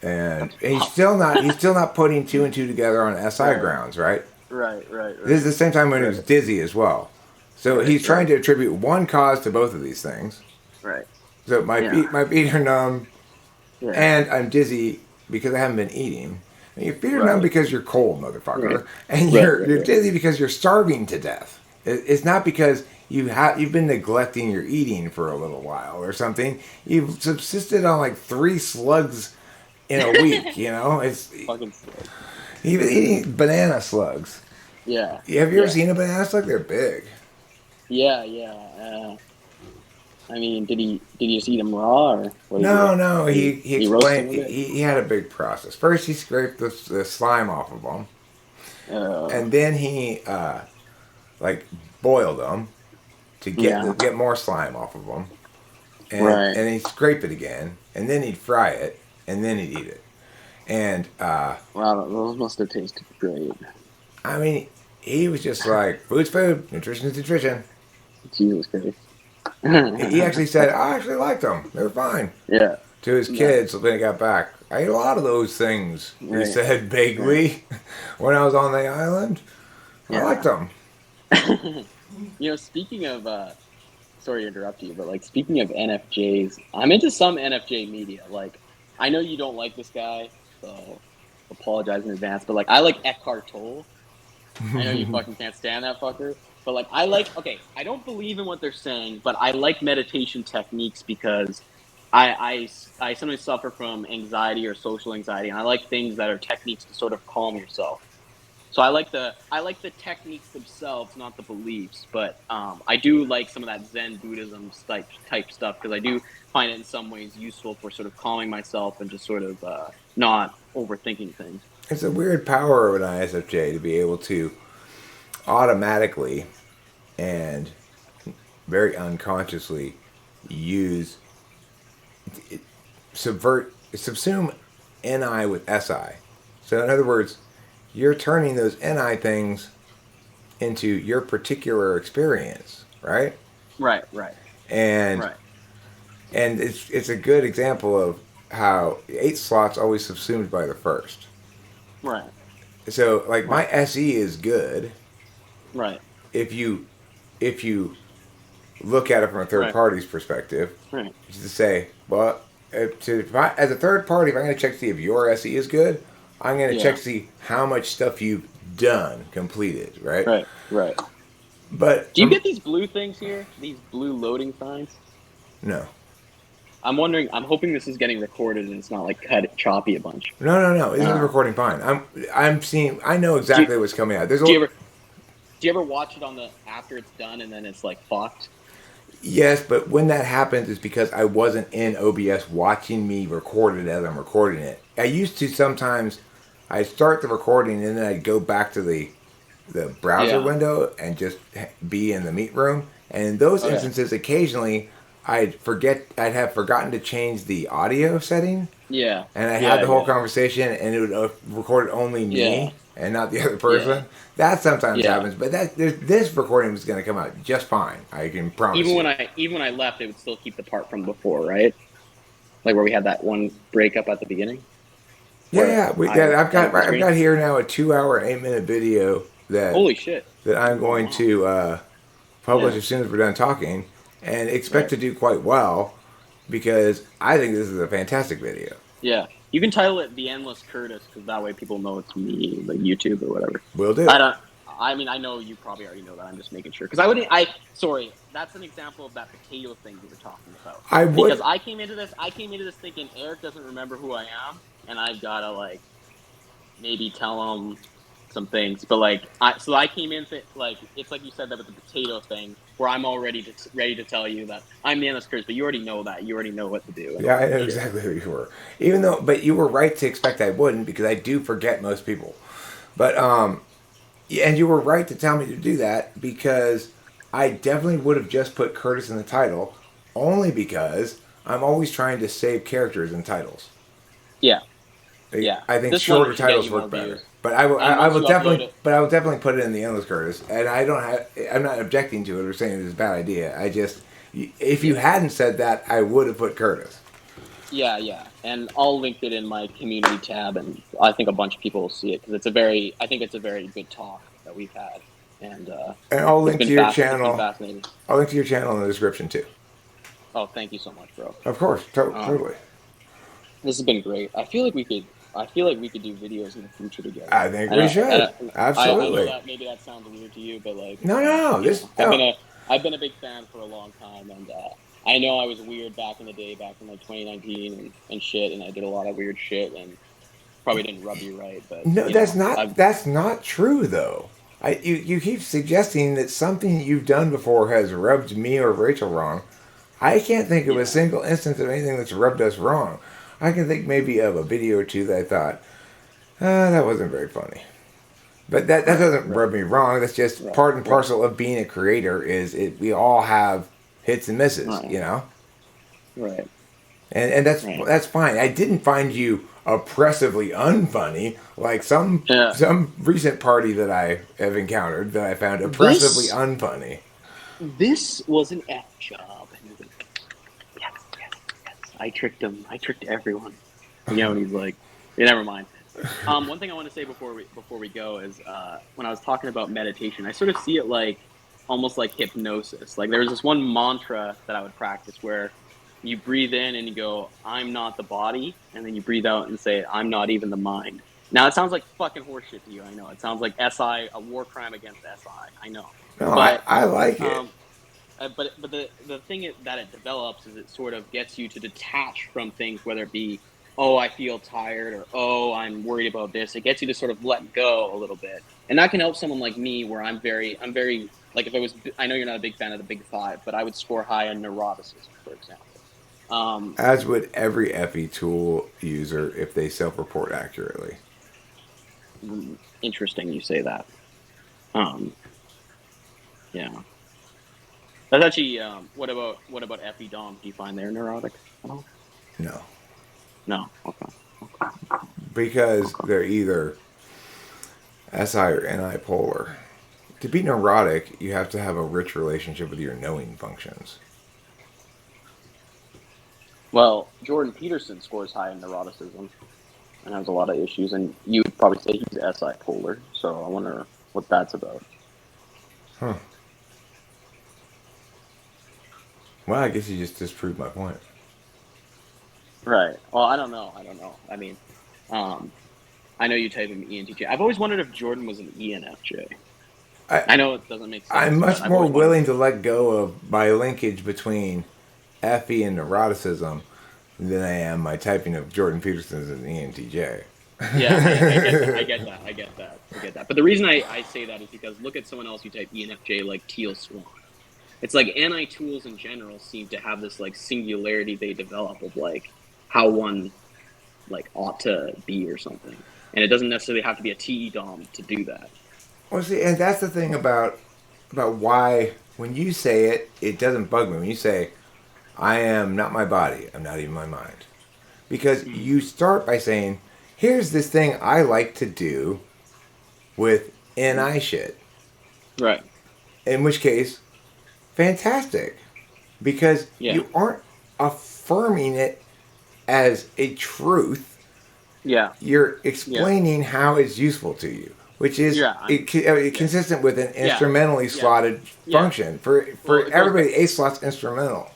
And That's he's still not putting two and two together on SI right. grounds, right? Right. Right. This is Right. the same time when he was Right. dizzy as well. So Right. he's trying Right. to attribute one cause to both of these things. Right. So Yeah. my feet are numb, Yeah. and I'm dizzy because I haven't been eating. And your feet are numb Right. because you're cold, motherfucker, Right. and Right. Right. you're Right. dizzy because you're starving to death. It's not because you've been neglecting your eating for a little while or something. You've subsisted on like 3 slugs in a week. You know, it's Fucking sick. you've been eating banana slugs. Yeah. Have you ever Yeah. seen a banana slug? They're big. Yeah. Yeah. I mean, did he just eat them raw, or what did he do? No. He He roasted explained it. he had a big process. First, he scraped the slime off of them, Uh, and then he like boiled them to yeah. get more slime off of them, Right. and he'd scrape it again, and then he'd fry it, and then he'd eat it. And Wow, those must have tasted great. I mean, he was just like, food's food, nutrition's nutrition. Jesus Christ. He actually said, I actually liked them. They were fine. Yeah. To his Yeah. kids when he got back, I ate a lot of those things. He Right. said vaguely when I was on the island. I Yeah. liked them. Speaking of, sorry to interrupt you, but like speaking of NFJs, I'm into some NFJ media. Like, I know you don't like this guy, so apologize in advance. But like, I like Eckhart Tolle. I know you fucking can't stand that fucker, but like, okay, I don't believe in what they're saying, but I like meditation techniques because I sometimes suffer from anxiety or social anxiety, and I like things that are techniques to sort of calm yourself. So I like the techniques themselves, not the beliefs. But I do like some of that Zen Buddhism type stuff because I do find it in some ways useful for sort of calming myself and just sort of not overthinking things. It's a weird power of an ISFJ to be able to automatically and very unconsciously use, subsume NI with SI. So in other words, you're turning those NI things into your particular experience, right? Right, right, And right, and it's a good example of how 8 slots always subsumed by the first. right, So like my right, SE is good right, if you look at it from a third right, party's perspective, right. which is to say, well, as a third party, if I'm going to check to see if your SE is good, I'm going to check Yeah, to see how much stuff you've done, completed, right? right, right. But Do you get these blue things here? These blue loading signs? no, I'm wondering. I'm hoping this is getting recorded and it's not like cut choppy a bunch. no. This is Uh, recording fine. I'm seeing. I know do you, exactly what's coming out. There's do a you ever do you ever watch it on the after it's done and then it's like fucked? yes, but when that happens, it's because I wasn't in OBS watching me record it as I'm recording it. I used to sometimes. I'd start the recording and then I'd go back to the browser Yeah. window and just be in the meet room. And in those Okay. instances, occasionally I'd have forgotten to change the audio setting, Yeah. and I had Yeah. the whole Yeah. conversation, and it would record only Yeah. me and not the other Yeah. person. That sometimes Yeah. happens, but this recording was going to come out just fine. I can promise you. Even when I left, it would still keep the part from before, right? Like where we had that one breakup at the beginning. Where I've I I've got here now a 2 hour 8 minute video holy shit. that I'm Oh going wow. to publish Yeah. as soon as we're done talking, and expect Right. to do quite well because I think this is a fantastic video. Yeah. You can title it "The Endless Kurtis" because that way people know it's me, like YouTube or whatever. Will do. I don't. I mean, I know you probably already know that. I'm just making sure because I wouldn't. Sorry, that's an example of that potato thing we were talking about. I would. Because I came into this thinking Eric doesn't remember who I am, and I've gotta like maybe tell him some things. But like, so I came in like it's like you said that with the potato thing, where I'm already ready to tell you that I'm the endless curse, but you already know that. You already know what to do. Yeah, I know exactly who you were. But you were right to expect I wouldn't because I do forget most people. But yeah, and you were right to tell me to do that because I definitely would have just put Kurtis in the title, only because I'm always trying to save characters in titles. Yeah, yeah. I think This one shorter should get titles you more work better. views. But I will, And I once will you upload definitely, it, but I will definitely put it in the endless Curtis. And I'm not objecting to it or saying it's a bad idea. If you hadn't said that, I would have put Curtis. yeah. And I'll link it in my community tab, and I think a bunch of people will see it because I think it's a very good talk that we've had, and And I'll it's link been to your it's been channel. fascinating. I'll link to your channel in the description too. Oh, thank you so much, bro. Of course, Um, totally. this has been great. I feel like we could do videos in the future together. I think And we and should. I know Absolutely. that maybe that sounds weird to you, but like, No, no, no. This. No. I've been a big fan for a long time, and I know I was weird back in the day, back in like 2019 and shit, and I did a lot of weird shit, and probably didn't rub you right, but No, you that's know, not. That's not true though. You keep suggesting that something you've done before has rubbed me or Rachel wrong. I can't think of a single instance of anything that's rubbed us wrong. I can think maybe of a video or two that I thought, that wasn't very funny. But that doesn't rub me wrong. That's just part and parcel of being a creator. We all have hits and misses, you know. Right. And that's fine. I didn't find you oppressively unfunny like some recent party that I have encountered that I found oppressively unfunny. This was an F job. Yes. I tricked him. I tricked everyone. You know, he's like, yeah, never mind. One thing I want to say before we go is when I was talking about meditation, I sort of see it like almost like hypnosis. Like there was this one mantra that I would practice where you breathe in and you go, "I'm not the body," and then you breathe out and say, "I'm not even the mind." Now it sounds like fucking horseshit to you. I know it sounds like SI, a war crime against SI. I know. No, but I like it. But the thing that it develops is it sort of gets you to detach from things, whether it be, oh, I feel tired, or oh, I'm worried about this. It gets you to sort of let go a little bit, and that can help someone like me, where I'm very like, if it was, I know you're not a big fan of the big five, but I would score high on neuroticism, for example. As would every FE tool user if they self-report accurately. Interesting, you say that. Yeah. That's actually. What about FE Dom? Do you find they're neurotic at all? No. No. Okay. Because they're either SI or NI polar. To be neurotic, you have to have a rich relationship with your knowing functions. Well, Jordan Peterson scores high in neuroticism and has a lot of issues, and you would probably say he's SI polar. So I wonder what that's about. Huh. Well, I guess you just disproved my point. Right. Well, I don't know. I mean, I know you type in ENTJ. I've always wondered if Jordan was an ENFJ. I know it doesn't make sense. I'm much more willing to let go of my linkage between FE and neuroticism than I am my typing of Jordan Peterson as an ENTJ. Yeah, I get that. But the reason I say that is because look at someone else who type ENFJ, like Teal Swan. It's like NI tools in general seem to have this like singularity they develop of like how one like ought to be or something, and it doesn't necessarily have to be a TE DOM to do that. Well, see, and that's the thing about why when you say it, it doesn't bug me. When you say, "I am not my body, I'm not even my mind," because you start by saying, "Here's this thing I like to do with NI shit," Right? In which case, fantastic, because you aren't affirming it as a truth. Yeah. You're explaining how it's useful to you, which is consistent with an instrumentally slotted function. For everybody, A slot's instrumental.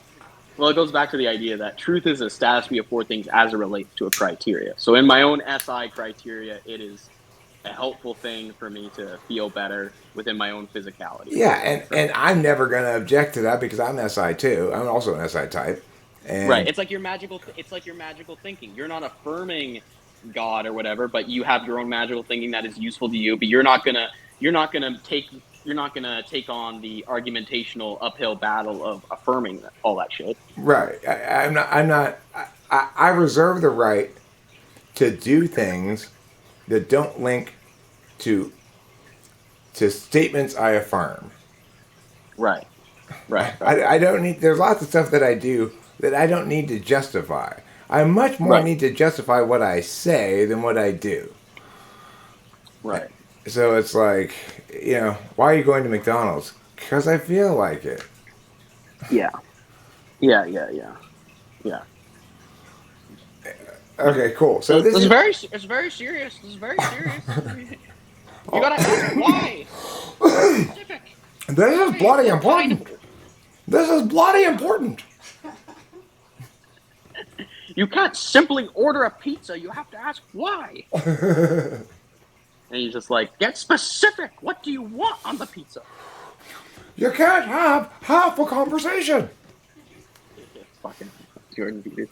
Well, it goes back to the idea that truth is a status we afford things as it relates to a criteria. So in my own SI criteria, it is a helpful thing for me to feel better within my own physicality. Yeah, and I'm never going to object to that because I'm SI too. I'm also an SI type. And right. It's like your magical thinking. You're not affirming God or whatever, but you have your own magical thinking that is useful to you, but you're not gonna take on the argumentational uphill battle of affirming all that shit. Right. I reserve the right to do things that don't link to statements I affirm. Right. I don't need. There's lots of stuff that I do that I don't need to justify. I much more need to justify what I say than what I do. Right. So it's like, why are you going to McDonald's? Because I feel like it. Yeah. Okay, cool. So it's very serious. This is very serious. You gotta ask why. Specific. This is bloody important. This is bloody important. You can't simply order a pizza. You have to ask why. And he's just like, get specific. What do you want on the pizza? You can't have half a conversation. Fucking Jordan Peters.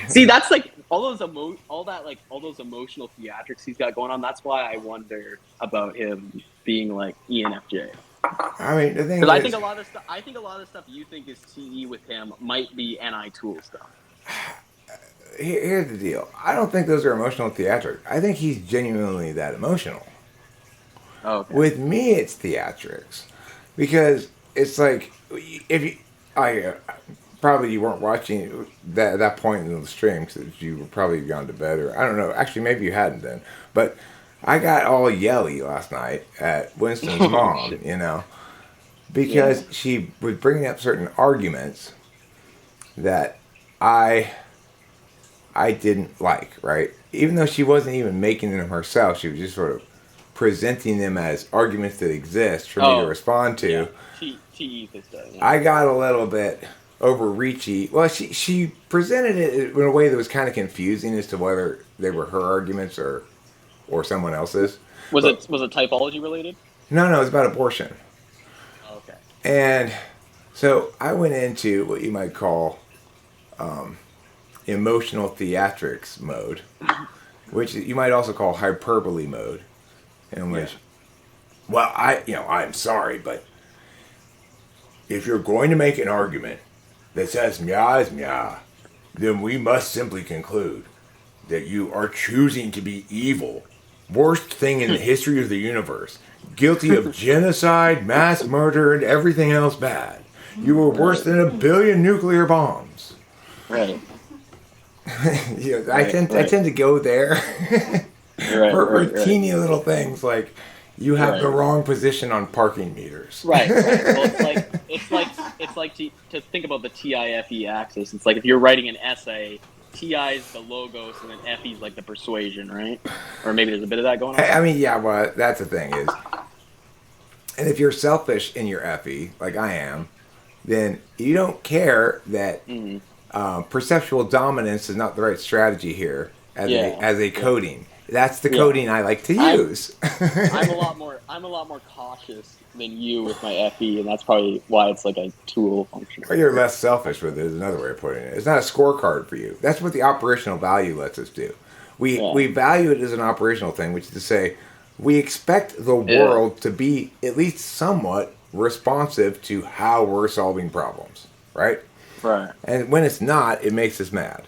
See, that's like all those emotional theatrics he's got going on. That's why I wonder about him being like ENFJ. I mean, the thing is, because I think a lot of the stuff you think is TE with him might be NI Tool stuff. Here's the deal. I don't think those are emotional theatrics. I think he's genuinely that emotional. Okay. With me, it's theatrics. Because it's like, probably you weren't watching that point in the stream because you were probably gone to bed, or I don't know. Actually, maybe you hadn't then. But I got all yelly last night at Winston's mom, because she was bringing up certain arguments that I didn't like, right? Even though she wasn't even making them herself, she was just sort of presenting them as arguments that exist for me to respond to. TE this day. I got a little bit overreachy. Well, she presented it in a way that was kind of confusing as to whether they were her arguments or someone else's. Was it typology related? No, it was about abortion. Okay. And so I went into what you might call emotional theatrics mode, which you might also call hyperbole mode, in which, well, I'm sorry, but if you're going to make an argument that says meow is meow, then we must simply conclude that you are choosing to be evil, worst thing in the history of the universe, guilty of genocide, mass murder, and everything else bad. You were worse than 1 billion nuclear bombs. Right. I tend to go there for teeny little things like you have the wrong position on parking meters. Right. Well, it's like to think about the TIFE axis. It's like if you're writing an essay, TI is the logos and then FE is like the persuasion, right? Or maybe there's a bit of that going on. I mean, yeah. Well, that's the thing is, and if you're selfish in your FE, like I am, then you don't care that. Perceptual dominance is not the right strategy here as a coding. That's the coding I like to use. I'm a lot more cautious than you with my FE, and that's probably why it's like a tool function. Or you're less selfish with it is another way of putting it. It's not a scorecard for you. That's what the operational value lets us do. We value it as an operational thing, which is to say we expect the world to be at least somewhat responsive to how we're solving problems, right? Right. And when it's not, it makes us mad.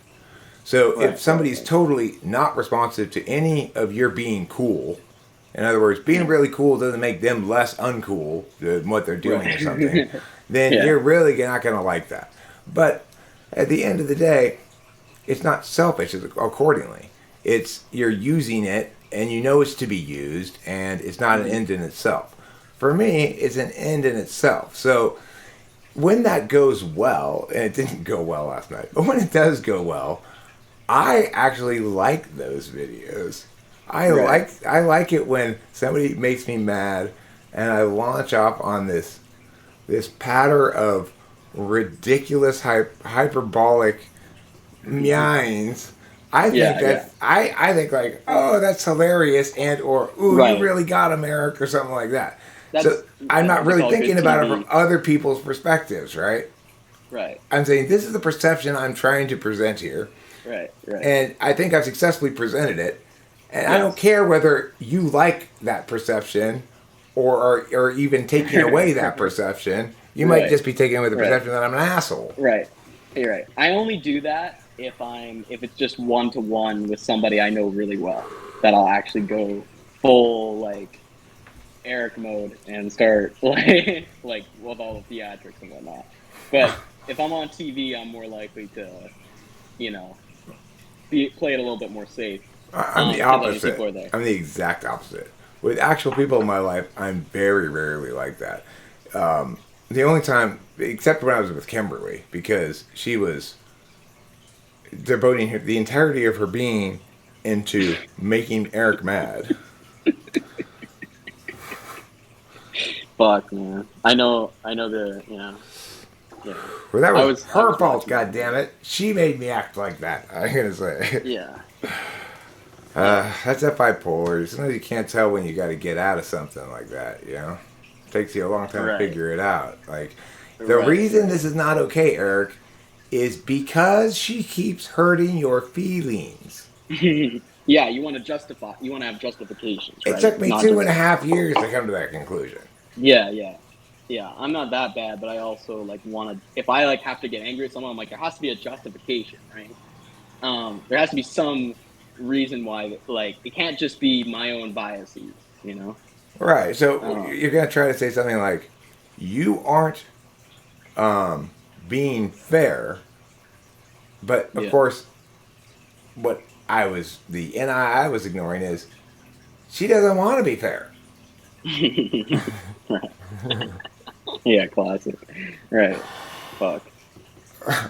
So if somebody's totally not responsive to any of your being cool, in other words, being really cool doesn't make them less uncool than what they're doing or something, then you're really not going to like that. But at the end of the day, it's not selfish accordingly. It's you're using it and you know it's to be used and it's not an end in itself. For me, it's an end in itself. So when that goes well, and it didn't go well last night, but when it does go well, I actually like those videos. I like it when somebody makes me mad and I launch off on this patter of ridiculous hyperbolic meowings. I think like, oh, that's hilarious, and or ooh, you really got him, Eric, or something like that. So I'm not really thinking about it from other people's perspectives, right? Right. I'm saying this is the perception I'm trying to present here. Right. And I think I've successfully presented it. And I Yes. don't care whether you like that perception or even taking away that perception. You might Right. just be taking away the Right. perception that I'm an asshole. Right. You're right. I only do that if it's just 1-to-1 with somebody I know really well. That I'll actually go full like Eric mode and start like with all the theatrics and whatnot. But if I'm on TV, I'm more likely to, you know, play it a little bit more safe. I'm the Because other opposite. people are there. I'm the exact opposite. With actual people in my life, I'm very rarely like that. The only time, except when I was with Kimberly, because she was devoting the entirety of her being into making Eric mad. Fuck, man. I know the, yeah. Well, that I was was her fault, watching goddammit. She made me act like that, I'm going to say. Yeah. That's that bipolar. Sometimes you can't tell when you got to get out of something like that, you know? It takes you a long time Right. to figure it out. Like, the Right. reason this is not okay, Eric, is because she keeps hurting your feelings. Yeah, you want to have justifications, right? It took me Not 2.5 years to come to that conclusion. Yeah. I'm not that bad, but I also like want to. If I like have to get angry at someone, I'm like, there has to be a justification, right? There has to be some reason why. Like, it can't just be my own biases, you know? Right. So you're going to try to say something like, you aren't being fair, but of Yeah. course, what I was ignoring is she doesn't want to be fair. Yeah, classic. Right. Fuck.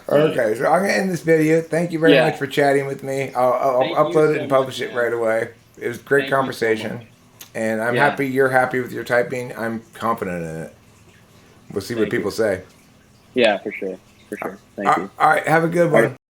Okay, so I'm going to end this video. Thank you very Yeah. much for chatting with me. I'll Thank you upload it so and publish much, it man. right away. It was a great Thank you so conversation. much. And I'm Yeah. happy you're happy with your typing. I'm confident in it. We'll see what Thank you. people say. Yeah, for sure. Thank you. All right, have a good All one. right.